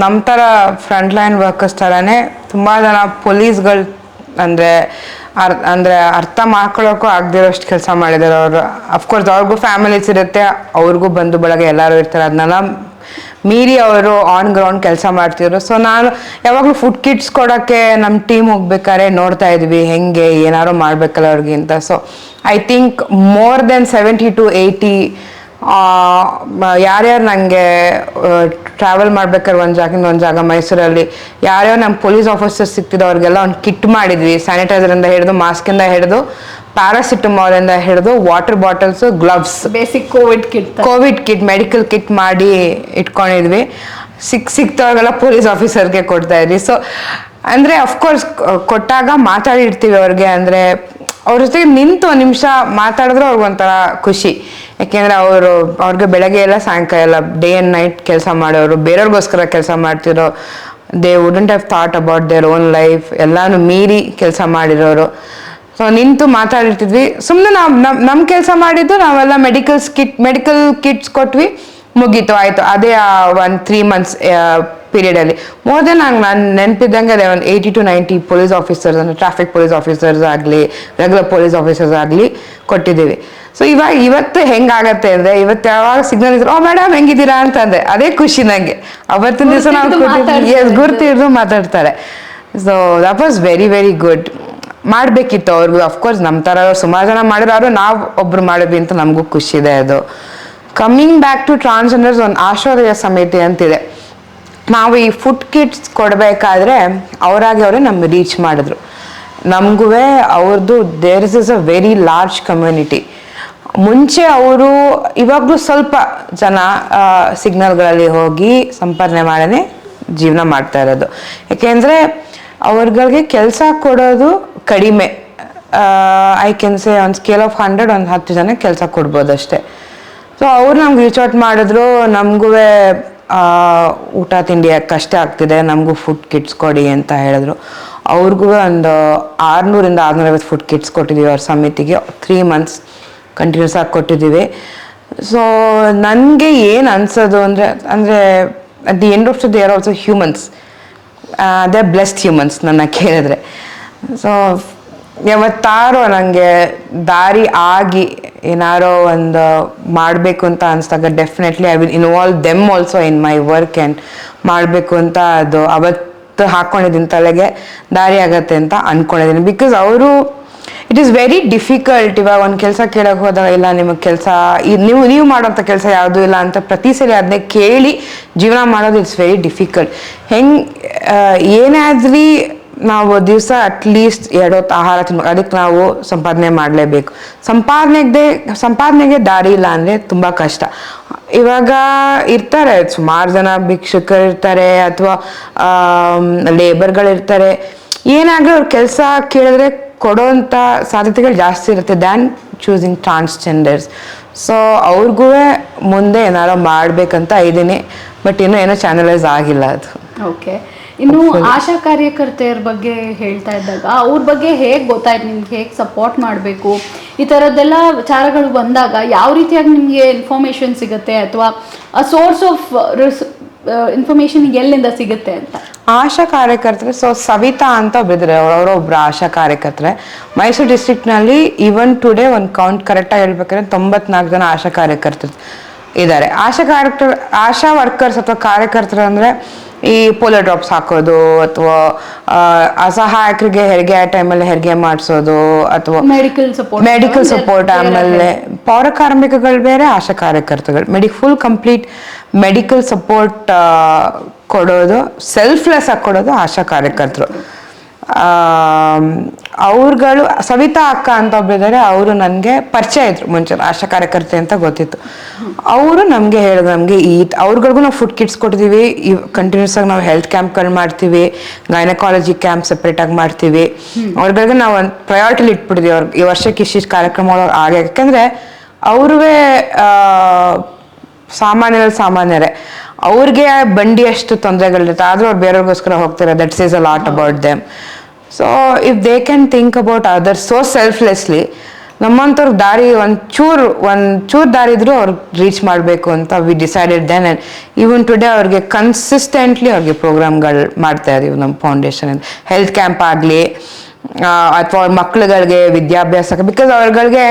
ನಮ್ಮ ಥರ ಫ್ರಂಟ್ ಲೈನ್ ವರ್ಕರ್ಸ್ ಥರನೇ ತುಂಬ ಜನ ಪೊಲೀಸ್ಗಳು ಅಂದರೆ ಅರ್ಥ ಮಾಡ್ಕೊಳ್ಳೋಕ್ಕೂ ಆಗದಿರೋಷ್ಟು ಕೆಲಸ ಮಾಡಿದ್ದಾರೆ ಅವರು. ಅಫ್ಕೋರ್ಸ್ ಅವ್ರಿಗೂ ಫ್ಯಾಮಿಲೀಸ್ ಇರುತ್ತೆ, ಅವ್ರಿಗೂ ಬಂಧು ಬಳಗ ಎಲ್ಲರೂ ಇರ್ತಾರೆ. ಅದನ್ನೆಲ್ಲ ಮೀರಿ ಅವರು ಆನ್ ಗ್ರೌಂಡ್ ಕೆಲಸ ಮಾಡ್ತಿದ್ರು. ಸೊ ನಾನು ಯಾವಾಗಲೂ ಫುಡ್ ಕಿಟ್ಸ್ ಕೊಡೋಕ್ಕೆ ನಮ್ಮ ಟೀಮ್ ಹೋಗ್ಬೇಕಾದ್ರೆ ನೋಡ್ತಾ ಇದ್ವಿ ಹೆಂಗೆ ಏನಾದ್ರು ಮಾಡಬೇಕಲ್ಲ ಅವ್ರಿಗೆ ಅಂತ. So I think more than 70 to 80 ಯಾರ್ಯಾರು ನನಗೆ ಟ್ರಾವೆಲ್ ಮಾಡ್ಬೇಕಾದ್ರೆ ಒಂದು ಜಾಗದಿಂದ ಒಂದು ಜಾಗ ಮೈಸೂರಲ್ಲಿ ಯಾರ್ಯಾರು ನಮ್ಮ ಪೊಲೀಸ್ ಆಫೀಸರ್ಸ್ ಸಿಗ್ತಿದ್ದೋ ಅವ್ರಿಗೆಲ್ಲ ಒಂದು ಕಿಟ್ ಮಾಡಿದ್ವಿ. ಸ್ಯಾನಿಟೈಸರಿಂದ ಹಿಡಿದು ಮಾಸ್ಕಿಂದ ಹಿಡಿದು ಪ್ಯಾರಾಸಿಟಮಾಲಿಂದ ಹಿಡಿದು water bottles, gloves, basic Covid kit, medical kit ಮಾಡಿ ಇಟ್ಕೊಂಡಿದ್ವಿ. ಸಿಕ್ತವ್ರಿಗೆಲ್ಲ ಪೊಲೀಸ್ ಆಫೀಸರ್ಗೆ ಕೊಡ್ತಾ ಇದ್ವಿ. ಸೊ ಅಂದರೆ ಅಫ್ಕೋರ್ಸ್ ಕೊಟ್ಟಾಗ ಮಾತಾಡಿರ್ತೀವಿ ಅವ್ರಿಗೆ, ಅಂದರೆ ಅವ್ರ ಜೊತೆಗೆ ನಿಂತು ಒಂದು ನಿಮಿಷ ಮಾತಾಡಿದ್ರೆ ಅವ್ರಿಗೊಂಥರ ಖುಷಿ. ಯಾಕೆಂದರೆ ಅವ್ರಿಗೆ ಬೆಳಗ್ಗೆ ಎಲ್ಲ ಸಾಯಂಕಾಲ ಎಲ್ಲ ಡೇ ಆ್ಯಂಡ್ ನೈಟ್ ಕೆಲಸ ಮಾಡೋರು, ಬೇರೆಯವ್ರಿಗೋಸ್ಕರ ಕೆಲಸ ಮಾಡ್ತಿರೋ, they wouldn't have thought about their own life, ಎಲ್ಲಾನು ಮೀರಿ ಕೆಲಸ ಮಾಡಿರೋರು. ಸೊ ನಿಂತು ಮಾತಾಡಿರ್ತಿದ್ವಿ. ಸುಮ್ಮನೆ ನಮ್ಮ ಕೆಲಸ ಮಾಡಿದ್ದು ನಾವೆಲ್ಲ ಮೆಡಿಕಲ್ ಕಿಟ್ಸ್ ಕೊಟ್ವಿ, ಮುಗೀತು, ಆಯಿತು. ಅದೇ ಒಂದು 3 months ಪೀರಿಯಡಲ್ಲಿ ಮೋರ್ ದೆನ್ ನಾನು ನೆನಪಿದ್ದಂಗೆ ಅದೇ ಒಂದು 80 to 90 ಪೊಲೀಸ್ ಆಫೀಸರ್ಸ್, ಅಂದರೆ ಟ್ರಾಫಿಕ್ ಪೊಲೀಸ್ ಆಫೀಸರ್ಸ್ ಆಗಲಿ, ರೆಗ್ಯುಲರ್ ಪೊಲೀಸ್ ಆಫೀಸರ್ಸ್ ಆಗಲಿ ಕೊಟ್ಟಿದ್ದೀವಿ. ಸೊ ಇವತ್ತು ಹೆಂಗಾಗತ್ತೆ ಅಂದರೆ, ಇವತ್ತು ಯಾವಾಗ ಸಿಗ್ನಲ್ ಇದ್ರು, ಓ ಮೇಡಮ್ ಹೆಂಗಿದ್ದೀರಾ ಅಂತಂದೆ, ಅದೇ ಖುಷಿ ನನಗೆ. ಅವತ್ತಿನ ದಿವಸ ನಾವು ಗುರ್ತಿಡ್ದು ಮಾತಾಡ್ತಾರೆ. So that was very very good. ಮಾಡಬೇಕಿತ್ತು ಅವ್ರಿಗೂ. ಅಫ್ಕೋರ್ಸ್ ನಮ್ಮ ಥರ ಸುಮಾರು ಜನ ಮಾಡಿರೋರು, ನಾವು ಒಬ್ರು ಮಾಡಿದ್ವಿ ಅಂತ ನಮಗೂ ಖುಷಿ ಇದೆ. ಅದು ಕಮ್ಮಿಂಗ್ ಬ್ಯಾಕ್ ಟು ಟ್ರಾನ್ಸ್ಜೆಂಡರ್ಸ್, ಒಂದು ಆಶೋದಯ ಸಮಿತಿ ಅಂತಿದೆ. ನಾವು ಈ ಫುಡ್ ಕಿಟ್ಸ್ ಕೊಡಬೇಕಾದ್ರೆ ಅವರೇ ನಮ್ಗೆ ರೀಚ್ ಮಾಡಿದ್ರು. ನಮಗೂ ಅವ್ರದ್ದು there is a very large community. ಮುಂಚೆ ಅವರು ಇವಾಗಲೂ ಸ್ವಲ್ಪ ಜನ ಸಿಗ್ನಲ್ಗಳಲ್ಲಿ ಹೋಗಿ ಸಂಪಾದನೆ ಮಾಡೇ ಜೀವನ ಮಾಡ್ತಾ ಇರೋದು. ಯಾಕೆಂದರೆ ಅವ್ರಗಳಿಗೆ ಕೆಲಸ ಕೊಡೋದು ಕಡಿಮೆ. I can say on scale of 100 ಒಂದು 10 ಜನಕ್ಕೆ ಕೆಲಸ ಕೊಡ್ಬೋದು ಅಷ್ಟೇ. ಸೊ ಅವ್ರು ನಮ್ಗೆ ರೀಚ್ ಔಟ್ ಮಾಡಿದ್ರು. ನಮಗೂ ಊಟ ತಿಂಡಿ ಕಷ್ಟ ಆಗ್ತಿದೆ, ನಮಗೂ ಫುಡ್ ಕಿಟ್ಸ್ ಕೊಡಿ ಅಂತ ಹೇಳಿದ್ರು. ಅವ್ರಿಗೂ ಒಂದು 600 to 650 ಫುಡ್ ಕಿಟ್ಸ್ ಕೊಟ್ಟಿದ್ದೀವಿ ಅವ್ರ ಸಮಿತಿಗೆ. 3 months ಕಂಟಿನ್ಯೂಸ್ ಆಗಿ ಕೊಟ್ಟಿದ್ದೀವಿ. ಸೊ ನನಗೆ ಏನು ಅನ್ಸೋದು ಅಂದರೆ at the end of the day are also humans, they are blessed humans ನನ್ನ ಕೇಳಿದ್ರೆ. ಸೊ ಯಾವತ್ತಾರೋ ನನಗೆ ದಾರಿ ಆಗಿ ಏನಾರೋ ಒಂದು ಮಾಡಬೇಕು ಅಂತ ಅನಿಸ್ದಾಗ definitely I will involve them also in my work and ಮಾಡಬೇಕು ಅಂತ ಅದು ಅವತ್ತು ಹಾಕ್ಕೊಂಡಿದ್ದೀನಿ ತಲೆಗೆ, ದಾರಿ ಆಗತ್ತೆ ಅಂತ ಅಂದ್ಕೊಂಡಿದ್ದೀನಿ. ಬಿಕಾಸ್ ಅವರು ಇಟ್ ಈಸ್ ವೆರಿ ಡಿಫಿಕಲ್ಟ್. ಇವಾಗ ಒಂದು ಕೆಲಸ ಕೇಳೋಕೆ ಹೋದಾಗ, ಇಲ್ಲ ನಿಮಗೆ ಕೆಲಸ ನೀವು ಮಾಡೋಂಥ ಕೆಲಸ ಯಾವುದೂ ಇಲ್ಲ ಅಂತ ಪ್ರತಿ ಸಲ ಅದನ್ನೇ ಕೇಳಿ ಜೀವನ ಮಾಡೋದು ಇಟ್ಸ್ ವೆರಿ ಡಿಫಿಕಲ್ಟ್. ಏನಾದ್ರೂ ನಾವು ದಿವಸ ಅಟ್ಲೀಸ್ಟ್ 2 ಹೊತ್ತು ಆಹಾರ ತಿನ್ಬೇಕು, ಅದಕ್ಕೆ ನಾವು ಸಂಪಾದನೆ ಮಾಡಲೇಬೇಕು. ಸಂಪಾದನೆಗೆ ದಾರಿ ಇಲ್ಲ ಅಂದರೆ ತುಂಬ ಕಷ್ಟ. ಇವಾಗ ಇರ್ತಾರೆ ಸುಮಾರು ಜನ ಭಿಕ್ಷುಕರು ಇರ್ತಾರೆ, ಅಥವಾ ಲೇಬರ್ಗಳಿರ್ತಾರೆ. ಏನಾಗಲಿ ಅವ್ರ ಕೆಲಸ ಕೇಳಿದ್ರೆ ಕೊಡೋಂಥ ಸಾಧ್ಯತೆಗಳು ಜಾಸ್ತಿ ಇರುತ್ತೆ ದ್ಯಾನ್ ಚೂಸಿಂಗ್ ಟ್ರಾನ್ಸ್ಜೆಂಡರ್ಸ್. ಸೊ ಅವ್ರಿಗೂ ಮುಂದೆ ಏನಾರೋ ಮಾಡಬೇಕಂತ ಇದ್ದೀನಿ, ಬಟ್ ಏನೋ ಚಾನಲೈಸ್ ಆಗಿಲ್ಲ ಅದು. ಓಕೆ. ಇನ್ನು ಆಶಾ ಕಾರ್ಯಕರ್ತೆಯರ ಬಗ್ಗೆ ಹೇಳ್ತಾ ಇದ್ದಾಗ ಅವ್ರ ಬಗ್ಗೆ ಹೇಗೆ ಗೊತ್ತಾಯ್ತು ನಿಮ್ಗೆ, ಹೇಗೆ ಸಪೋರ್ಟ್ ಮಾಡಬೇಕು, ಈ ಥರದ್ದೆಲ್ಲ ವಿಚಾರಗಳು ಬಂದಾಗ ಯಾವ ರೀತಿಯಾಗಿ ನಿಮಗೆ ಇನ್ಫಾರ್ಮೇಷನ್ ಸಿಗುತ್ತೆ, ಅಥವಾ ಸೋರ್ಸ್ ಆಫ್ ಇನ್ಫಾರ್ಮೇಷನ್ ಎಲ್ಲಿಂದ ಸಿಗುತ್ತೆ ಅಂತ? ಆಶಾ ಕಾರ್ಯಕರ್ತರೆ, ಸೊ ಸವಿತಾ ಅಂತ ಒಬ್ಬಿದ್ರೆ, ಅವರೊಬ್ಬರು ಆಶಾ ಕಾರ್ಯಕರ್ತರೆ ಮೈಸೂರು ಡಿಸ್ಟ್ರಿಕ್ಟ್ನಲ್ಲಿ. ಈವನ್ ಟುಡೇ ಒಂದು ಕೌಂಟ್ ಕರೆಕ್ಟಾಗಿ ಹೇಳ್ಬೇಕಾದ್ರೆ 94 ಜನ ಆಶಾ ಕಾರ್ಯಕರ್ತರು ಇದ್ದಾರೆ. ಆಶಾ ವರ್ಕರ್ಸ್ ಅಥವಾ ಕಾರ್ಯಕರ್ತರು ಅಂದರೆ ಈ ಪೋಲಿಯೋ ಡ್ರಾಪ್ಸ್ ಹಾಕೋದು, ಅಥವಾ ಅಸಹಾಯಕರಿಗೆ ಹೆರಿಗೆ ಆ ಟೈಮಲ್ಲಿ ಹೆರಿಗೆ ಮಾಡಿಸೋದು, ಅಥವಾ ಮೆಡಿಕಲ್ ಸಪೋರ್ಟ್. ಆಮೇಲೆ ಪೌರ ಕಾರ್ಮಿಕಗಳು ಬೇರೆ, ಆಶಾ ಕಾರ್ಯಕರ್ತಗಳು ಫುಲ್ ಕಂಪ್ಲೀಟ್ ಮೆಡಿಕಲ್ ಸಪೋರ್ಟ್ ಕೊಡೋದು, ಸೆಲ್ಫ್ಲೆಸ್ ಆಗಿ ಕೊಡೋದು ಆಶಾ ಕಾರ್ಯಕರ್ತರು. ಅವ್ರುಗಳು ಸವಿತಾ ಅಕ್ಕ ಅಂತ ಒಬ್ಬಿದ್ದಾರೆ, ಅವರು ನನಗೆ ಪರಿಚಯ ಇದ್ರು ಮುಂಚೆ, ಆಶಾ ಕಾರ್ಯಕರ್ತೆ ಅಂತ ಗೊತ್ತಿತ್ತು. ಅವರು ನಮಗೆ ಹೇಳಿದ್ರು, ನಮಗೆ ಅವ್ರಗಳಿಗೂ ನಾವು ಫುಡ್ ಕಿಟ್ಸ್ ಕೊಡ್ತೀವಿ, ಕಂಟಿನ್ಯೂಸ್ ಆಗಿ ನಾವು ಹೆಲ್ತ್ ಕ್ಯಾಂಪ್ಗಳು ಮಾಡ್ತೀವಿ, ಗೈನಕಾಲಜಿ ಕ್ಯಾಂಪ್ ಸಪ್ರೇಟಾಗಿ ಮಾಡ್ತೀವಿ. ಅವ್ರಗಳಿಗೆ ನಾವು ಒಂದು ಪ್ರಯಾರಿಟಿಲಿ ಇಟ್ಬಿಟ್ಟಿದ್ದೀವಿ. ಅವ್ರಿಗೆ ಈ ವರ್ಷಕ್ಕೆ ಇಷ್ಟಿಷ್ಟು ಕಾರ್ಯಕ್ರಮಗಳು ಆಗ, ಯಾಕೆಂದರೆ ಅವ್ರಿಗೆ ಸಾಮಾನ್ಯರೇ, ಅವ್ರಿಗೆ ಬಂಡಿ ಅಷ್ಟು ತೊಂದರೆಗಳಿರುತ್ತೆ, ಆದರೂ ಅವ್ರು ಬೇರೆಯವ್ರಿಗೋಸ್ಕರ ಹೋಗ್ತಾರೆ. That says a lot about them. So if they can think about other so selflessly, ನಮ್ಮಂಥವ್ರಿಗೆ ದಾರಿ ಒಂಚೂರು ದಾರಿ ಇದ್ರೂ ಅವ್ರಿಗೆ ರೀಚ್ ಮಾಡಬೇಕು ಅಂತ we decided then. And even today ಅವ್ರಿಗೆ ಕನ್ಸಿಸ್ಟೆಂಟ್ಲಿ ಅವ್ರಿಗೆ ಪ್ರೋಗ್ರಾಮ್ಗಳು ಮಾಡ್ತಾ ಇದೀವಿ ನಮ್ಮ ಫೌಂಡೇಶನ್. ಹೆಲ್ತ್ ಕ್ಯಾಂಪ್ ಆಗಲಿ, ಅಥವಾ ಅವ್ರ ಮಕ್ಳುಗಳಿಗೆ ವಿದ್ಯಾಭ್ಯಾಸಕ್ಕೆ, ಬಿಕಾಸ್ ಅವ್ರಗಳಿಗೆ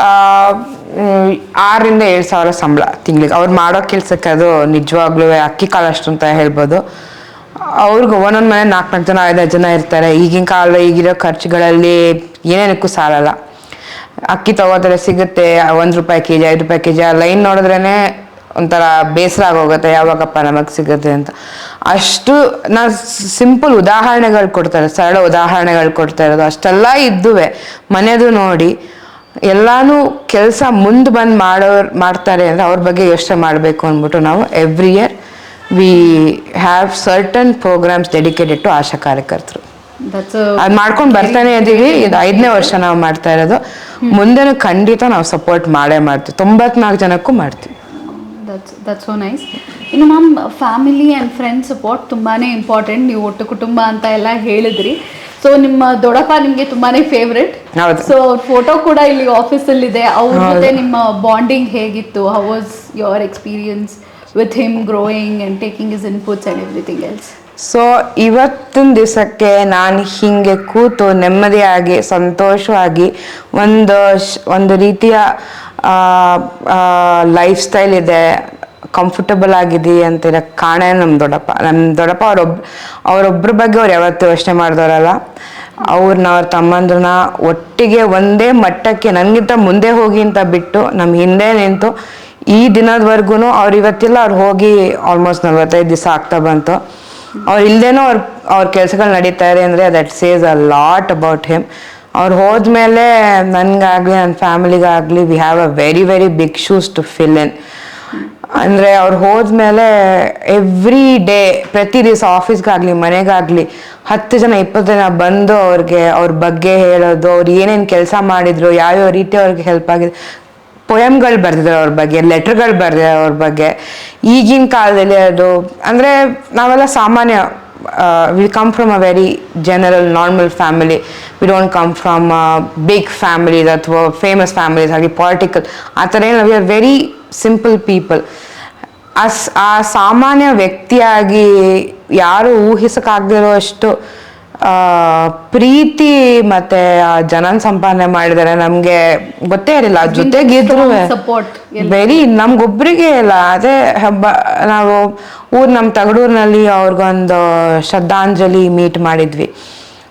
6,000 to 7,000 ಸಂಬಳ ತಿಂಗಳಿಗೆ. ಅವ್ರು ಮಾಡೋ ಕೆಲ್ಸಕ್ಕೆ ಅದು ನಿಜವಾಗ್ಲೂ ಅಕ್ಕಿ ಕಾಳಷ್ಟು ಅಂತ ಹೇಳ್ಬೋದು. ಅವ್ರಿಗೆ ಒಂದೊಂದು ಮನೆ 4-4 ಜನ 5-5 ಜನ ಇರ್ತಾರೆ. ಈಗಿನ ಕಾಲ ಈಗಿರೋ ಖರ್ಚುಗಳಲ್ಲಿ ಏನೇನಕ್ಕೂ ಸಾಲಲ್ಲ. ಅಕ್ಕಿ ತಗೋತಾರೆ ಸಿಗುತ್ತೆ ₹1 kg ₹5 kg ಆ ಲೈನ್ ನೋಡಿದ್ರೇ ಒಂಥರ ಬೇಸರ ಆಗೋಗುತ್ತೆ, ಯಾವಾಗಪ್ಪ ನಮಗೆ ಸಿಗುತ್ತೆ ಅಂತ. ಅಷ್ಟು ನಾ ಸಿಂಪಲ್ ಉದಾಹರಣೆಗಳು ಕೊಡ್ತಾರೆ, ಸರಳ ಉದಾಹರಣೆಗಳು ಕೊಡ್ತಾ ಇರೋದು. ಅಷ್ಟೆಲ್ಲ ಇದ್ದುವೆ ಮನೆಯದು ನೋಡಿ ಎಲ್ಲಾನು ಕೆಲಸ ಮುಂದೆ ಬಂದು ಮಾಡ್ತಾರೆ ಅಂದರೆ ಅವ್ರ ಬಗ್ಗೆ ಯೋಚನೆ ಮಾಡಬೇಕು ಅಂದ್ಬಿಟ್ಟು ನಾವು every year we have certain programmes dedicated to Asha ಕಾರ್ಯಕರ್ತರು. ಅದು ಮಾಡ್ಕೊಂಡು ಬರ್ತಾನೆ ಇದೀವಿ. ಇದು 5ನೇ ವರ್ಷ ನಾವು ಮಾಡ್ತಾ ಇರೋದು. ಮುಂದೆನೂ ಖಂಡಿತ ನಾವು ಸಪೋರ್ಟ್ ಮಾಡೇ ಮಾಡ್ತೀವಿ. 94 ಜನಕ್ಕೂ ಮಾಡ್ತೀವಿ. That's so nice. ಇನ್ನು ma'am, family and friend support ತುಂಬಾ ಇಂಪಾರ್ಟೆಂಟ್. ನೀವು ಒಟ್ಟು ಕುಟುಂಬ ಅಂತ ಎಲ್ಲ ಹೇಳಿದ್ರಿ. ಸೊ ನಿಮ್ಮ ದೊಡ್ಡಪ್ಪ ನಿಮಗೆ ತುಂಬಾನೇ ಫೇವ್ರೆಟ್. ಸೊ ಫೋಟೋ ಕೂಡ ಇಲ್ಲಿ ಆಫೀಸಲ್ಲಿದೆ. ಅವ್ರ ಜೊತೆ ನಿಮ್ಮ ಬಾಂಡಿಂಗ್ ಹೇಗಿತ್ತು? How was your experience with him growing and taking his inputs and everything else? So ಇವತ್ತಿನ ದಿವಸಕ್ಕೆ ನಾನು ಹೀಗೆ ಕೂತು ನೆಮ್ಮದಿಯಾಗಿ ಸಂತೋಷವಾಗಿ ಒಂದು ರೀತಿಯ ಲೈಫ್ ಸ್ಟೈಲ್ ಇದೆ, ಕಂಫರ್ಟಬಲ್ ಆಗಿದೆ ಅಂತಿರೋ ಕಾರಣ ನಮ್ಮ ದೊಡ್ಡಪ್ಪ ಅವರೊಬ್ಬರ ಬಗ್ಗೆ ಅವ್ರು ಯಾವತ್ತೂ ಯೋಚನೆ ಮಾಡಿದವರಲ್ಲ. ಅವ್ರ ತಮ್ಮಂದ್ರನ್ನ ಒಟ್ಟಿಗೆ ಒಂದೇ ಮಟ್ಟಕ್ಕೆ ನನಗಿಂತ ಮುಂದೆ ಹೋಗಿ ಅಂತ ಬಿಟ್ಟು ನಮ್ಮ ಹಿಂದೆ ನಿಂತು ಈ ದಿನದವರೆಗೂ ಅವ್ರು ಇವತ್ತಿಲ್ಲ, ಅವ್ರು ಹೋಗಿ ಆಲ್ಮೋಸ್ಟ್ 45 ದಿವಸ ಆಗ್ತಾ ಬಂತು. ಅವ್ರು ಇಲ್ದೇನೋ ಅವ್ರ ಕೆಲಸಗಳು ನಡೀತಾ ಇದೆ ಅಂದರೆ that says a lot about him. ಅವ್ರು ಹೋದ್ಮೇಲೆ ನನಗಾಗಲಿ ನನ್ನ ಫ್ಯಾಮಿಲಿಗಾಗಲಿ we have a very very big shoes to fill in. ಅಂದರೆ ಅವ್ರು ಹೋದ್ಮೇಲೆ ಎವ್ರಿ ಡೇ ಪ್ರತಿ ದಿವಸ ಆಫೀಸ್ಗಾಗಲಿ ಮನೆಗಾಗಲಿ 10 ಜನ 20 ಜನ ಬಂದು ಅವ್ರ ಬಗ್ಗೆ ಹೇಳೋದು, ಅವ್ರು ಏನೇನು ಕೆಲಸ ಮಾಡಿದ್ರು, ಯಾವ್ಯಾವ ರೀತಿ ಅವ್ರಿಗೆ ಹೆಲ್ಪ್ ಆಗಿದೆ, ಪೊಯಮ್ಗಳು ಬರ್ದಿದ್ದಾರೆ ಅವ್ರ ಬಗ್ಗೆ, ಲೆಟ್ರ್ಗಳು ಬರ್ದಿದ್ದಾರೆ ಅವ್ರ ಬಗ್ಗೆ. ಈಗಿನ ಕಾಲದಲ್ಲಿ ಅದು ಅಂದರೆ ನಾವೆಲ್ಲ ಸಾಮಾನ್ಯ, we come from a very general normal family. We don't come from big families ಅಥವಾ ಫೇಮಸ್ ಫ್ಯಾಮಿಲೀಸ್ ಆಗಿ ಪಾಲಿಟಿಕಲ್ ಆ ಥರ ಏನು. We are very simple people. ಆ ಸಾಮಾನ್ಯ ವ್ಯಕ್ತಿಯಾಗಿ ಯಾರು ಊಹಿಸೋಕ್ಕಾಗದಿರೋ ಅಷ್ಟು ಪ್ರೀತಿ ಮತ್ತೆ ಜನನ್ ಸಂಪಾದನೆ ಮಾಡಿದರೆ ನಮ್ಗೆ ಗೊತ್ತೇ ಇರಲಿಲ್ಲ. ಜೊತೆಗಿದ್ರು ವೆರಿ ನಮ್ಗೊಬ್ರಿಗೆ ಇಲ್ಲ. ಅದೇ ಹಬ್ಬ ನಾವು ನಮ್ಮ ತಗಡೂರಿನಲ್ಲಿ ಅವ್ರಿಗೊಂದು ಶ್ರದ್ಧಾಂಜಲಿ ಮೀಟ್ ಮಾಡಿದ್ವಿ.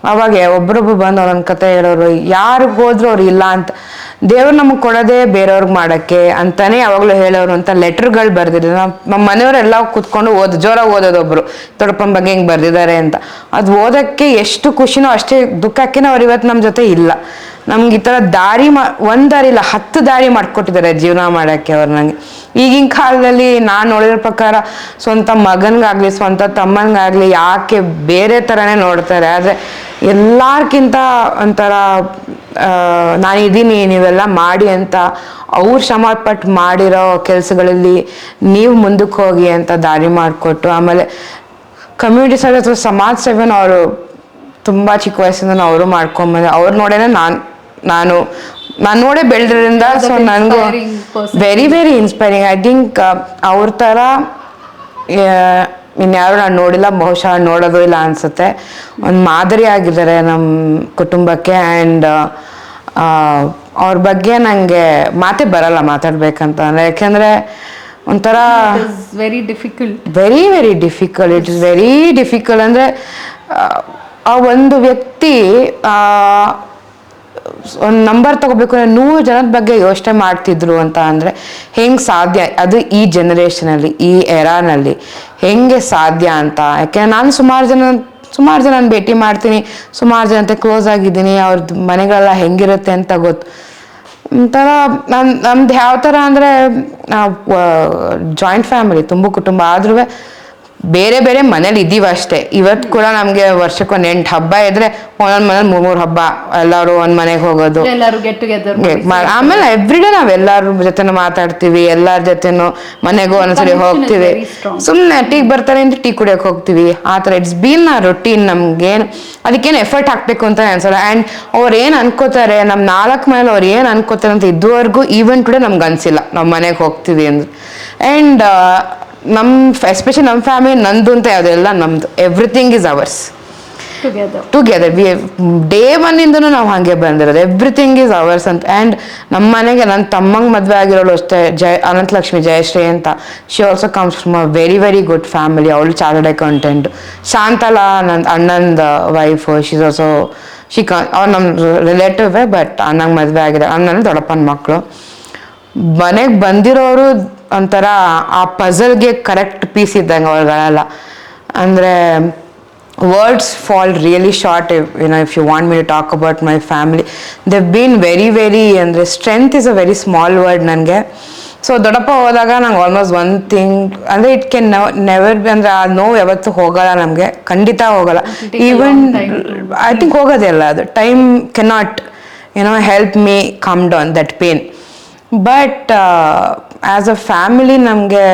ಅವಾಗ ಒಬ್ರೊಬ್ರು ಬಂದು ಅವ್ರೊಂದು ಕತೆ ಹೇಳೋರು, ಯಾರಿಗೆ ಹೋದ್ರು ಅವ್ರು ಇಲ್ಲ ಅಂತ, ದೇವ್ರು ನಮಗೆ ಕೊಡೋದೇ ಬೇರೆಯವ್ರಿಗೆ ಮಾಡೋಕ್ಕೆ ಅಂತಾನೆ ಯಾವಾಗಲೂ ಹೇಳೋರು ಅಂತ ಲೆಟ್ರ್ಗಳು ಬರ್ದಿದ್ರು. ನಮ್ಮ ಮನೆಯವರೆಲ್ಲ ಕೂತ್ಕೊಂಡು ಜೋರಾಗಿ ಓದೋದೊಬ್ರು ದೊಡ್ಡಪ್ಪನ ಬಗ್ಗೆ ಹಿಂಗೆ ಬರ್ದಿದ್ದಾರೆ ಅಂತ. ಅದು ಓದೋಕ್ಕೆ ಎಷ್ಟು ಖುಷಿನೋ ಅಷ್ಟೇ ದುಃಖಕ್ಕೇನೋ ಅವ್ರು ಇವತ್ತು ನಮ್ಮ ಜೊತೆ ಇಲ್ಲ. ನಮ್ಗೆ ಈ ಥರ ಒಂದು ದಾರಿ ಇಲ್ಲ 10 ದಾರಿ ಮಾಡಿಕೊಟ್ಟಿದ್ದಾರೆ ಜೀವನ ಮಾಡೋಕ್ಕೆ ಅವ್ರು. ನನಗೆ ಈಗಿನ ಕಾಲದಲ್ಲಿ ನಾನು ನೋಡಿರೋ ಪ್ರಕಾರ ಸ್ವಂತ ಮಗನಿಗಾಗಲಿ ಸ್ವಂತ ತಮ್ಮನಿಗಾಗಲಿ ಯಾಕೆ ಬೇರೆ ಥರನೇ ನೋಡ್ತಾರೆ. ಆದರೆ ಎಲ್ಲಾರ್ಕಿಂತ ಒಂಥರ ನಾನಿದ್ದೀನಿ ನೀವೆಲ್ಲ ಮಾಡಿ ಅಂತ ಅವ್ರು ಶ್ರಮಪಟ್ಟು ಮಾಡಿರೋ ಕೆಲಸಗಳಲ್ಲಿ ನೀವು ಮುಂದಕ್ಕೆ ಹೋಗಿ ಅಂತ ದಾರಿ ಮಾಡಿಕೊಟ್ಟು, ಆಮೇಲೆ ಕಮ್ಯುನಿಟಿ ಸರ್ವಿಸ್ ಅಥವಾ ಸಮಾಜ ಸೇವೆನ ಅವರು ತುಂಬ ಚಿಕ್ಕ ವಯಸ್ಸಿಂದ ಅವರು ಮಾಡ್ಕೊಂಬಂದೆ. ಅವ್ರು ನೋಡೇನೆ ನಾನು ನೋಡೇ ಬೆಳೆದ್ರಿಂದ. ಸೊ ನನಗೂ very very inspiring. I think ಅವ್ರ ಥರ ಇನ್ಯಾರು ನಾನು ನೋಡಿಲ್ಲ, ಬಹುಶಃ ನೋಡೋದು ಇಲ್ಲ ಅನಿಸುತ್ತೆ. ಒಂದು ಮಾದರಿ ಆಗಿದ್ದಾರೆ ನಮ್ಮ ಕುಟುಂಬಕ್ಕೆ. ಆ್ಯಂಡ್ ಅವ್ರ ಬಗ್ಗೆ ನನಗೆ ಮಾತೇ ಬರಲ್ಲ ಮಾತಾಡ್ಬೇಕಂತ ಅಂದರೆ. ಯಾಕೆಂದರೆ ಒಂಥರ very difficult, very very difficult. It is very difficult. ಅಂದರೆ ಆ ಒಂದು ವ್ಯಕ್ತಿ ಒಂದು ನಂಬರ್ ತಗೋಬೇಕು ಅಂದರೆ 100 ಜನದ ಬಗ್ಗೆ ಯೋಚನೆ ಮಾಡ್ತಿದ್ರು ಅಂತ ಅಂದರೆ ಹೆಂಗೆ ಸಾಧ್ಯ? ಅದು ಈ ಜನ್ರೇಷನಲ್ಲಿ, ಈ ಎರಾನಲ್ಲಿ ಹೆಂಗೆ ಸಾಧ್ಯ ಅಂತ. ಯಾಕೆಂದರೆ ನಾನು ಸುಮಾರು ಜನ ಭೇಟಿ ಮಾಡ್ತೀನಿ, ಸುಮಾರು ಜನತೆ ಕ್ಲೋಸ್ ಆಗಿದ್ದೀನಿ. ಅವ್ರದ್ದು ಮನೆಗಳೆಲ್ಲ ಹೆಂಗಿರುತ್ತೆ ಅಂತ ಗೊತ್ತು. ಒಂಥರ ನಮ್ದು ಯಾವ ಥರ ಅಂದರೆ ಜಾಯಿಂಟ್ ಫ್ಯಾಮಿಲಿ, ತುಂಬ ಕುಟುಂಬ ಆದ್ರೂ ಬೇರೆ ಬೇರೆ ಮನೇಲಿ ಇದ್ದೀವಿ ಅಷ್ಟೇ. ಇವತ್ತು ಕೂಡ ನಮಗೆ ವರ್ಷಕ್ಕೊಂದು 8 ಹಬ್ಬ ಇದ್ರೆ ಒಂದೊಂದು ಮನೇಲಿ 3 ಹಬ್ಬ ಎಲ್ಲರೂ ಒಂದು ಮನೆಗೆ ಹೋಗೋದು. ಆಮೇಲೆ ಎವ್ರಿಡೇ ನಾವೆಲ್ಲರ ಜೊತೆನೂ ಮಾತಾಡ್ತೀವಿ, ಎಲ್ಲರ ಜೊತೆನೂ ಮನೆಗೂ ಒಂದ್ಸರಿ ಹೋಗ್ತೀವಿ. ಸುಮ್ಮನೆ ಟೀಗೆ ಬರ್ತಾರೆ ಅಂತ ಟೀ ಕುಡಿಯೋಕೆ ಹೋಗ್ತೀವಿ. ಆ ಥರ ಇಟ್ಸ್ ಬೀನ್ ಆ ರೊಟೀನ್. ನಮ್ಗೇನು ಅದಕ್ಕೇನು ಎಫರ್ಟ್ ಹಾಕಬೇಕು ಅಂತ ಅನ್ಸಲ್ಲ. ಆ್ಯಂಡ್ ಅವ್ರು ಏನು ಅನ್ಕೋತಾರೆ, ನಮ್ಮ 4 ಮನೇಲಿ ಅವ್ರು ಏನು ಅನ್ಕೋತಾರೆ ಅಂತ ಇದುವರೆಗೂ ಈವನ್ ಟುಡೇ ನಮ್ಗೆ ಅನಿಸಿಲ್ಲ ನಾವು ಮನೆಗೆ ಹೋಗ್ತೀವಿ ಅಂದ್ರೆ. ಆ್ಯಂಡ್ ಎಸ್ಪೆಷಲಿ ನಮ್ಮ ಫ್ಯಾಮಿಲಿ ನಂದು ಅಂತ ಯಾವುದೆಲ್ಲ ನಮ್ದು, everything is ours together. Day 1ಇಂದನೂ ನಾವು ಹಾಗೆ ಬಂದಿರೋದು, ಎವ್ರಿಥಿಂಗ್ ಈಸ್ ಅವರ್ಸ್ ಅಂತ. ಆ್ಯಂಡ್ ನಮ್ಮ ಮನೆಗೆ ನನ್ನ ತಮ್ಮಂಗೆ ಮದುವೆ ಆಗಿರೋಳು ಅಷ್ಟೇ, ಅನಂತಲಕ್ಷ್ಮಿ ಜಯಶ್ರೀ ಅಂತ. She also comes from a very very good family. ಅವಳು ಚಾರ್ಟರ್ಡ್ ಅಕೌಂಟೆಂಟ್. ಶಾಂತಲಾ ನನ್ನ ಅಣ್ಣಂದು ವೈಫ್, ಶಿ ಇಸ್ ಆಲ್ಸೋ ಅವ್ರು ನಮ್ಮ ರಿಲೇಟಿವೇ, ಬಟ್ ಅಣ್ಣಂಗೆ ಮದುವೆ ಆಗಿದೆ. ಅಣ್ಣನ ದೊಡ್ಡಪ್ಪನ ಮಕ್ಕಳು. ಮನೆಗೆ ಬಂದಿರೋರು ಒಂಥರ ಆ ಪಝಲ್ಗೆ ಕರೆಕ್ಟ್ ಪೀಸ್ ಇದ್ದಂಗೆ ಅವ್ರುಗಳೆಲ್ಲ. ಅಂದರೆ words fall really short if you want me to talk about my family. They've been very ಅಂದರೆ strength is a very small word ನನಗೆ. ಸೊ ದೊಡ್ಡಪ್ಪ ಹೋದಾಗ ನಂಗೆ ಆಲ್ಮೋಸ್ಟ್ ಒನ್ ಥಿಂಗ್ ಅಂದರೆ ಇಟ್ ಕ್ಯಾನ್ ನೆವರ್ ಬಿ, ಅಂದರೆ ಆ ನೋವು ಯಾವತ್ತೂ ಹೋಗಲ್ಲ ನಮಗೆ, ಖಂಡಿತ ಹೋಗಲ್ಲ. ಈವನ್ ಐ ಥಿಂಕ್ ಹೋಗೋದೇ ಅಲ್ಲ ಅದು. Time cannot help me come down that pain. But as a family ನಮಗೆ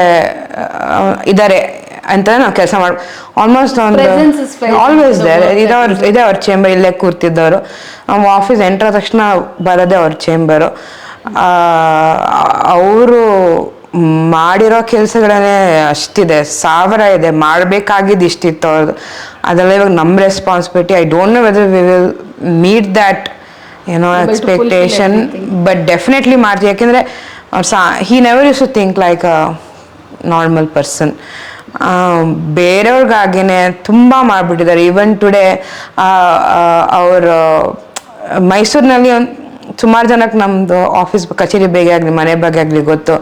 ಇದ್ದಾರೆ ಅಂತ ನಾವು ಕೆಲಸ ಮಾಡಿ ಆಲ್ಮೋಸ್ಟ್ ಒಂದು ಆಲ್ವೇಸ್ ಇದೆ ಅವ್ರ ಚೇಂಬರ್. ಇಲ್ಲೇ ಕೂರ್ತಿದ್ದವರು. ನಮ್ಮ ಆಫೀಸ್ ಎಂಟ್ರ ತಕ್ಷಣ ಬರೋದೇ ಅವ್ರ ಚೇಂಬರು. ಅವರು ಮಾಡಿರೋ ಕೆಲಸಗಳನ್ನೇ ಅಷ್ಟಿದೆ, 1000 ಇದೆ. ಮಾಡಬೇಕಾಗಿದ್ದು ಇಷ್ಟಿತ್ತು ಅವ್ರದ್ದು. ಅದೆಲ್ಲ ಇವಾಗ ನಮ್ಮ responsibility. I don't know whether we will meet that expectation, but definitely ಮಾಡ್ತೀವಿ. ಯಾಕೆಂದರೆ he never use to think like a normal person. ಬೇರೆಯವ್ರಿಗಾಗಿನೇ ತುಂಬ ಮಾಡಿಬಿಟ್ಟಿದ್ದಾರೆ. ಈವನ್ ಟುಡೇ ಅವರು ಮೈಸೂರಿನಲ್ಲಿ ಸುಮಾರು ಜನಕ್ಕೆ ನಮ್ಮದು ಆಫೀಸ್ ಕಚೇರಿ ಬಗ್ಗೆ ಆಗಲಿ ಮನೆ ಬಗ್ಗೆ ಆಗಲಿ ಗೊತ್ತು.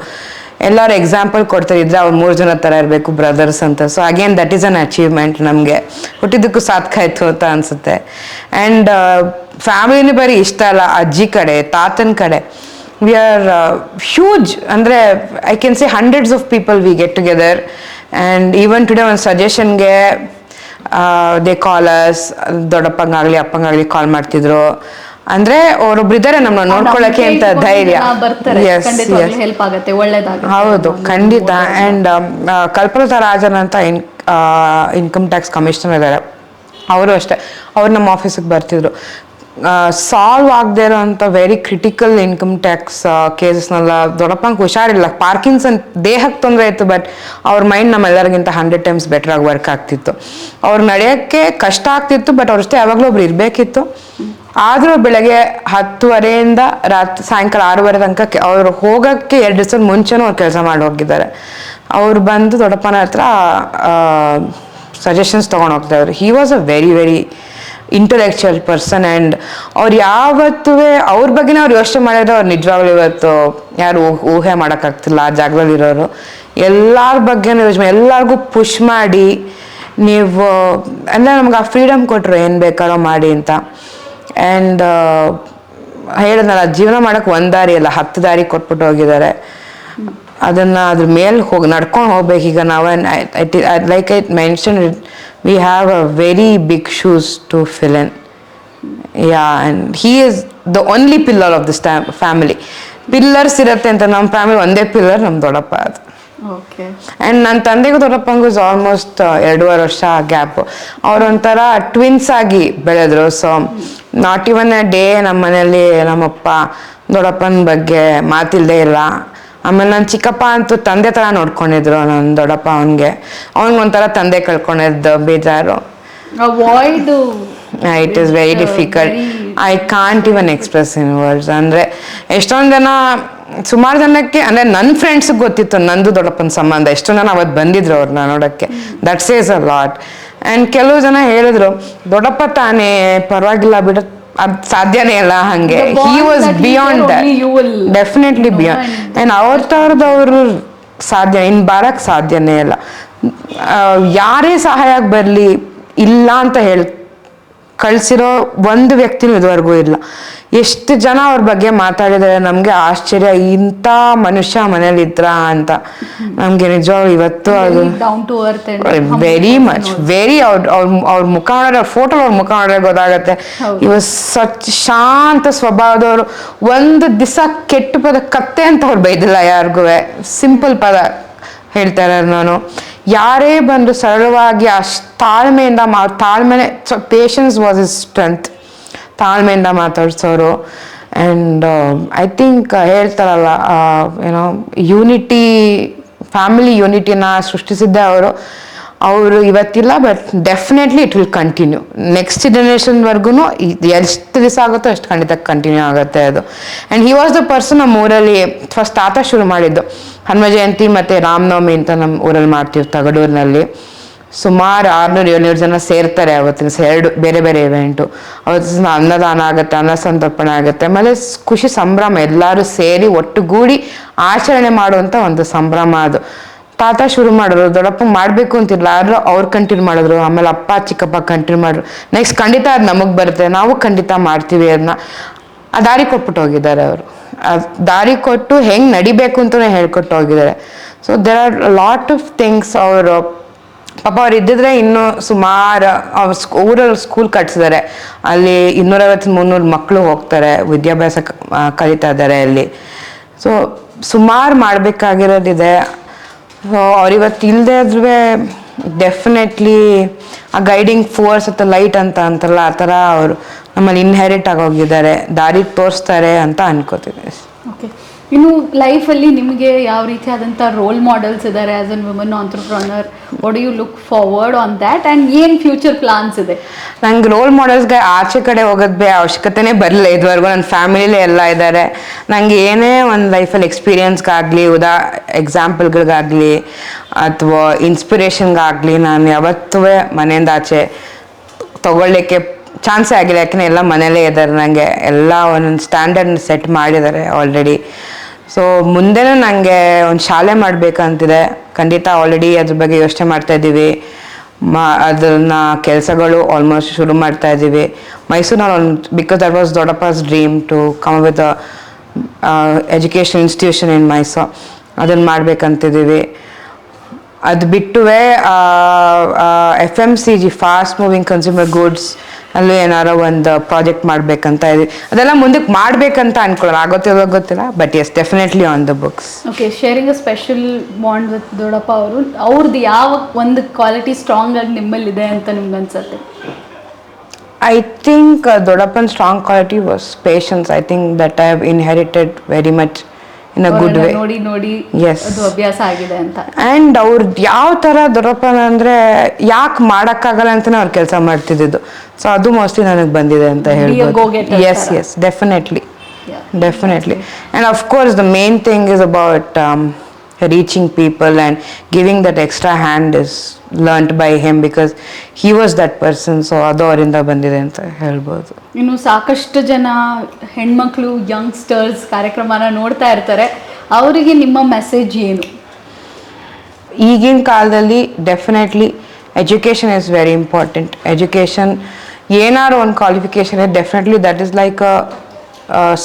ಎಲ್ಲರೂ ಎಕ್ಸಾಂಪಲ್ ಕೊಡ್ತಾರೆ, ಇದ್ರೆ ಅವ್ರು 3 ಜನ ಥರ ಇರಬೇಕು ಬ್ರದರ್ಸ್ ಅಂತ. So again that is an achievement. ನಮಗೆ ಹುಟ್ಟಿದ್ದಕ್ಕೂ ಸಾರ್ಥಕ ಆಯಿತು ಅಂತ ಅನಿಸುತ್ತೆ. ಆ್ಯಂಡ್ ಫ್ಯಾಮಿಲಿನೂ ಬರೀ ಇಷ್ಟ ಅಲ್ಲ, ಅಜ್ಜಿ ಕಡೆ ತಾತನ ಕಡೆ ವಿ ಆರ್ ಹ್ಯೂಜ್. ಅಂದರೆ I can say hundreds of people we get together. And even today ಒಂದು ಸಜೆಷನ್ಗೆ ದೇ ಕಾಲರ್ಸ್, ದೊಡ್ಡಪ್ಪಂಗಾಗಲಿ ಅಪ್ಪಂಗಾಗಲಿ ಕಾಲ್ ಮಾಡ್ತಿದ್ರು. ಅಂದರೆ ಅವರೊಬ್ರು ಇದ್ದಾರೆ ನಮ್ಮನ್ನ ನೋಡ್ಕೊಳ್ಳೋಕೆ ಅಂತ ಧೈರ್ಯ. ಹೌದು, ಖಂಡಿತ. ಆ್ಯಂಡ್ ಕಲ್ಪಲತಾ ರಾಜನ್ ಅಂತ ಇನ್ಕಮ್ ಟ್ಯಾಕ್ಸ್ ಕಮಿಷನರ್ ಇದ್ದಾರೆ. ಅವರು ಅಷ್ಟೇ, ಅವ್ರು ನಮ್ಮ ಆಫೀಸಿಗೆ ಬರ್ತಿದ್ರು. ಸಾಲ್ವ್ ಆಗದೆ ಇರೋಂಥ ವೆರಿ ಕ್ರಿಟಿಕಲ್ ಇನ್ಕಮ್ ಟ್ಯಾಕ್ಸ್ ಕೇಸಸ್ನೆಲ್ಲ. ದೊಡ್ಡಪ್ಪಂಗೆ ಹುಷಾರಿಲ್ಲ, ಪಾರ್ಕಿನ್ಸನ್, ದೇಹಕ್ಕೆ ತೊಂದರೆ ಇತ್ತು, ಬಟ್ ಅವ್ರ ಮೈಂಡ್ ನಮ್ಮೆಲ್ಲರಿಗಿಂತ 100 times ಬೆಟ್ರಾಗಿ ವರ್ಕ್ ಆಗ್ತಿತ್ತು. ಅವ್ರು ನಡೆಯೋಕ್ಕೆ ಕಷ್ಟ ಆಗ್ತಿತ್ತು, ಬಟ್ ಅವ್ರ ಜೊತೆ ಯಾವಾಗಲೂ ಒಬ್ರು ಇರಬೇಕಿತ್ತು. ಆದರೂ ಬೆಳಗ್ಗೆ 10:30 ಸಾಯಂಕಾಲ 6:30 ತನಕ ಅವ್ರು ಹೋಗೋಕ್ಕೆ 2 ದಿವಸದ ಮುಂಚೆನೂ ಅವ್ರು ಕೆಲಸ ಮಾಡಿ ಹೋಗಿದ್ದಾರೆ. ಅವ್ರು ಬಂದು ದೊಡ್ಡಪ್ಪನ ಹತ್ರ ಸಜೆಷನ್ಸ್ ತೊಗೊಂಡು ಹೋಗ್ತಾಯಿದ್ರು. He was a very intellectual person. And ಅವ್ರು ಯಾವತ್ತೂ ಅವ್ರ ಬಗ್ಗೆನೇ ಅವ್ರು ಯೋಚನೆ ಮಾಡಿದ್ರೆ ಅವ್ರು ನಿಜವಾಗ್ಲೂ ಇವತ್ತು ಯಾರು ಊಹೆ ಮಾಡೋಕ್ಕಾಗ್ತಿಲ್ಲ ಆ ಜಾಗದಲ್ಲಿರೋರು. ಎಲ್ಲರ ಬಗ್ಗೆನೂ ಯೋಚನೆ, ಎಲ್ಲರಿಗೂ ಪುಷ್ ಮಾಡಿ ನೀವು ಅಂದರೆ ನಮ್ಗೆ ಆ ಫ್ರೀಡಮ್ ಕೊಟ್ಟರು ಏನು ಬೇಕಾರೋ ಮಾಡಿ ಅಂತ. ಆ್ಯಂಡ್ ಹೇಳಿದ್ನಲ್ಲ, ಜೀವನ ಮಾಡೋಕ್ಕೆ 1 ದಾರಿ ಅಲ್ಲ 10 ದಾರಿ ಕೊಟ್ಬಿಟ್ಟು ಹೋಗಿದ್ದಾರೆ. ಅದನ್ನು ಅದ್ರ ಮೇಲೆ ನಡ್ಕೊಂಡು ಹೋಗ್ಬೇಕೀಗ ನಾವು. Like I mention, we have a very big shoes to fill in. Yeah, and he is the only pillar of this family. Pillars ಇರುತ್ತೆ ಅಂತ ನಮ್ಮ ಫ್ಯಾಮಿಲಿ ಒಂದೇ ಪಿಲ್ಲರ್ ನಮ್ಮ ದೊಡ್ಡಪ್ಪ. ಅದು ಓಕೆ. ಆ್ಯಂಡ್ ನನ್ನ ತಂದೆಗೂ ದೊಡ್ಡಪ್ಪಂಗೂ ಆಲ್ಮೋಸ್ಟ್ 2.5 ವರ್ಷ ಗ್ಯಾಪು. ಅವರೊಂಥರ ಟ್ವಿನ್ಸ್ ಆಗಿ ಬೆಳೆದ್ರು. So not even a day ನಮ್ಮ ಮನೆಯಲ್ಲಿ ನಮ್ಮಪ್ಪ ದೊಡ್ಡಪ್ಪನ ಬಗ್ಗೆ ಮಾತಿಲ್ಲದೆ ಇಲ್ಲ. ಆಮೇಲೆ ನನ್ನ ಚಿಕ್ಕಪ್ಪ ಅಂತೂ ತಂದೆ ಥರ ನೋಡ್ಕೊಂಡಿದ್ರು ನನ್ನ ದೊಡ್ಡಪ್ಪ. ಅವನಿಗೊಂಥರ ತಂದೆ ಕಳ್ಕೊಂಡಿದ್ದು ಬೇಜಾರು. It is very difficult. I can't even express in words. ಅಂದರೆ ಎಷ್ಟೊಂದು ಜನ, ಸುಮಾರು ಜನಕ್ಕೆ, ಅಂದರೆ ನನ್ನ ಫ್ರೆಂಡ್ಸ್ಗೆ ಗೊತ್ತಿತ್ತು ನಂದು ದೊಡ್ಡಪ್ಪನ ಸಂಬಂಧ. ಎಷ್ಟೊಂದು ಜನ ಅವತ್ತು ಬಂದಿದ್ರು ಅವ್ರನ್ನ ನೋಡೋಕ್ಕೆ. That says a lot. And ಕೆಲವು ಜನ ಹೇಳಿದ್ರು, ದೊಡ್ಡಪ್ಪ ತಾನೇ ಪರವಾಗಿಲ್ಲ ಬಿಡು, ಅದು ಸಾಧ್ಯನೇ ಇಲ್ಲ ಹಾಗೆ. He was beyond that, definitely beyond. And ಅವ್ರದವ್ರದವರು ಸಾಧ್ಯ, ಇನ್ನು ಬಾರಕ್ಕೆ ಸಾಧ್ಯನೇ ಇಲ್ಲ. ಯಾರೇ ಸಹಾಯಕ್ಕೆ ಬರಲಿ ಇಲ್ಲ ಅಂತ ಕಳಿಸಿರೋ ಒಂದು ವ್ಯಕ್ತಿನೂ ಇದುವರೆಗೂ ಇಲ್ಲ. ಎಷ್ಟು ಜನ ಅವ್ರ ಬಗ್ಗೆ ಮಾತಾಡಿದರೆ ನಮಗೆ ಆಶ್ಚರ್ಯ, ಇಂಥ ಮನುಷ್ಯ ಮನೇಲಿ ಇದ್ರ ಅಂತ. ನಮಗೆ ನಿಜವಾಗ್ಲೂ ಇವತ್ತು ಅದು ವೆರಿ ಮಚ್ ಅವ್ರ ಮುಖ ನೋಡಿದ್ರೆ, ಫೋಟೋ ಅವ್ರ ಮುಖ ನೋಡಿದ್ರೆ ಗೊತ್ತಾಗತ್ತೆ. ಇವಾಗ ಶಾಂತ ಸ್ವಭಾವದವರು. ಒಂದು ದಿವಸ ಕೆಟ್ಟ ಪದ ಕತ್ತೆ ಅಂತ ಅವ್ರು ಬೈದಿಲ್ಲ ಯಾರಿಗೂ. ಸಿಂಪಲ್ ಪದ ಹೇಳ್ತಾರೆ. ನಾನು ಯಾರೇ ಬಂದು ಸರಳವಾಗಿ ಅಷ್ಟು ತಾಳ್ಮೆಯಿಂದ ತಾಳ್ಮೆನೆ, ಪೇಷನ್ಸ್ ವಾಸ್ ಇಸ್ ಸ್ಟ್ರೆಂತ್. ತಾಳ್ಮೆಯಿಂದ ಮಾತಾಡ್ಸೋರು. ಆ್ಯಂಡ್ ಐ ಥಿಂಕ್ ಹೇಳ್ತಾರಲ್ಲ, ಏನೋ ಯೂನಿಟಿ, ಫ್ಯಾಮಿಲಿ ಯೂನಿಟಿನ ಸೃಷ್ಟಿಸಿದ್ದೆ ಅವರು ಇವತ್ತಿಲ್ಲ, but definitely it will continue. Next ಜನರೇಷನ್ವರೆಗೂ ಎಷ್ಟು ದಿವಸ ಆಗುತ್ತೋ ಅಷ್ಟು ಖಂಡಿತ ಕಂಟಿನ್ಯೂ ಆಗುತ್ತೆ ಅದು. And he was the person ನಮ್ಮ ಊರಲ್ಲಿ ಫಸ್ಟ್ ತಾತ ಶುರು ಮಾಡಿದ್ದು. ಹನುಮ ಜಯಂತಿ ಮತ್ತು ರಾಮನವಮಿ ಅಂತ ನಮ್ಮ ಊರಲ್ಲಿ ಮಾಡ್ತೀವಿ ತಗಡೂರಿನಲ್ಲಿ. ಸುಮಾರು 600-700 ಜನ ಸೇರ್ತಾರೆ ಅವತ್ತಿನ ದಿವಸ. 2 ಬೇರೆ ಬೇರೆ ಇವೆಂಟು. ಅವತ್ತಿನ ಅನ್ನದಾನ ಆಗುತ್ತೆ, ಅನ್ನ ಸಂತರ್ಪಣೆ ಆಗುತ್ತೆ, ಆಮೇಲೆ ಖುಷಿ ಸಂಭ್ರಮ, ಎಲ್ಲರೂ ಸೇರಿ ಒಟ್ಟುಗೂಡಿ ಆಚರಣೆ ಮಾಡುವಂಥ ಒಂದು ಸಂಭ್ರಮ ಅದು. ತಾತ ಶುರು ಮಾಡಿದ್ರು, ದೊಡ್ಡಪ್ಪ ಮಾಡಬೇಕು ಅಂತಿಲ್ಲ, ಆದರೂ ಅವ್ರು ಕಂಟಿನ್ಯೂ ಮಾಡಿದ್ರು, ಆಮೇಲೆ ಅಪ್ಪ ಚಿಕ್ಕಪ್ಪ ಕಂಟಿನ್ಯೂ ಮಾಡಿದ್ರು. ನೆಕ್ಸ್ಟ್ ಖಂಡಿತ ಅದು ನಮಗೆ ಬರುತ್ತೆ, ನಾವು ಖಂಡಿತ ಮಾಡ್ತೀವಿ ಅದನ್ನ. ಆ ದಾರಿ ಕೊಟ್ಬಿಟ್ಟು ಹೋಗಿದ್ದಾರೆ ಅವರು. ದಾರಿ ಕೊಟ್ಟು ಹೆಂಗೆ ನಡಿಬೇಕು ಅಂತಲೇ ಹೇಳ್ಕೊಟ್ಟು ಹೋಗಿದ್ದಾರೆ. So there are lot of things. ಅವರು ಪಾಪ ಅವ್ರು ಇದ್ದಿದ್ರೆ ಇನ್ನೂ ಸುಮಾರು ಊರಲ್ಲಿ ಸ್ಕೂಲ್ ಕಟ್ಸಿದ್ದಾರೆ, ಅಲ್ಲಿ 250-300 ಮಕ್ಕಳು ಹೋಗ್ತಾರೆ, ವಿದ್ಯಾಭ್ಯಾಸ ಕಲಿತಾ ಇದ್ದಾರೆ ಅಲ್ಲಿ. ಸೊ ಸುಮಾರು ಮಾಡಬೇಕಾಗಿರೋದಿದೆ. ಸೊ ಅವ್ರಿವತ್ತು ಇಲ್ಲದೆ ಆದ್ರೂ ಡೆಫಿನೆಟ್ಲಿ ಆ ಗೈಡಿಂಗ್ ಫೋರ್ಸ್ ಅಥವಾ ಲೈಟ್ ಅಂತ ಅಂತಾರಲ್ಲ, ಆ ಥರ ಅವರು ನಮ್ಮಲ್ಲಿ ಇನ್ಹೆರಿಟ್ ಆಗೋಗಿದ್ದಾರೆ, ದಾರಿ ತೋರಿಸ್ತಾರೆ ಅಂತ ಅನ್ಕೋತೀನಿ. ಓಕೆ, ಇನ್ನು ಲೈಫಲ್ಲಿ ನಿಮಗೆ ಯಾವ ರೀತಿಯಾದಂಥ ರೋಲ್ ಮಾಡೆಲ್ಸ್ ಇದ್ದಾರೆ as an woman entrepreneur? What do you look forward on that and ಏನು ಫ್ಯೂಚರ್ ಪ್ಲಾನ್ಸ್ ಇದೆ? ನಂಗೆ ರೋಲ್ ಮಾಡೆಲ್ಸ್ಗೆ ಆಚೆ ಕಡೆ ಹೋಗೋದು ಅವಶ್ಯಕತೆನೇ ಬರಲಿಲ್ಲ ಇದುವರೆಗೂ. ನನ್ನ ಫ್ಯಾಮಿಲಿಲೇ ಎಲ್ಲ ಇದ್ದಾರೆ. ನನಗೆ ಏನೇ ಒಂದು ಲೈಫಲ್ಲಿ ಎಕ್ಸ್ಪೀರಿಯನ್ಸ್ಗಾಗಲಿ, ಎಕ್ಸಾಂಪಲ್ಗಳಿಗಾಗಲಿ ಅಥವಾ ಇನ್ಸ್ಪಿರೇಷನ್ಗಾಗಲಿ ನಾನು ಯಾವತ್ತೂ ಮನೆಯಿಂದ ಆಚೆ ತಗೊಳ್ಳಿಕ್ಕೆ ಚಾನ್ಸೇ ಆಗಿಲ್ಲ. ಯಾಕೆಂದರೆ ಎಲ್ಲ ಮನೇಲೇ ಇದ್ದಾರೆ, ನನಗೆ ಎಲ್ಲ ಒಂದೊಂದು ಸ್ಟ್ಯಾಂಡರ್ಡ್ ಸೆಟ್ ಮಾಡಿದ್ದಾರೆ ಆಲ್ರೆಡಿ. ಸೊ ಮುಂದೆನೂ ನನಗೆ ಒಂದು ಶಾಲೆ ಮಾಡಬೇಕಂತಿದೆ ಖಂಡಿತ. ಆಲ್ರೆಡಿ ಅದ್ರ ಬಗ್ಗೆ ಯೋಚನೆ ಮಾಡ್ತಾಯಿದ್ದೀವಿ. ಅದನ್ನು ಕೆಲಸಗಳು ಆಲ್ಮೋಸ್ಟ್ ಶುರು ಮಾಡ್ತಾ ಇದ್ದೀವಿ ಮೈಸೂರಿನಲ್ಲಿ. ಬಿಕಾಸ್ ದಟ್ ವಾಸ್ ದೊಡ್ಡಪ್ಪಸ್ dream to come with education institution in Mysuru. ಅದನ್ನು ಮಾಡಬೇಕಂತಿದ್ದೀವಿ. ಅದು ಬಿಟ್ಟುವೆ FMCG fast moving consumer goods ಅಲ್ಲೂ ಏನಾರೋ ಒಂದು ಪ್ರಾಜೆಕ್ಟ್ ಮಾಡಬೇಕಂತ ಇದೆ. ಅದೆಲ್ಲ ಮುಂದಕ್ಕೆ ಮಾಡಬೇಕಂತ ಅನ್ಕೊಳ್ಳೋದು, ಆಗೋತ್ತಿಲ್ಲ ಗೊತ್ತಿಲ್ಲ, but yes definitely on the books. Okay, sharing a special bond with ದೊಡ್ಡಪ್ಪ ಅವರು. ಅವ್ರದ್ದು ಯಾವ ಒಂದು ಕ್ವಾಲಿಟಿ ಸ್ಟ್ರಾಂಗ್ ಆಗಿ ನಿಮ್ಮಲ್ಲಿದೆ ಅಂತ ನಿಮ್ಗೆ ಅನ್ಸುತ್ತೆ? ಐ ಥಿಂಕ್ ದೊಡ್ಡಪ್ಪನ strong quality was patience. I think that I have inherited very much in a good way. ನೋಡಿ ಎಸ್, ಅದು ಅಭ್ಯಾಸ ಆಗಿದೆ ಅಂತ. ಆ್ಯಂಡ್ ಅವ್ರು ಯಾವ ಥರ ದೊಡ್ಡಪ್ಪನ ಅಂದರೆ ಯಾಕೆ ಮಾಡೋಕ್ಕಾಗಲ್ಲ ಅಂತಲೇ ಅವ್ರು ಕೆಲಸ ಮಾಡ್ತಿದ್ದು. ಸೊ ಅದು ಮೋಸ್ಟ್ಲಿ ನನಗೆ ಬಂದಿದೆ ಅಂತ ಹೇಳ್ಬೋದು. Yes definitely. And of course the main thing is about reaching people and giving that extra hand is learnt by him because he was that person. So ಅದು ಅವರಿಂದ ಬಂದಿದೆ ಅಂತ ಹೇಳ್ಬೋದು. ಇನ್ನು ಸಾಕಷ್ಟು ಜನ ಹೆಣ್ಮಕ್ಳು ಯಂಗ್ಸ್ಟರ್ಸ್ ಕಾರ್ಯಕ್ರಮನ ನೋಡ್ತಾ ಇರ್ತಾರೆ, ಅವರಿಗೆ ನಿಮ್ಮ ಮೆಸೇಜ್ ಏನು? ಈಗಿನ ಕಾಲದಲ್ಲಿ definitely education is very important. Education ಏನಾದ್ರು ಒಂದು ಕ್ವಾಲಿಫಿಕೇಷನ್ ಇದೆ, definitely that is like a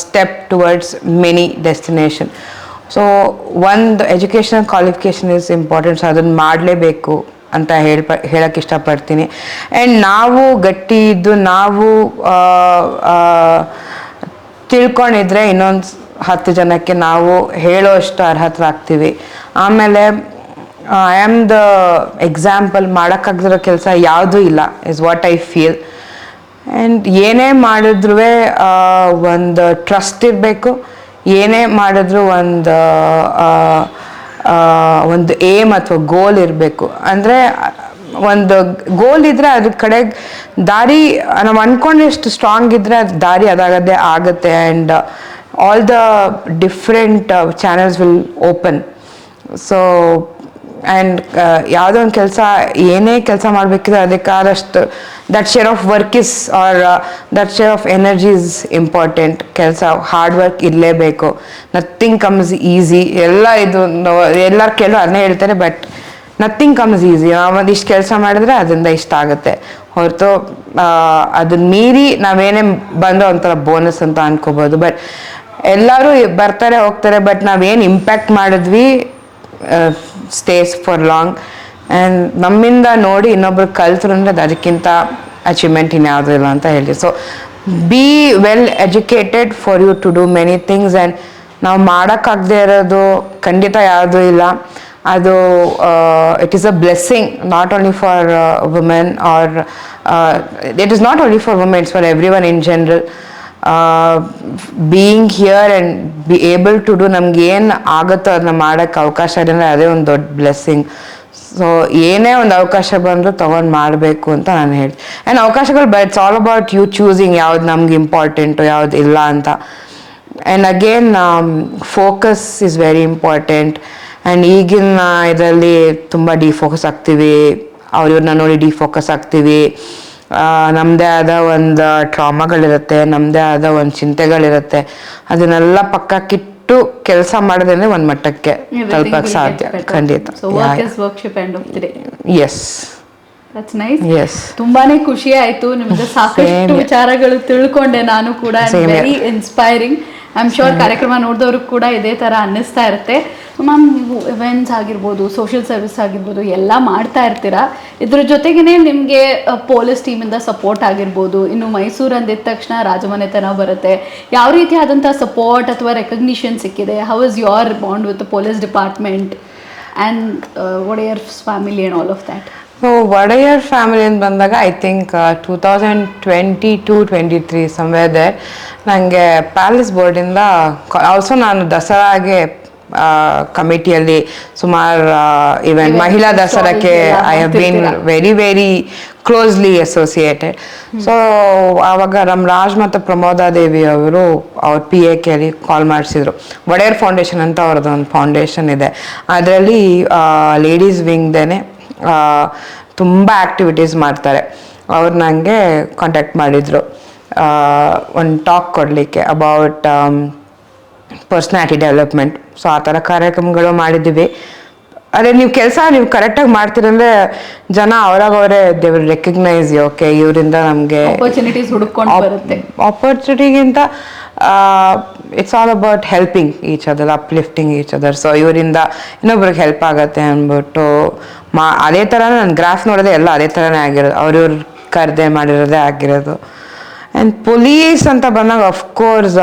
step towards many destination. So ಒಂದು educational qualification is important. So ಅದನ್ನು ಮಾಡಲೇಬೇಕು ಅಂತ ಹೇಳಕ್ಕೆ ಇಷ್ಟಪಡ್ತೀನಿ. ಆ್ಯಂಡ್ ನಾವು ಗಟ್ಟಿ ಇದ್ದು ನಾವು ತಿಳ್ಕೊಂಡಿದ್ರೆ ಇನ್ನೊಂದು 10 ಜನಕ್ಕೆ ನಾವು ಹೇಳೋಷ್ಟು ಅರ್ಹತರಾಗ್ತೀವಿ. ಆಮೇಲೆ ಐ ಆಮ್ ದ ಎಕ್ಸಾಂಪಲ್. ಮಾಡೋಕ್ಕಾಗದಿರೋ ಕೆಲಸ ಯಾವುದೂ ಇಲ್ಲ is what I feel. And ಏನೇ ಮಾಡಿದ್ರೂ ಒಂದು ಟ್ರಸ್ಟ್ ಇರಬೇಕು. ಏನೇ ಮಾಡಿದ್ರು ಒಂದು ಏಮ್ ಅಥವಾ ಗೋಲ್ ಇರಬೇಕು. ಅಂದರೆ ಒಂದು ಗೋಲ್ ಇದ್ದರೆ ಅದ್ರ ಕಡೆ ದಾರಿ ನಾವು ಅಂದ್ಕೊಂಡಷ್ಟು ಸ್ಟ್ರಾಂಗ್ ಇದ್ದರೆ ಅದು ದಾರಿ ಅದಾಗದೇ ಆಗುತ್ತೆ. And all the different channels will open. So and ಯಾವುದೋ ಒಂದು ಕೆಲಸ, ಏನೇ ಕೆಲಸ ಮಾಡಬೇಕಿದ್ರೆ ಅದಕ್ಕಾದಷ್ಟು that share of work is or that share of energy is important. ಕೆಲಸ ಹಾರ್ಡ್ ವರ್ಕ್ ಇರಲೇಬೇಕು. Nothing comes easy. ಎಲ್ಲರೂ ಕೇಳೋ ಅದನ್ನೇ ಹೇಳ್ತಾರೆ, ಬಟ್ ನಥಿಂಗ್ ಕಮ್ಸ್ ಈಸಿ. ನಾವೊಂದಿಷ್ಟು ಕೆಲಸ ಮಾಡಿದ್ರೆ ಅದರಿಂದ ಇಷ್ಟ ಆಗುತ್ತೆ ಹೊರತು ಅದನ್ನ ಮೀರಿ ನಾವೇನೇ ಬಂದೋ ಒಂಥರ ಬೋನಸ್ ಅಂತ ಅನ್ಕೋಬೋದು. ಬಟ್ ಎಲ್ಲರೂ ಬರ್ತಾರೆ ಹೋಗ್ತಾರೆ, ಬಟ್ ನಾವೇನು ಇಂಪ್ಯಾಕ್ಟ್ ಮಾಡಿದ್ವಿ ಸ್ಟೇಸ್ ಫಾರ್ ಲಾಂಗ್. ಆ್ಯಂಡ್ ನಮ್ಮಿಂದ ನೋಡಿ ಇನ್ನೊಬ್ರು ಕಲ್ತರು ಅಂದರೆ ಅದಕ್ಕಿಂತ ಅಚೀವ್ಮೆಂಟ್ ಇನ್ಯಾವುದೂ ಇಲ್ಲ ಅಂತ ಹೇಳಿ. So be well educated for you to do many things. And ನಾವು ಮಾಡೋಕ್ಕಾಗದೇ ಇರೋದು ಖಂಡಿತ ಯಾವುದೂ ಇಲ್ಲ. ಅದು it is a blessing not only for women or it is not only for women, it's for everyone in general. Being here and be able to do ನಮ್ಗೆ ಏನು ಆಗುತ್ತೋ ಅದನ್ನ ಮಾಡೋಕ್ಕೆ ಅವಕಾಶ ಇದೆ ಅಂದರೆ ಅದೇ ಒಂದು ದೊಡ್ಡ ಬ್ಲೆಸ್ಸಿಂಗ್. ಸೊ ಏನೇ ಒಂದು ಅವಕಾಶ ಬಂದರೂ ತೊಗೊಂಡು ಮಾಡಬೇಕು ಅಂತ ನಾನು ಹೇಳ್ತೀನಿ. ಆ್ಯಂಡ್ ಅವಕಾಶಗಳು it's all about you choosing ಯಾವ್ದು ನಮ್ಗೆ ಇಂಪಾರ್ಟೆಂಟು ಯಾವ್ದು ಇಲ್ಲ ಅಂತ. And again focus is very important. And ಈಗಿನ ಇದರಲ್ಲಿ ತುಂಬ ಡಿಫೋಕಸ್ ಆಗ್ತೀವಿ. ಇವ್ರನ್ನ ನೋಡಿ ಡಿಫೋಕಸ್ ಆಗ್ತೀವಿ, ನಮ್ಮದೇ ಆದ ಒಂದು ಟ್ರಾಮಾಗಳಿರುತ್ತೆ, ನಮ್ಮದೇ ಆದ ಒಂದು ಚಿಂತೆಗಳಿರುತ್ತೆ, ಅದನ್ನೆಲ್ಲ ಪಕ್ಕಕ್ಕಿಟ್ಟು ಕೆಲಸ ಮಾಡೋದೇನೆ ಒಂದು ಮಟ್ಟಕ್ಕೆ ತಲುಪಕ್ಕೆ ಸಾಧ್ಯ. ಖಂಡಿತ. S, that's nice. ಎಸ್, ತುಂಬಾನೇ ಖುಷಿ ಆಯ್ತು, ನಿಮ್ದು ಸಾಕಷ್ಟು ವಿಚಾರಗಳು ತಿಳ್ಕೊಂಡೆ ನಾನು ಕೂಡ. Very inspiring. I am sure ಕಾರ್ಯಕ್ರಮ ನೋಡಿದವ್ರಿಗೆ ಕೂಡ ಇದೇ ಥರ ಅನ್ನಿಸ್ತಾ ಇರುತ್ತೆ. ಮ್ಯಾಮ್, ನೀವು ಇವೆಂಟ್ಸ್ ಆಗಿರ್ಬೋದು, ಸೋಷಿಯಲ್ ಸರ್ವಿಸ್ ಆಗಿರ್ಬೋದು ಎಲ್ಲ ಮಾಡ್ತಾ ಇರ್ತೀರಾ. ಇದ್ರ ಜೊತೆಗೇ ನಿಮಗೆ ಪೊಲೀಸ್ ಟೀಮಿಂದ ಸಪೋರ್ಟ್ ಆಗಿರ್ಬೋದು. ಇನ್ನು ಮೈಸೂರು ಅಂದಿದ ತಕ್ಷಣ ರಾಜಮನೆತನ ಬರುತ್ತೆ. ಯಾವ ರೀತಿಯಾದಂಥ ಸಪೋರ್ಟ್ ಅಥವಾ ರೆಕಗ್ನಿಷನ್ ಸಿಕ್ಕಿದೆ? How is your bond with the police department and Wodeyars family and all of that? Wodeyar family ಅಂತ ಬಂದಾಗ ಐ ಥಿಂಕ್ 2022-23 somewhere there ನನಗೆ ಪ್ಯಾಲೇಸ್ ಬೋರ್ಡಿಂದ ಆಲ್ಸೋ ನಾನು ದಸರಾಗೆ ಕಮಿಟಿಯಲ್ಲಿ ಸುಮಾರು ಇವೆಂಟ್ ಮಹಿಳಾ ದಸರಾಕ್ಕೆ I have been very very closely associated. So ಆವಾಗ ನಮ್ಮ ರಾಜ್ ಮತ್ತು ಪ್ರಮೋದಾದೇವಿ ಅವರು ಅವ್ರ PA ಕಾಲ್ ಮಾಡಿಸಿದ್ರು. ಒಡೆಯರ್ ಫೌಂಡೇಶನ್ ಅಂತ ಅವ್ರದ್ದು ಒಂದು ಫೌಂಡೇಶನ್ ಇದೆ, ಅದರಲ್ಲಿ ಲೇಡೀಸ್ ವಿಂಗ್ದೇನೆ ತುಂಬ ಆ್ಯಕ್ಟಿವಿಟೀಸ್ ಮಾಡ್ತಾರೆ. ಅವ್ರು ನನಗೆ ಕಾಂಟ್ಯಾಕ್ಟ್ ಮಾಡಿದರು ಒಂದು ಟಾಕ್ ಕೊಡಲಿಕ್ಕೆ ಅಬೌಟ್ ಪರ್ಸ್ನಾಲಿಟಿ ಡೆವಲಪ್ಮೆಂಟ್. ಸೊ ಆ ಥರ ಕಾರ್ಯಕ್ರಮಗಳು ಮಾಡಿದ್ದೀವಿ. ಅದೇ ನೀವು ಕೆಲಸ ನೀವು ಕರೆಕ್ಟಾಗಿ ಮಾಡ್ತೀರಂದ್ರೆ ಜನ ಅವರಾಗವರೇ they will recognise you. Okay, ಇವರಿಂದ ನಮಗೆ ಆಪರ್ಚುನಿಟೀಸ್ ಹುಡುಕೊಂಡು ಬರುತ್ತೆ. ಆಪರ್ಚುನಿಟಿಗಿಂತ it's all about helping each other, uplifting each other. So ಇವರಿಂದ ಇನ್ನೊಬ್ರಿಗೆ ಹೆಲ್ಪ್ ಆಗುತ್ತೆ ಅಂದ್ಬಿಟ್ಟು ಅದೇ ಥರ ನಾನು ಗ್ರಾಫ್ ನೋಡೋದೆ ಎಲ್ಲ ಅದೇ ಥರನೇ ಆಗಿರೋದು, ಅವ್ರಿವ್ರು ಕರೆದೆ ಮಾಡಿರೋದೇ ಆಗಿರೋದು. ಆ್ಯಂಡ್ ಪೊಲೀಸ್ ಅಂತ ಬಂದಾಗ ಅಫ್ಕೋರ್ಸ್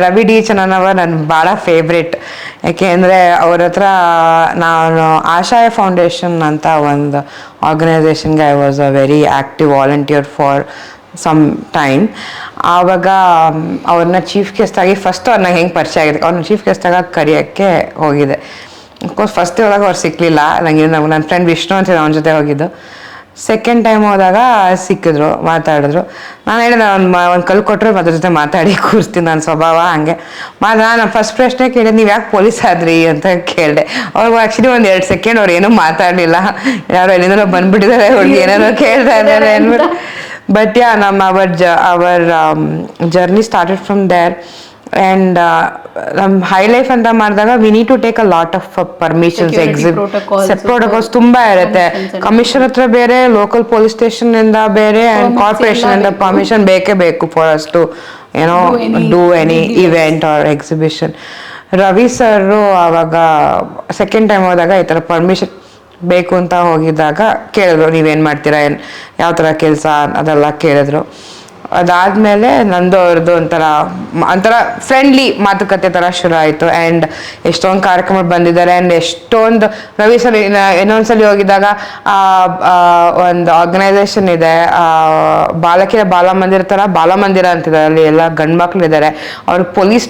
ರವಿ ಡಿ ಚನ್ನನವರ್ ನನ್ನ ಭಾಳ ಫೇವ್ರೆಟ್. ಯಾಕೆಂದರೆ ಅವ್ರ ಹತ್ರ ನಾನು ಆಶಾಯ ಫೌಂಡೇಶನ್ ಅಂತ ಒಂದು ಆರ್ಗನೈಸೇಷನ್ಗೆ I was a very active volunteer for some time. ಆವಾಗ ಅವ್ರನ್ನ ಚೀಫ್ ಗೆಸ್ಟಾಗಿ ಫಸ್ಟ್ ಅವ್ರನ್ನ ಹೆಂಗೆ ಪರಿಚಯ ಆಗಿದೆ, ಅವ್ರನ್ನ ಚೀಫ್ ಗೆಸ್ಟಾಗಿ ಕರೆಯೋಕ್ಕೆ ಹೋಗಿದೆ. ಅಫ್ಕೋರ್ಸ್ ಫಸ್ಟ್ ಹೋದಾಗ ಅವ್ರು ಸಿಕ್ಕಲಿಲ್ಲ ನನಗೆ. ನನ್ನ ಫ್ರೆಂಡ್ ವಿಷ್ಣು ಅಂತ ಅವನ ಜೊತೆ ಹೋಗಿದ್ದು. ಸೆಕೆಂಡ್ ಟೈಮ್ ಹೋದಾಗ ಸಿಕ್ಕಿದ್ರು, ಮಾತಾಡಿದ್ರು. ನಾನು ಹೇಳಿದೆ ಒಂದು ಕಲ್ಲು ಕೊಟ್ಟರೆ ಅದ್ರ ಜೊತೆ ಮಾತಾಡಿ ಕೂರಿಸ್ತೀನಿ, ನನ್ನ ಸ್ವಭಾವ ಹಂಗೆ. ನಾನು ಫಸ್ಟ್ ಪ್ರಶ್ನೆ ಕೇಳಿದೆ, ನೀವು ಯಾಕೆ ಪೊಲೀಸ್ ಆದ್ರಿ ಅಂತ ಕೇಳಿದೆ. ಅವ್ರು ಆ್ಯಕ್ಚುಲಿ ಒಂದು 2 ಸೆಕೆಂಡ್ ಅವ್ರು ಏನೂ ಮಾತಾಡಲಿಲ್ಲ. ಯಾರೋ ಎಲ್ಲಿಂದಲೋ ಬಂದ್ಬಿಟ್ಟಿದ್ದಾರೆ, ಅವ್ರಿಗೆ ಏನೇನೋ ಕೇಳ್ತಾ ಇದ್ದಾರೆ ಅಂದ್ಬಿಟ್ಟು. ಬಟ್ ಯಾ ಅವರ್ journey started from there. And ನಮ್ಮ ಹೈ ಲೈಫ್ ಅಂತ ಮಾಡಿದಾಗ we need to take a lot of permissions, protocols ತುಂಬ ಇರುತ್ತೆ. ಕಮಿಷನರ್ ಹತ್ರ ಬೇರೆ, ಲೋಕಲ್ ಪೊಲೀಸ್ ಸ್ಟೇಷನ್ ಇಂದ ಬೇರೆ, ಆ್ಯಂಡ್ ಕಾರ್ಪೊರೇಷನ್ ಇಂದ ಪರ್ಮಿಷನ್ ಬೇಕೇ ಬೇಕು for us to do any event or exhibition. Ravi sir ಆವಾಗ ಸೆಕೆಂಡ್ ಟೈಮ್ ಹೋದಾಗ ಈ ಥರ ಪರ್ಮಿಷನ್ ಬೇಕು ಅಂತ ಹೋಗಿದ್ದಾಗ ಕೇಳಿದ್ರು, ನೀವೇನು ಮಾಡ್ತೀರಾ, ಯಾವ ಥರ ಕೆಲಸ ಅದೆಲ್ಲ ಕೇಳಿದ್ರು. ಅದಾದಮೇಲೆ ನಂದು ಅವ್ರದ್ದು ಒಂಥರ ಫ್ರೆಂಡ್ಲಿ ಮಾತುಕತೆ ಥರ ಶುರು ಆಯಿತು. ಆ್ಯಂಡ್ ಎಷ್ಟೊಂದು ಕಾರ್ಯಕ್ರಮ ಬಂದಿದ್ದಾರೆ. ಆ್ಯಂಡ್ ಎಷ್ಟೊಂದು ರವಿ ಸರ್ ಇನ್ನೊಂದ್ಸಲಿ ಹೋಗಿದ್ದಾಗ ಒಂದು ಆರ್ಗನೈಸೇಷನ್ ಇದೆ, ಬಾಲಕಿಯರ ಬಾಲಮಂದಿರ ಥರ ಬಾಲಮಂದಿರ ಅಂತಿದ್ದಾರೆ, ಅಲ್ಲಿ ಎಲ್ಲ ಗಂಡು ಮಕ್ಕಳಿದ್ದಾರೆ. ಅವ್ರು ಪೊಲೀಸ್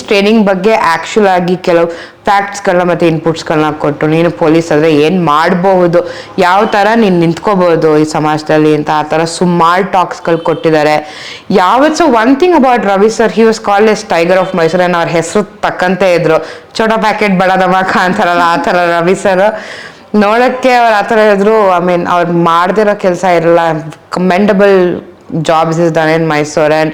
ಟ್ರೈನಿಂಗ್ ಬಗ್ಗೆ ಆ್ಯಕ್ಚುಲ್ ಆಗಿ ಕೆಲವು ಫ್ಯಾಕ್ಟ್ಸ್ಗಳನ್ನ ಮತ್ತು ಇನ್ಪುಟ್ಸ್ಗಳನ್ನ ಕೊಟ್ಟು, ನೀನು ಪೊಲೀಸ್ ಆದರೆ ಏನು ಮಾಡಬಹುದು, ಯಾವ ಥರ ನೀನು ನಿಂತ್ಕೋಬೋದು ಈ ಸಮಾಜದಲ್ಲಿ ಅಂತ ಆ ಥರ ಸುಮಾರು ಟಾಕ್ಸ್ಗಳು ಕೊಟ್ಟಿದ್ದಾರೆ. ಯಾವತ್ತು one thing about Ravi sir, he was called as tiger of Mysuru. ಅವ್ರ ಹೆಸರು ತಕ್ಕಂತೆ ಇದ್ರು. ಚೋಟಾ ಪ್ಯಾಕೆಟ್ ಬಡದಮಕ ಅಂತಾರಲ್ಲ ಆ ಥರ ರವಿ ಸರ್ ನೋಡೋಕ್ಕೆ ಅವ್ರು ಆ ಥರ ಇದ್ರು. ಐ ಮೀನ್ ಅವ್ರು ಮಾಡದಿರೋ ಕೆಲಸ ಇರಲ್ಲ. Commendable jobs is done in Mysuru. And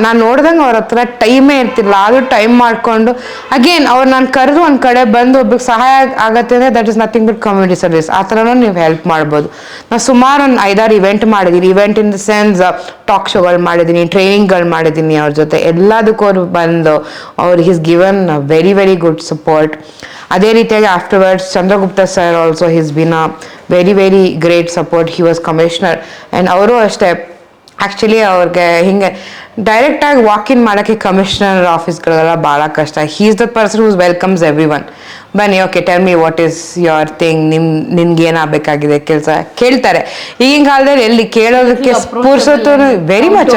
ನಾನು ನೋಡ್ದಂಗೆ ಅವ್ರ ಹತ್ರ ಟೈಮೇ ಇರ್ತಿಲ್ಲ. ಆದರೂ ಟೈಮ್ ಮಾಡಿಕೊಂಡು ಅಗೇನ್ ಅವ್ರು ನಾನು ಕರೆದು ಒಂದು ಕಡೆ ಬಂದು ಒಬ್ಬರಿಗೆ ಸಹಾಯ ಆಗತ್ತೆ ಅಂದರೆ that is nothing but community service. ಆ ಥರನೂ ನೀವು ಹೆಲ್ಪ್ ಮಾಡ್ಬೋದು. ನಾನು ಸುಮಾರು ಒಂದು 5-6 ಇವೆಂಟ್ ಮಾಡಿದ್ದೀನಿ. Event in the sense talk ಶೋಗಳು ಮಾಡಿದ್ದೀನಿ, ಟ್ರೈನಿಂಗ್ಗಳು ಮಾಡಿದ್ದೀನಿ ಅವ್ರ ಜೊತೆ. ಎಲ್ಲದಕ್ಕೂ ಅವ್ರು ಬಂದು is given very very good support. ಅದೇ ರೀತಿಯಾಗಿ afterwards Chandragupta sir also he's been a very very great support. He was commissioner. And ಅವರು ಅಷ್ಟೇ ಆ್ಯಕ್ಚುಲಿ ಅವ್ರಿಗೆ ಹಿಂಗೆ ಡೈರೆಕ್ಟಾಗಿ ವಾಕ್-ಇನ್ ಮಾಡೋಕ್ಕೆ ಕಮಿಷನರ್ ಆಫೀಸ್ಗಳೆಲ್ಲ ಭಾಳ ಕಷ್ಟ. He is the person whose welcomes everyone. ಬನ್ನಿ, okay, tell me what is your thing, ನಿನ್ಗೆ ಏನಾಗಬೇಕಾಗಿದೆ ಕೆಲಸ ಕೇಳ್ತಾರೆ. ಈಗಿನ ಕಾಲದಲ್ಲಿ ಎಲ್ಲಿ ಕೇಳೋದಕ್ಕೆ ಪುರ್ಸೊತ್ತು very much.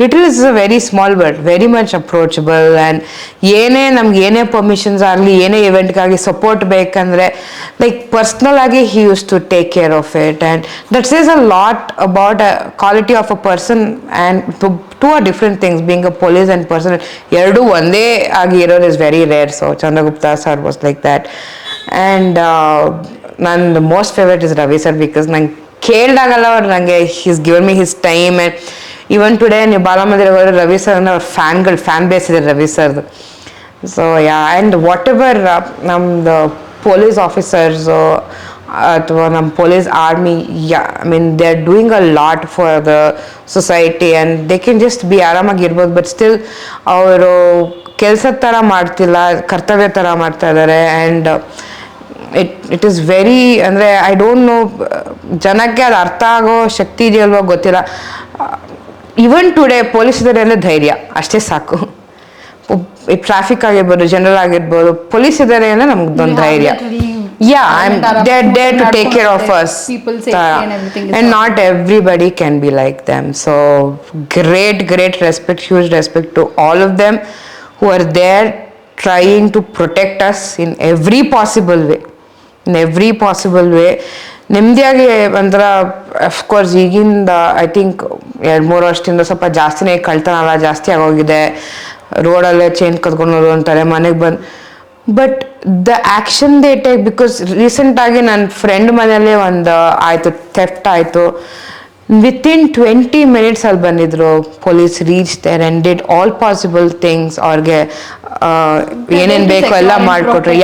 Little is a very small word, very much approachable. And ನಮ್ಗೆ ಏನೇ ಪರ್ಮಿಷನ್ಸ್ ಆಗಲಿ, ಏನೇ ಇವೆಂಟ್ಗಾಗಿ ಸಪೋರ್ಟ್ ಬೇಕಂದರೆ ಲೈಕ್ ಪರ್ಸ್ನಲ್ ಆಗಿ he use to take care of it. And that says a lot about a quality of a person. And two are different things being a police and person ಎರಡೂ ಒಂದೇ ಆಗಿ ಇರೋದು is very rare. So Chandragupta sir was like that. And ನನ್ನ most favourite is Ravi sir, because ನಂಗೆ ಕೇಳಿದಾಗಲ್ಲ ಅವ್ರು ನನಗೆ he's given me his time. And even today ನೀವು ಬಾಲಮಂದಿರ ಹೋದ್ರೆ ರವಿ ಸರ್ ಅಂದ್ರೆ ಅವ್ರ ಫ್ಯಾನ್ ಬೇಸ್ ಇದೆ ರವಿ ಸರ್ದು. So yeah, and whatever ನಮ್ದು ಪೊಲೀಸ್ ಆಫೀಸರ್ಸು ಅಥವಾ ನಮ್ಮ police army, I mean they are doing a lot for the society and they can just be ಆರಾಮಾಗಿರ್ಬೋದು. ಬಟ್ ಸ್ಟಿಲ್ ಅವರು ಕೆಲಸದ ಥರ ಮಾಡ್ತಿಲ್ಲ, ಕರ್ತವ್ಯ ಥರ ಮಾಡ್ತಾ ಇದ್ದಾರೆ. ಆ್ಯಂಡ್ ಇಟ್ ಈಸ್ ವೆರಿ, ಅಂದರೆ ಐ ಡೋಂಟ್ ನೋ ಜನಕ್ಕೆ ಅದು ಅರ್ಥ ಆಗೋ ಶಕ್ತಿ ಇದೆಯಲ್ವೋ ಗೊತ್ತಿಲ್ಲ. ಈವನ್ ಟುಡೇ ಪೊಲೀಸ್ ಇದ್ದಾರೆ ಅಂದರೆ ಧೈರ್ಯ ಅಷ್ಟೇ ಸಾಕು. ಟ್ರಾಫಿಕ್ ಆಗಿರ್ಬೋದು, ಜನರಲ್ ಆಗಿರ್ಬೋದು, ಪೊಲೀಸ್ ಇದ್ದಾರೆ ಅಂದರೆ ನಮ್ಗೊಂದು ಧೈರ್ಯ. They're there to take care of us. People safety and everything. And not everybody can be like them. So great respect, huge respect to all of them who are there trying to protect us in every possible way. ನೆಮ್ಮದಿಯಾಗಿ ಅಂದ್ರೆ of course ಈಗಿಂದ I think 2-3 ವರ್ಷದಿಂದ ಸ್ವಲ್ಪ ಜಾಸ್ತಿನೇ ಕಳ್ತನ ಎಲ್ಲ ಜಾಸ್ತಿ ಆಗೋಗಿದೆ. ರೋಡಲ್ಲೇ ಚೈನ್ ಕದ್ಕೊಂಡು ಅಂತಾರೆ, ಮನೆಗೆ ಬಂದು. But the action they take, because ರೀಸೆಂಟಾಗಿ ನನ್ನ ಫ್ರೆಂಡ್ ಮನೆಯಲ್ಲೇ ಒಂದು ಆಯಿತು, ಥೆಫ್ಟ್ ಆಯಿತು. ವಿತಿನ್ 20 minutes ಅಲ್ಲಿ ಬಂದಿದ್ರು police, reach there and did all possible things. ಅವ್ರಿಗೆ ಏನೇನು ಬೇಕೋ ಎಲ್ಲ ಮಾಡಿಕೊಟ್ರು.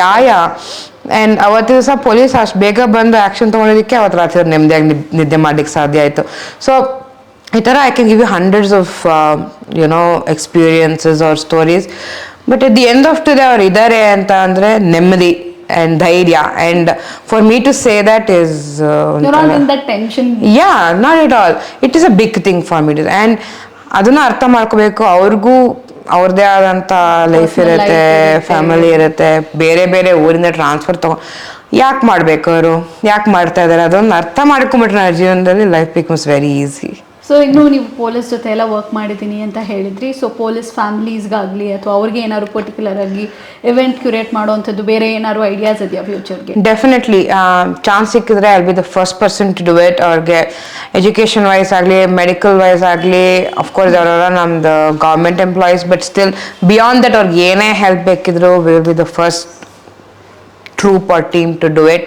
ಆ್ಯಂಡ್ ಅವತ್ತು ದಿವಸ ಪೊಲೀಸ್ ಅಷ್ಟು ಬೇಗ ಬಂದು ಆ್ಯಕ್ಷನ್ ತೊಗೊಳೋದಕ್ಕೆ ಅವತ್ತು ರಾತ್ರಿ ನೆಮ್ಮದಿಯಾಗಿ ನಿದ್ದೆ ಮಾಡಲಿಕ್ಕೆ ಸಾಧ್ಯ ಆಯಿತು. ಸೊ ಈ ಥರ I can give you hundreds of experiences or stories. But at the end of today ಅವ್ರು ಇದ್ದಾರೆ ಅಂತ ಅಂದರೆ ನೆಮ್ಮದಿ ಆ್ಯಂಡ್ ಧೈರ್ಯ. And for me to say that is not it all, it is a big thing for me. And ಅದನ್ನು ಅರ್ಥ ಮಾಡ್ಕೋಬೇಕು. ಅವ್ರಿಗೂ ಅವ್ರದ್ದೇ ಆದಂಥ ಲೈಫ್ ಇರುತ್ತೆ, ಫ್ಯಾಮಿಲಿ ಇರುತ್ತೆ, ಬೇರೆ ಬೇರೆ ಊರಿಂದ ಟ್ರಾನ್ಸ್ಫರ್ ಯಾಕೆ ಮಾಡಬೇಕು, ಅವರು ಯಾಕೆ ಮಾಡ್ತಾ ಇದ್ದಾರೆ, ಅದೊಂದು ಅರ್ಥ ಮಾಡ್ಕೊಂಬಿಟ್ರೆ ನನ್ನ ಜೀವನದಲ್ಲಿ life becomes very easy. So ಇನ್ನು ನೀವು ಪೊಲೀಸ್ ಜೊತೆ ಎಲ್ಲ ವರ್ಕ್ ಮಾಡಿದ್ದೀನಿ ಅಂತ ಹೇಳಿದ್ರಿ. ಸೊ ಪೊಲೀಸ್ ಫ್ಯಾಮಿಲೀಸ್ಗಾಗಲಿ ಅಥವಾ ಅವ್ರಿಗೆ ಏನಾದ್ರು ಪರ್ಟಿಕ್ಯುಲರ್ ಆಗಿ ಇವೆಂಟ್ ಕ್ಯೂರೇಟ್ ಮಾಡುವಂಥದ್ದು ಬೇರೆ ಏನಾದ್ರು ಐಡಿಯಾಸ್ ಇದೆಯಾ ಫ್ಯೂಚರ್ಗೆ? ಡೆಫಿನೆಟ್ಲಿ ಚಾನ್ಸ್ ಸಿಕ್ಕಿದ್ರೆ I will be the first person to do it. ಅವ್ರಿಗೆ ಎಜುಕೇಷನ್ ವೈಸ್ ಆಗಲಿ, ಮೆಡಿಕಲ್ ವೈಸ್ ಆಗಲಿ, ಅಫ್ಕೋರ್ಸ್ ಅವರೆಲ್ಲ ನಮ್ದು government employees. But still beyond that ಅವ್ರಿಗೆ ಏನೇ ಹೆಲ್ಪ್ ಬೇಕಿದ್ರು will be the first troop or team to do it.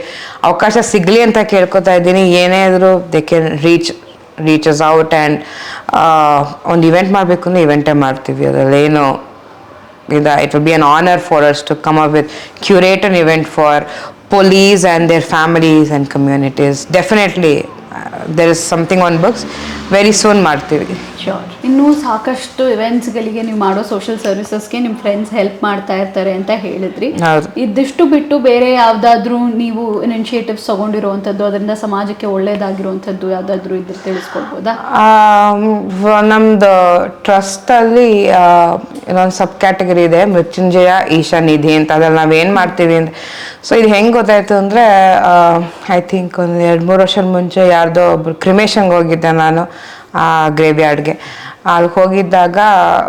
ಅವಕಾಶ ಸಿಗಲಿ ಅಂತ ಕೇಳ್ಕೊತಾ ಇದ್ದೀನಿ. ಏನೇ ಆದರೂ they can reaches out. And ಒಂದು ಇವೆಂಟ್ ಮಾಡಬೇಕು ಅಂದರೆ ಇವೆಂಟೇ ಮಾಡ್ತೀವಿ. ಅದರಲ್ಲೇನು it will be an honor for us to come up with curate an event for police and their families and communities. Definitely there is something on books, very soon ಮಾಡ್ತೀವಿ. Sure. ಇನ್ನೂ ಸಾಕಷ್ಟು ಇವೆಂಟ್ಸ್ಗಳಿಗೆ ನೀವು ಮಾಡೋ ಸೋಷಿಯಲ್ ಸರ್ವಿಸಸ್ಗೆ ನಿಮ್ಮ friends help ಮಾಡ್ತಾ ಇರ್ತಾರೆ ಅಂತ ಹೇಳಿದ್ರಿ. ಇದಿಷ್ಟು ಬಿಟ್ಟು ಬೇರೆ ಯಾವುದಾದ್ರೂ ನೀವು ಇನಿಷಿಯೇಟಿವ್ಸ್ ತಗೊಂಡಿರುವಂಥದ್ದು, ಅದರಿಂದ ಸಮಾಜಕ್ಕೆ ಒಳ್ಳೇದಾಗಿರುವಂಥದ್ದು ಯಾವುದಾದ್ರೂ ಇದ್ರೆ ತಿಳಿಸ್ಕೊಡ್ಬೋದಾ? ನಮ್ಮದು ಟ್ರಸ್ಟಲ್ಲಿ ಇನ್ನೊಂದು ಸಬ್ ಕ್ಯಾಟಗರಿ ಇದೆ, ಮೃತ್ಯುಂಜಯ ಈಶಾ ನಿಧಿ ಅಂತ. ಅದ್ರಲ್ಲಿ ನಾವೇನು ಮಾಡ್ತೀವಿ ಅಂದರೆ, ಸೊ ಇದು ಹೆಂಗೆ ಗೊತ್ತಾಯಿತು ಅಂದರೆ ಐ ಥಿಂಕ್ ಒಂದು 2-3 ವರ್ಷದ ಮುಂಚೆ ಯಾರ್ದೋ ಒಬ್ರು ಕ್ರಿಮೇಷನ್ಗೆ ಹೋಗಿದ್ದೆ ನಾನು, ಆ ಗ್ರೇವ್ ಯಾರ್ಡ್ಗೆ. ಅಲ್ಲಿ ಹೋಗಿದ್ದಾಗ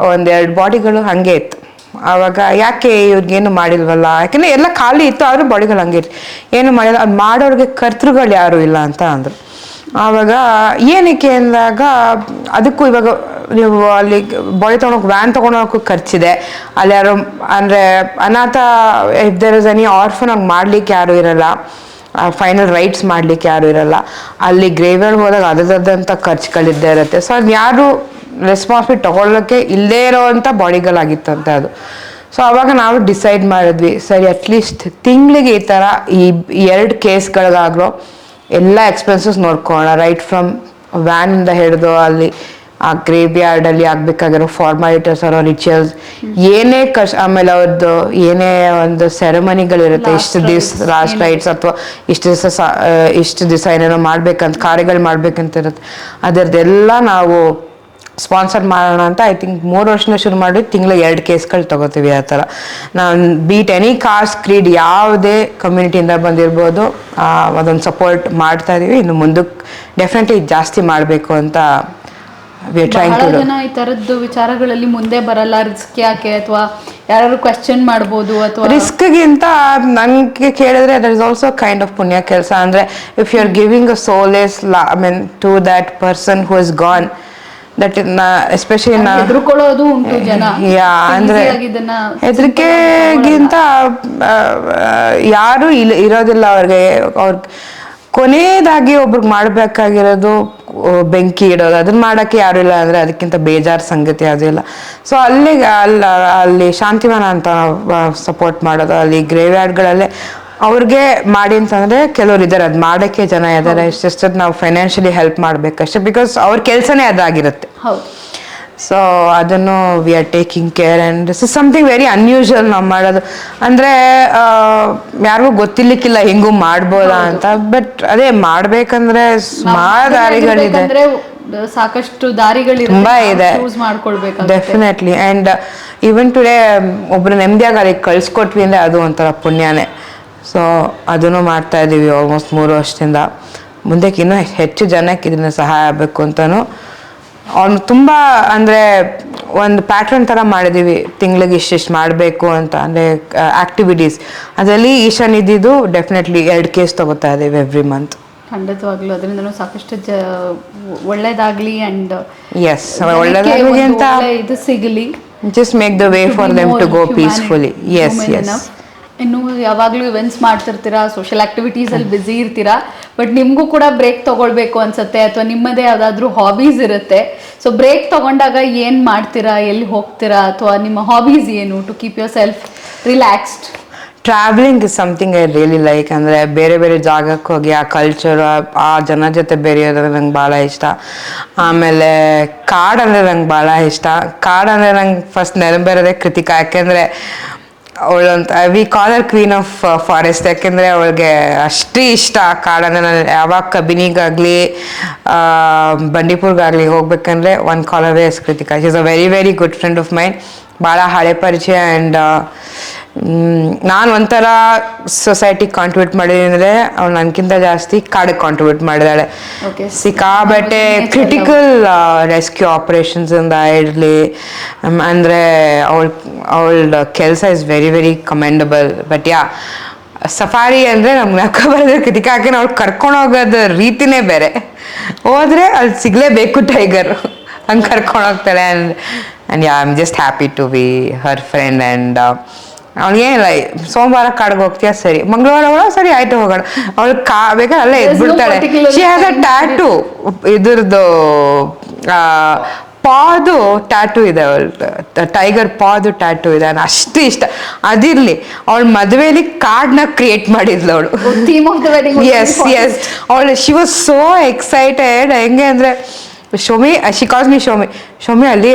1-2 ಬಾಡಿಗಳು ಹಾಗೆ ಇತ್ತು. ಆವಾಗ ಯಾಕೆ ಇವ್ರಿಗೇನು ಮಾಡಿಲ್ವಲ್ಲ, ಯಾಕೆಂದರೆ ಎಲ್ಲ ಖಾಲಿ ಇತ್ತು, ಆದರೂ ಬಾಡಿಗಳು ಹಂಗೆ ಇತ್ತು, ಏನು ಮಾಡಿಲ್ಲ. ಅದು ಮಾಡೋರಿಗೆ ಕರ್ತೃಗಳು ಯಾರೂ ಇಲ್ಲ ಅಂತ ಅಂದರು. ಆವಾಗ ಏನಕ್ಕೆ ಅಂದಾಗ, ಅದಕ್ಕೂ ಇವಾಗ ನೀವು ಅಲ್ಲಿ ಬಾಡಿ ತೊಗೊಳಕ್ಕೆ ವ್ಯಾನ್ ತೊಗೊಳೋಕ್ಕೂ ಖರ್ಚಿದೆ. ಅಲ್ಲಿ ಯಾರು ಅಂದರೆ ಅನಾಥ, if there is any orphan ಆಗಿ ಮಾಡಲಿಕ್ಕೆ ಯಾರೂ ಇರಲ್ಲ, ಫೈನಲ್ ರೈಟ್ಸ್ ಮಾಡಲಿಕ್ಕೆ ಯಾರೂ ಇರಲ್ಲ. ಅಲ್ಲಿ ಗ್ರೇವ್ಯಾರ್ಡ್ ಹೋದಾಗ ಅದರದಂಥ ಖರ್ಚುಗಳಿದ್ದೇ ಇರುತ್ತೆ. ಸೊ ಅದು ಯಾರು ರೆಸ್ಪಾನ್ಸಿಬಿಲಿಟಿ ತೊಗೊಳ್ಳೋಕ್ಕೆ ಇಲ್ಲದೇ ಇರೋವಂಥ ಬಾಡಿಗಳಾಗಿತ್ತಂತೆ ಅದು. ಸೊ ಆವಾಗ ನಾವು ಡಿಸೈಡ್ ಮಾಡಿದ್ವಿ, ಸರಿ ಅಟ್ಲೀಸ್ಟ್ ತಿಂಗಳಿಗೆ ಈ ಥರ ಈ 2 ಕೇಸ್ಗಳಿಗಾಗಲೋ ಎಲ್ಲ ಎಕ್ಸ್ಪೆನ್ಸಸ್ ನೋಡ್ಕೊಳ್ಳೋಣ. ರೈಟ್ ಫ್ರಮ್ ವ್ಯಾನಿಂದ ಹಿಡಿದು ಅಲ್ಲಿ ಆ ಗ್ರೇವ್ ಯಾರ್ಡಲ್ಲಿ ಆಗಬೇಕಾಗಿರೋ ಫಾರ್ಮಾಲಿಟೀಸ್ ಅವರ ರಿಚುವಲ್ಸ್ ಏನೇ ಆಮೇಲೆ ಅವ್ರದ್ದು ಏನೇ ಒಂದು ಸೆರೆಮನಿಗಳಿರುತ್ತೆ, ಇಷ್ಟು ದಿವಸ ಲಾಸ್ಟ್ ರೈಟ್ಸ್ ಅಥವಾ ಇಷ್ಟು ದಿವಸ ಏನೇನೋ ಮಾಡ್ಬೇಕಂತ ಕಾರ್ಯಗಳು ಮಾಡ್ಬೇಕಂತ ಇರುತ್ತೆ, ಅದರದ್ದೆಲ್ಲ ನಾವು ಸ್ಪಾನ್ಸರ್ ಮಾಡೋಣ ಅಂತ ಐ ಥಿಂಕ್ 3 ವರ್ಷದಿಂದ ಶುರು ಮಾಡಿ ತಿಂಗಳಿಗೆ 2 ಕೇಸ್ಗಳು ತೊಗೋತೀವಿ. ಆ ಥರ ನಾನು ಬೀಟ್ ಎನಿ ಕಾಸ್ಟ್ ಕ್ರೀಡ್ ಯಾವುದೇ ಕಮ್ಯುನಿಟಿಯಿಂದ ಬಂದಿರ್ಬೋದು, ಅದೊಂದು ಸಪೋರ್ಟ್ ಮಾಡ್ತಾ ಇದೀವಿ. ಇನ್ನು ಮುಂದಕ್ಕೆ ಡೆಫಿನೆಟ್ಲಿ ಜಾಸ್ತಿ ಮಾಡಬೇಕು ಅಂತ ಜನ ಈ ತರದ್ದು ವಿಚಾರಗಳಲ್ಲಿ ಮುಂದೆ ಬರಲ್ಲ. ರಿಸ್ಕ್ ಯಾಕೆ, ಅಥವಾ ಯಾರು ಕ್ವೆಶ್ಚನ್ ಮಾಡ್ಬೋದು, ಅಥವಾ ರಿಸ್ಕ್ಗಿಂತ ನನಗೆ ಕೇಳಿದ್ರೆ there is also kind of ಪುಣ್ಯ ಕೆಲಸ. ಅಂದರೆ if you are giving a solace I mean to that person who is gone, that especially ಹೆದರ್ಕೊಳ್ಳೋದು ಉಂಟು ಜನ. ಅಂದ್ರೆ ಹೆದರಿಕೆಗಿಂತ ಯಾರು ಇರೋದಿಲ್ಲ ಅವ್ರಿಗೆ. ಕೊನೆಯದಾಗಿ ಒಬ್ರಿಗೆ ಮಾಡ್ಬೇಕಾಗಿರೋದು ಬೆಂಕಿ ಇಡೋದು. ಅದನ್ನ ಮಾಡಕ್ಕೆ ಯಾರು ಇಲ್ಲ ಅಂದ್ರೆ ಅದಕ್ಕಿಂತ ಬೇಜಾರು ಸಂಗತಿ ಅದಿಲ್ಲ. ಸೊ ಅಲ್ಲಿ ಶಾಂತಿವನ ಅಂತ ಸಪೋರ್ಟ್ ಮಾಡೋದು, ಅಲ್ಲಿ ಗ್ರೇವ್ ಯಾರ್ಡ್ಗಳಲ್ಲೇ ಅವ್ರಿಗೆ ಮಾಡಿ ಅಂತಂದ್ರೆ ಕೆಲವ್ರು ಇದ್ದಾರೆ, ಅದು ಮಾಡಕ್ಕೆ ಜನ ಇದ್ದಾರೆ. ಇಷ್ಟೆಷ್ಟು ನಾವು ಫೈನಾನ್ಷಿಯಲಿ ಹೆಲ್ಪ್ ಮಾಡ್ಬೇಕಷ್ಟೇ, ಬಿಕಾಸ್ ಅವ್ರ ಕೆಲಸನೇ ಅದಾಗಿರುತ್ತೆ. ಸೊ ಅದನ್ನು we are taking care and this is something very unusual ನಾವು ಮಾಡೋದು. ಅಂದರೆ ಯಾರಿಗೂ ಗೊತ್ತಿರ್ಲಿಕ್ಕಿಲ್ಲ ಹಿಂಗೂ ಮಾಡ್ಬೋದಾ ಅಂತ. ಬಟ್ ಅದೇ ಮಾಡ್ಬೇಕಂದ್ರೆ ಸುಮಾರು ದಾರಿಗಳಿದೆ, ಸಾಕಷ್ಟು ದಾರಿಗಳು ತುಂಬಾ ಇದೆ ಮಾಡ್ಕೊಳ್ಬೇಕು ಡೆಫಿನೆಟ್ಲಿ. ಆ್ಯಂಡ್ ಈವನ್ ಟುಡೇ ಒಬ್ರು ನೆಮ್ಮದಿಯಾಗಿ ಅಲ್ಲಿಗೆ ಕಳ್ಸಿಕೊಟ್ವಿ ಅಂದರೆ ಅದು ಒಂಥರ ಪುಣ್ಯನೇ. ಸೊ ಅದನ್ನು ಮಾಡ್ತಾ ಇದ್ದೀವಿ ಆಲ್ಮೋಸ್ಟ್ 3 ವರ್ಷದಿಂದ. ಮುಂದಕ್ಕೆ ಇನ್ನೂ ಹೆಚ್ಚು ಜನಕ್ಕೆ ಇದನ್ನು ಸಹಾಯ ಆಗಬೇಕು ಅಂತಲೂ ಅವ್ನು ತುಂಬ ಅಂದರೆ ಒಂದು ಪ್ಯಾಟ್ರನ್ ಥರ ಮಾಡಿದ್ದೀವಿ, ತಿಂಗಳಿಗೆ ಇಷ್ಟಿಷ್ಟು ಮಾಡಬೇಕು ಅಂತ. ಅಂದರೆ ಆ್ಯಕ್ಟಿವಿಟೀಸ್ ಅದರಲ್ಲಿ ಈಶಾನ್ ಇದ್ದಿದ್ದು ಡೆಫಿನೆಟ್ಲಿ 2 ಕೇಸ್ ತೊಗೋತಾ ಇದ್ದೀವಿ ಎವ್ರಿ ಮಂತ್. ಖಂಡಿತವಾಗ್ಲೂ ಅದರಿಂದ ಸಾಕಷ್ಟು ಒಳ್ಳೇದಾಗ್ಲಿ ಅಂಡ್ ಎಸ್ ಒಳ್ಳೇದಾಗಲಿ ಅಂತ ಇದು ಸಿಗಲಿ. Just make the way for them to go peacefully. Yes yes. ಇನ್ನು ಯಾವಾಗಲೂ ಇವೆಂಟ್ಸ್ ಮಾಡ್ತಿರ್ತೀರಾ, ಸೋಷಿಯಲ್ ಆಕ್ಟಿವಿಟೀಸಲ್ಲಿ ಬ್ಯುಸಿ ಇರ್ತೀರಾ, ಬಟ್ ನಿಮಗೂ ಕೂಡ ಬ್ರೇಕ್ ತೊಗೊಳ್ಬೇಕು ಅನ್ಸುತ್ತೆ, ಅಥವಾ ನಿಮ್ಮದೇ ಯಾವುದಾದ್ರೂ ಹಾಬೀಸ್ ಇರುತ್ತೆ. ಸೊ ಬ್ರೇಕ್ ತೊಗೊಂಡಾಗ ಏನು ಮಾಡ್ತೀರಾ, ಎಲ್ಲಿ ಹೋಗ್ತೀರಾ, ಅಥವಾ ನಿಮ್ಮ ಹಾಬೀಸ್ ಏನು to keep yourself relaxed? Travelling is something I really like. ಅಂದರೆ ಬೇರೆ ಬೇರೆ ಜಾಗಕ್ಕೆ ಹೋಗಿ ಆ ಕಲ್ಚರ್, ಆ ಜನ ಜೊತೆ ಬೆರೆಯೋದ್ರೆ ನಂಗೆ ಭಾಳ ಇಷ್ಟ. ಆಮೇಲೆ ಕಾಡಂದರೆ ನಂಗೆ ಭಾಳ ಇಷ್ಟ. ಕಾಡಂದರೆ ನಂಗೆ ಫಸ್ಟ್ ನೆನಪೇರೋದೇ ಕೃತಿಕಾ. ಯಾಕೆಂದರೆ ಅವಳಂತ we call her queen of forest. ಯಾಕೆಂದರೆ ಅವಳಿಗೆ ಅಷ್ಟು ಇಷ್ಟ ಕಾಡಂದರೆ. ನಾನು ಯಾವಾಗ ಕಬಿನಿಗಾಗಲಿ ಬಂಡೀಪುರ್ಗಾಗಲಿ ಹೋಗ್ಬೇಕಂದ್ರೆ ಒಂದು call away is Krithika. She is a very very good friend of mine. ಭಾಳ ಹಳೆ ಪರಿಚಯ. ಆ್ಯಂಡ್ ನಾನು ಒಂಥರ ಸೊಸೈಟಿಗೆ ಕಾಂಟ್ರಿಬ್ಯೂಟ್ ಮಾಡಿದ್ದೀನಿ ಅಂದರೆ ಅವಳು ನನಗಿಂತ ಜಾಸ್ತಿ ಕಾಡಿಗೆ ಕಾಂಟ್ರಿಬ್ಯೂಟ್ ಮಾಡಿದಾಳೆ. ಸಿಕ್ಕಾಬಟ್ಟೆ ಕ್ರಿಟಿಕಲ್ ರೆಸ್ಕ್ಯೂ ಆಪ್ರೇಷನ್ಸಿಂದ ಇರಲಿ. ಅಂದರೆ ಅವಳ ಕೆಲಸ is very very commendable. But safari ಅಂದರೆ ನಮ್ಗೆ ನಕ್ಕ ಬರೋದ್ರೆ ಕೃತಿಕಾಕೆ ಅವ್ಳು ಕರ್ಕೊಂಡು ಹೋಗೋದು ರೀತಿನೇ ಬೇರೆ. ಹೋದರೆ ಅಲ್ಲಿ ಸಿಗಲೇಬೇಕು ಟೈಗರು, ಹಂಗೆ ಕರ್ಕೊಂಡು ಹೋಗ್ತಾಳೆ. And I am just happy to be her friend. And ಅವಳಿಗೇನಿಲ್ಲ, ಸೋಮವಾರ ಕಾಡಿಗೆ ಹೋಗ್ತೀಯ, ಸರಿ, ಮಂಗಳವಾರ ಸರಿ ಆಯ್ತು ಹೋಗೋಣ. ಅವಳು ಬೇಕಾದ್ರೆ ಅಲ್ಲೇ ಎದ್ಬಿಡ್ತಾಳೆ. ಶಿ ಹ್ಯಾಸ್ ಅ ಟ್ಯಾಟೂ, ಇದ್ರದ್ದು ಪಾದು ಟ್ಯಾಟೂ ಇದೆ, ಅವಳು ಟೈಗರ್ ಪಾದು ಟ್ಯಾಟೂ ಇದೆ. ಅಷ್ಟು ಇಷ್ಟ. ಅದಿರಲಿ, ಅವಳು ಮದುವೆಯಲ್ಲಿ ಕಾರ್ಡ್ನ ಕ್ರಿಯೇಟ್ ಮಾಡಿದ್ಲು ಅವಳು. Yes yes. ಅವಳು ಶಿ ವಾಸ್ ಸೋ ಎಕ್ಸೈಟೆಡ್. ಹೆಂಗೆ ಅಂದರೆ Shomi, she calls me Shomi. Shomi ಅಲ್ಲಿ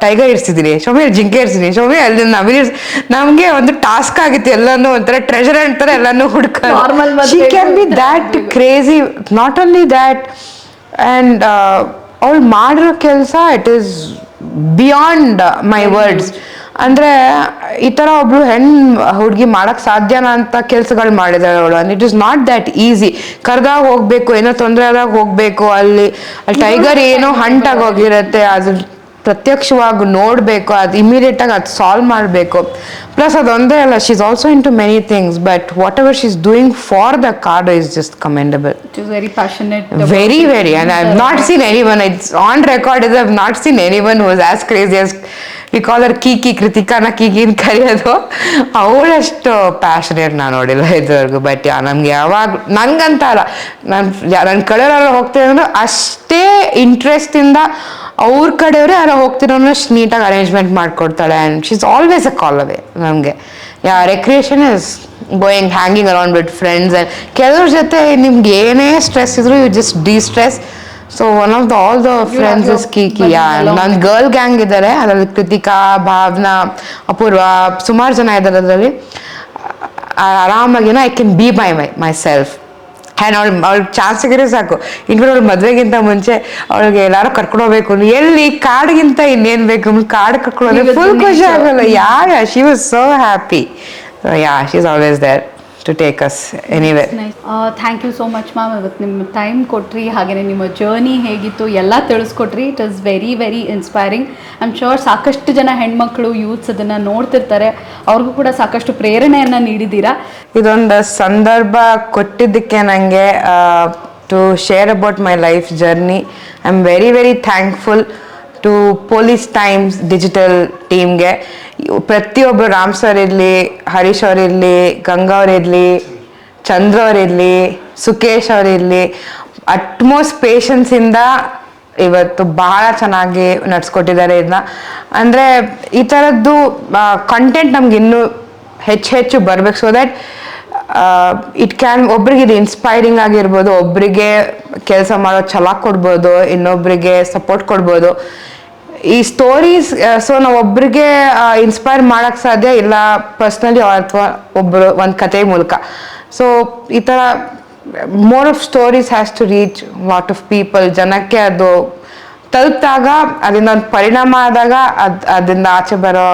ಟೈಗರ್ ಇರಿಸಿದ್ದೀನಿ, ಶೋಮಿ ಅಲ್ಲಿ ಜಿಂಕೆ ಇರಿಸಿದ್ದೀನಿ, ಶೋಮಿ ಅಲ್ಲಿ ನಮಗೆ ಒಂದು ಟಾಸ್ಕ್ ಆಗಿತ್ತು. ಎಲ್ಲನೂ ಒಂಥರ ಟ್ರೆಜರ್ ಅಂತಾರೆ, ಎಲ್ಲನೂ ಹುಡ್ಕೊಂಡು. She can be that crazy. Not only that, and ಅವಳು ಮಾಡಿರೋ ಕೆಲಸ it is beyond my words. ಅಂದರೆ ಈ ಥರ ಒಬ್ಳು ಹುಡುಗಿ ಮಾಡೋಕ್ಕೆ ಸಾಧ್ಯನಾ ಅಂತ ಕೆಲಸಗಳು ಮಾಡಿದಾಳೆ ಅವಳು. And it is not that easy. ಕರೆದಾಗ ಹೋಗಬೇಕು, ಏನೋ ತೊಂದರೆ ಆದಾಗ ಹೋಗಬೇಕು, ಅಲ್ಲಿ ಟೈಗರ್ ಏನೋ ಹಂಟಾಗಿ ಹೋಗಿರುತ್ತೆ, ಅದು ಪ್ರತ್ಯಕ್ಷವಾಗಿ ನೋಡಬೇಕು, ಅದು ಇಮಿಡಿಯೇಟಾಗಿ ಅದು ಸಾಲ್ವ್ ಮಾಡಬೇಕು. ಪ್ಲಸ್ ಅದೊಂದೇ ಅಲ್ಲ, she is also into many things. But whatever she is doing for the card is just commendable. Very passionate. Very very. And I have not seen anyone, it's on record is, I have not seen anyone who was as crazy as we call her Kiki. ಕೃತಿಕಾನ ಕೀಕಿನ ಕರೆಯೋದು. ಅವಳಷ್ಟು passionate ನಾನು ನೋಡಿಲ್ಲ ಇದುವರೆಗೂ. But ನಮ್ಗೆ ಯಾವಾಗ ನಂಗಂತ ಅಲ್ಲ, ನನ್ನ ಕಡೆಯವ್ರು ಹೋಗ್ತೀನಿ ಅಂದ್ರೆ ಅಷ್ಟೇ ಇಂಟ್ರೆಸ್ಟಿಂದ ಅವ್ರ ಕಡೆಯವ್ರೆ ಯಾರೋ ಹೋಗ್ತಿರೋನು ಅಷ್ಟು ನೀಟಾಗಿ ಅರೇಂಜ್ಮೆಂಟ್ ಮಾಡಿಕೊಡ್ತಾಳೆ. And she is always a call away ನಮಗೆ. Recreation is going hanging around with friends. And ಕೆಲವ್ರ ಜೊತೆ ನಿಮ್ಗೆ ಏನೇ ಸ್ಟ್ರೆಸ್ ಇದ್ರು you just distress. So one of all the friends is Kiki. ನನ್ನ ಗರ್ಲ್ ಗ್ಯಾಂಗ್ ಇದ್ದಾರೆ, ಅದರಲ್ಲಿ ಕೃತಿಕಾ, ಭಾವನಾ, ಅಪೂರ್ವ, ಸುಮಾರು ಜನ ಇದ್ದಾರೆ. ಅದರಲ್ಲಿ ಆರಾಮಾಗಿನ I can be myself. And ಅವ್ಳಿಗೆ ಚಾನ್ಸ್ ಸಿಗರೆ ಸಾಕು. ಇನ್ಫ್ಯಾಕ್ಟ್ ಅವ್ಳ ಮದುವೆಗಿಂತ ಮುಂಚೆ ಅವಳಿಗೆ ಎಲ್ಲಾರು ಕರ್ಕೊಂಡು ಹೋಗ್ಬೇಕು, ಎಲ್ಲಿ ಕಾಡಿಗಿಂತ ಇನ್ನೇನು ಬೇಕು, ಕಾಡು ಕರ್ಕೊಂಡು ಫುಲ್ ಖುಷಿ ಆಗೋಲ್ಲ. She was so happy. She is always there to take us anywhere. Thank you so much ma'am. ಇವತ್ತು ನಿಮ್ಮ ಟೈಮ್ ಕೊಟ್ರಿ, ಹಾಗೆಯೇ ನಿಮ್ಮ ಜರ್ನಿ ಹೇಗಿತ್ತು ಎಲ್ಲ ತಿಳಿಸ್ಕೊಟ್ರಿ. It is very very inspiring. I am sure ಸಾಕಷ್ಟು ಜನ ಹೆಣ್ಮಕ್ಳು, ಯೂತ್ಸ್ ಅದನ್ನು ನೋಡ್ತಿರ್ತಾರೆ, ಅವ್ರಿಗೂ ಕೂಡ ಸಾಕಷ್ಟು ಪ್ರೇರಣೆಯನ್ನು ನೀಡಿದ್ದೀರಾ. ಇದೊಂದು ಸಂದರ್ಭ ಕೊಟ್ಟಿದ್ದಕ್ಕೆ ನನಗೆ to share about my life journey. I'm very, very thankful to Police Times digital teamಗೆ. ಪ್ರತಿಯೊಬ್ಬರು ರಾಮ್ ಸರ್ ಇರಲಿ, ಹರೀಶ್ ಅವರಿರಲಿ, ಗಂಗಾ ಅವರಿರಲಿ, ಚಂದ್ರ ಅವರಿರಲಿ, ಸುಕೇಶ್ ಅವರಿರಲಿ, ಅಟ್ಮೋಸ್ಟ್ ಪೇಷನ್ಸಿಂದ ಇವತ್ತು ಬಹಳ ಚೆನ್ನಾಗಿ ನಡ್ಸ್ಕೊಟ್ಟಿದ್ದಾರೆ ಇದನ್ನ. ಅಂದರೆ ಈ ಥರದ್ದು ಕಂಟೆಂಟ್ ನಮ್ಗೆ ಇನ್ನೂ ಹೆಚ್ಚು ಬರಬೇಕು, ಸೊ ದ್ಯಾಟ್ ಇಟ್ ಕ್ಯಾನ್ ಒಬ್ರಿಗೆ ಇದು ಇನ್ಸ್ಪೈರಿಂಗ್ ಆಗಿರ್ಬೋದು, ಒಬ್ಬರಿಗೆ ಕೆಲಸ ಮಾಡೋ ಛಲ ಕೊಡ್ಬೋದು, ಇನ್ನೊಬ್ಬರಿಗೆ ಸಪೋರ್ಟ್ ಕೊಡ್ಬೋದು. ಈ ಸ್ಟೋರೀಸ್ ಸೊ ನಾವು ಒಬ್ರಿಗೆ ಇನ್ಸ್ಪೈರ್ ಮಾಡೋಕ್ಕೆ ಸಾಧ್ಯ ಇಲ್ಲ ಪರ್ಸ್ನಲಿ ಅಥವಾ ಒಬ್ಬರು ಒಂದು ಕತೆ ಮೂಲಕ. ಸೊ ಈ ಥರ more of stories has to reach lot of people. ಜನಕ್ಕೆ ಅದು ತಲುಪಿದಾಗ ಅದರಿಂದ ಒಂದು ಪರಿಣಾಮ ಆದಾಗ ಅದರಿಂದ ಆಚೆ ಬರೋ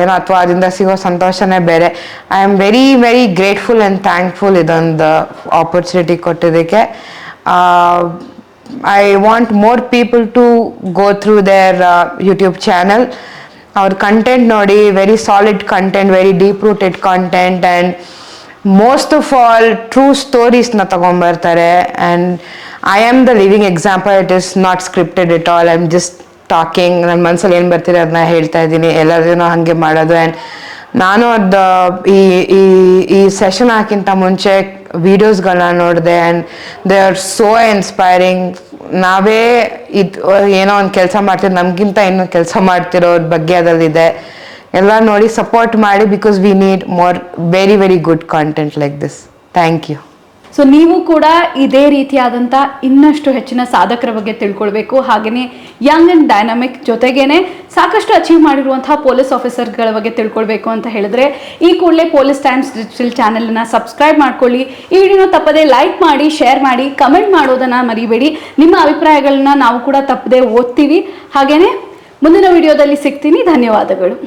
ಏನೋ ಅಥವಾ ಅದರಿಂದ ಸಿಗೋ ಸಂತೋಷನೇ ಬೇರೆ. I am very very grateful and thankful ಇದೊಂದು ಆಪರ್ಚುನಿಟಿ ಕೊಟ್ಟಿದ್ದಕ್ಕೆ. I want more people to go through their YouTube channel. ಅವ್ರ ಕಂಟೆಂಟ್ ನೋಡಿ, very solid content, very deep rooted content and most of all true ಸ್ಟೋರೀಸ್ನ ತಗೊಂಡ್ಬರ್ತಾರೆ. And I am the living example. It is not scripted at all. I am just talking. ನನ್ನ ಮನಸ್ಸಲ್ಲಿ ಏನು ಬರ್ತಿದೆ ಅದನ್ನ ಹೇಳ್ತಾ ಇದ್ದೀನಿ. ಎಲ್ಲರಿಗೂ ಹಾಗೆ ಮಾಡೋದು. ಆ್ಯಂಡ್ ನಾನು ಅದು ಈ ಸೆಷನ್ ಹಾಕಿಂತ ಮುಂಚೆ ವೀಡಿಯೋಸ್ಗಳನ್ನ ನೋಡಿದೆ and they are so inspiring. ನಾವೇ ಇದು ಏನೋ ಒಂದು ಕೆಲಸ ಮಾಡ್ತೀವಿ, ನಮಗಿಂತ ಇನ್ನೂ ಕೆಲಸ ಮಾಡ್ತಿರೋರ ಬಗ್ಗೆ ಅದರಲ್ಲಿದೆ. ಎಲ್ಲ ನೋಡಿ ಸಪೋರ್ಟ್ ಮಾಡಿ, because we need more very very good content like this. Thank you. So ನೀವು ಕೂಡ ಇದೇ ರೀತಿಯಾದಂಥ ಇನ್ನಷ್ಟು ಹೆಚ್ಚಿನ ಸಾಧಕರ ಬಗ್ಗೆ ತಿಳ್ಕೊಳ್ಬೇಕು, ಹಾಗೆಯೇ ಯಂಗ್ ಆ್ಯಂಡ್ ಡೈನಾಮಿಕ್ ಜೊತೆಗೇನೆ ಸಾಕಷ್ಟು ಅಚೀವ್ ಮಾಡಿರುವಂತಹ ಪೊಲೀಸ್ ಆಫೀಸರ್ಗಳ ಬಗ್ಗೆ ತಿಳ್ಕೊಳ್ಬೇಕು ಅಂತ ಹೇಳಿದ್ರೆ ಈ ಕೂಡಲೇ ಪೊಲೀಸ್ ಟೈಮ್ಸ್ ಡಿಜಿಟಲ್ ಚಾನೆಲನ್ನು ಸಬ್ಸ್ಕ್ರೈಬ್ ಮಾಡ್ಕೊಳ್ಳಿ. ಈ ವಿಡಿಯೋನ ತಪ್ಪದೆ ಲೈಕ್ ಮಾಡಿ, ಶೇರ್ ಮಾಡಿ, ಕಮೆಂಟ್ ಮಾಡೋದನ್ನು ಮರಿಬೇಡಿ. ನಿಮ್ಮ ಅಭಿಪ್ರಾಯಗಳನ್ನ ನಾವು ಕೂಡ ತಪ್ಪದೆ ಓದ್ತೀವಿ. ಹಾಗೆಯೇ ಮುಂದಿನ ವಿಡಿಯೋದಲ್ಲಿ ಸಿಗ್ತೀನಿ. ಧನ್ಯವಾದಗಳು.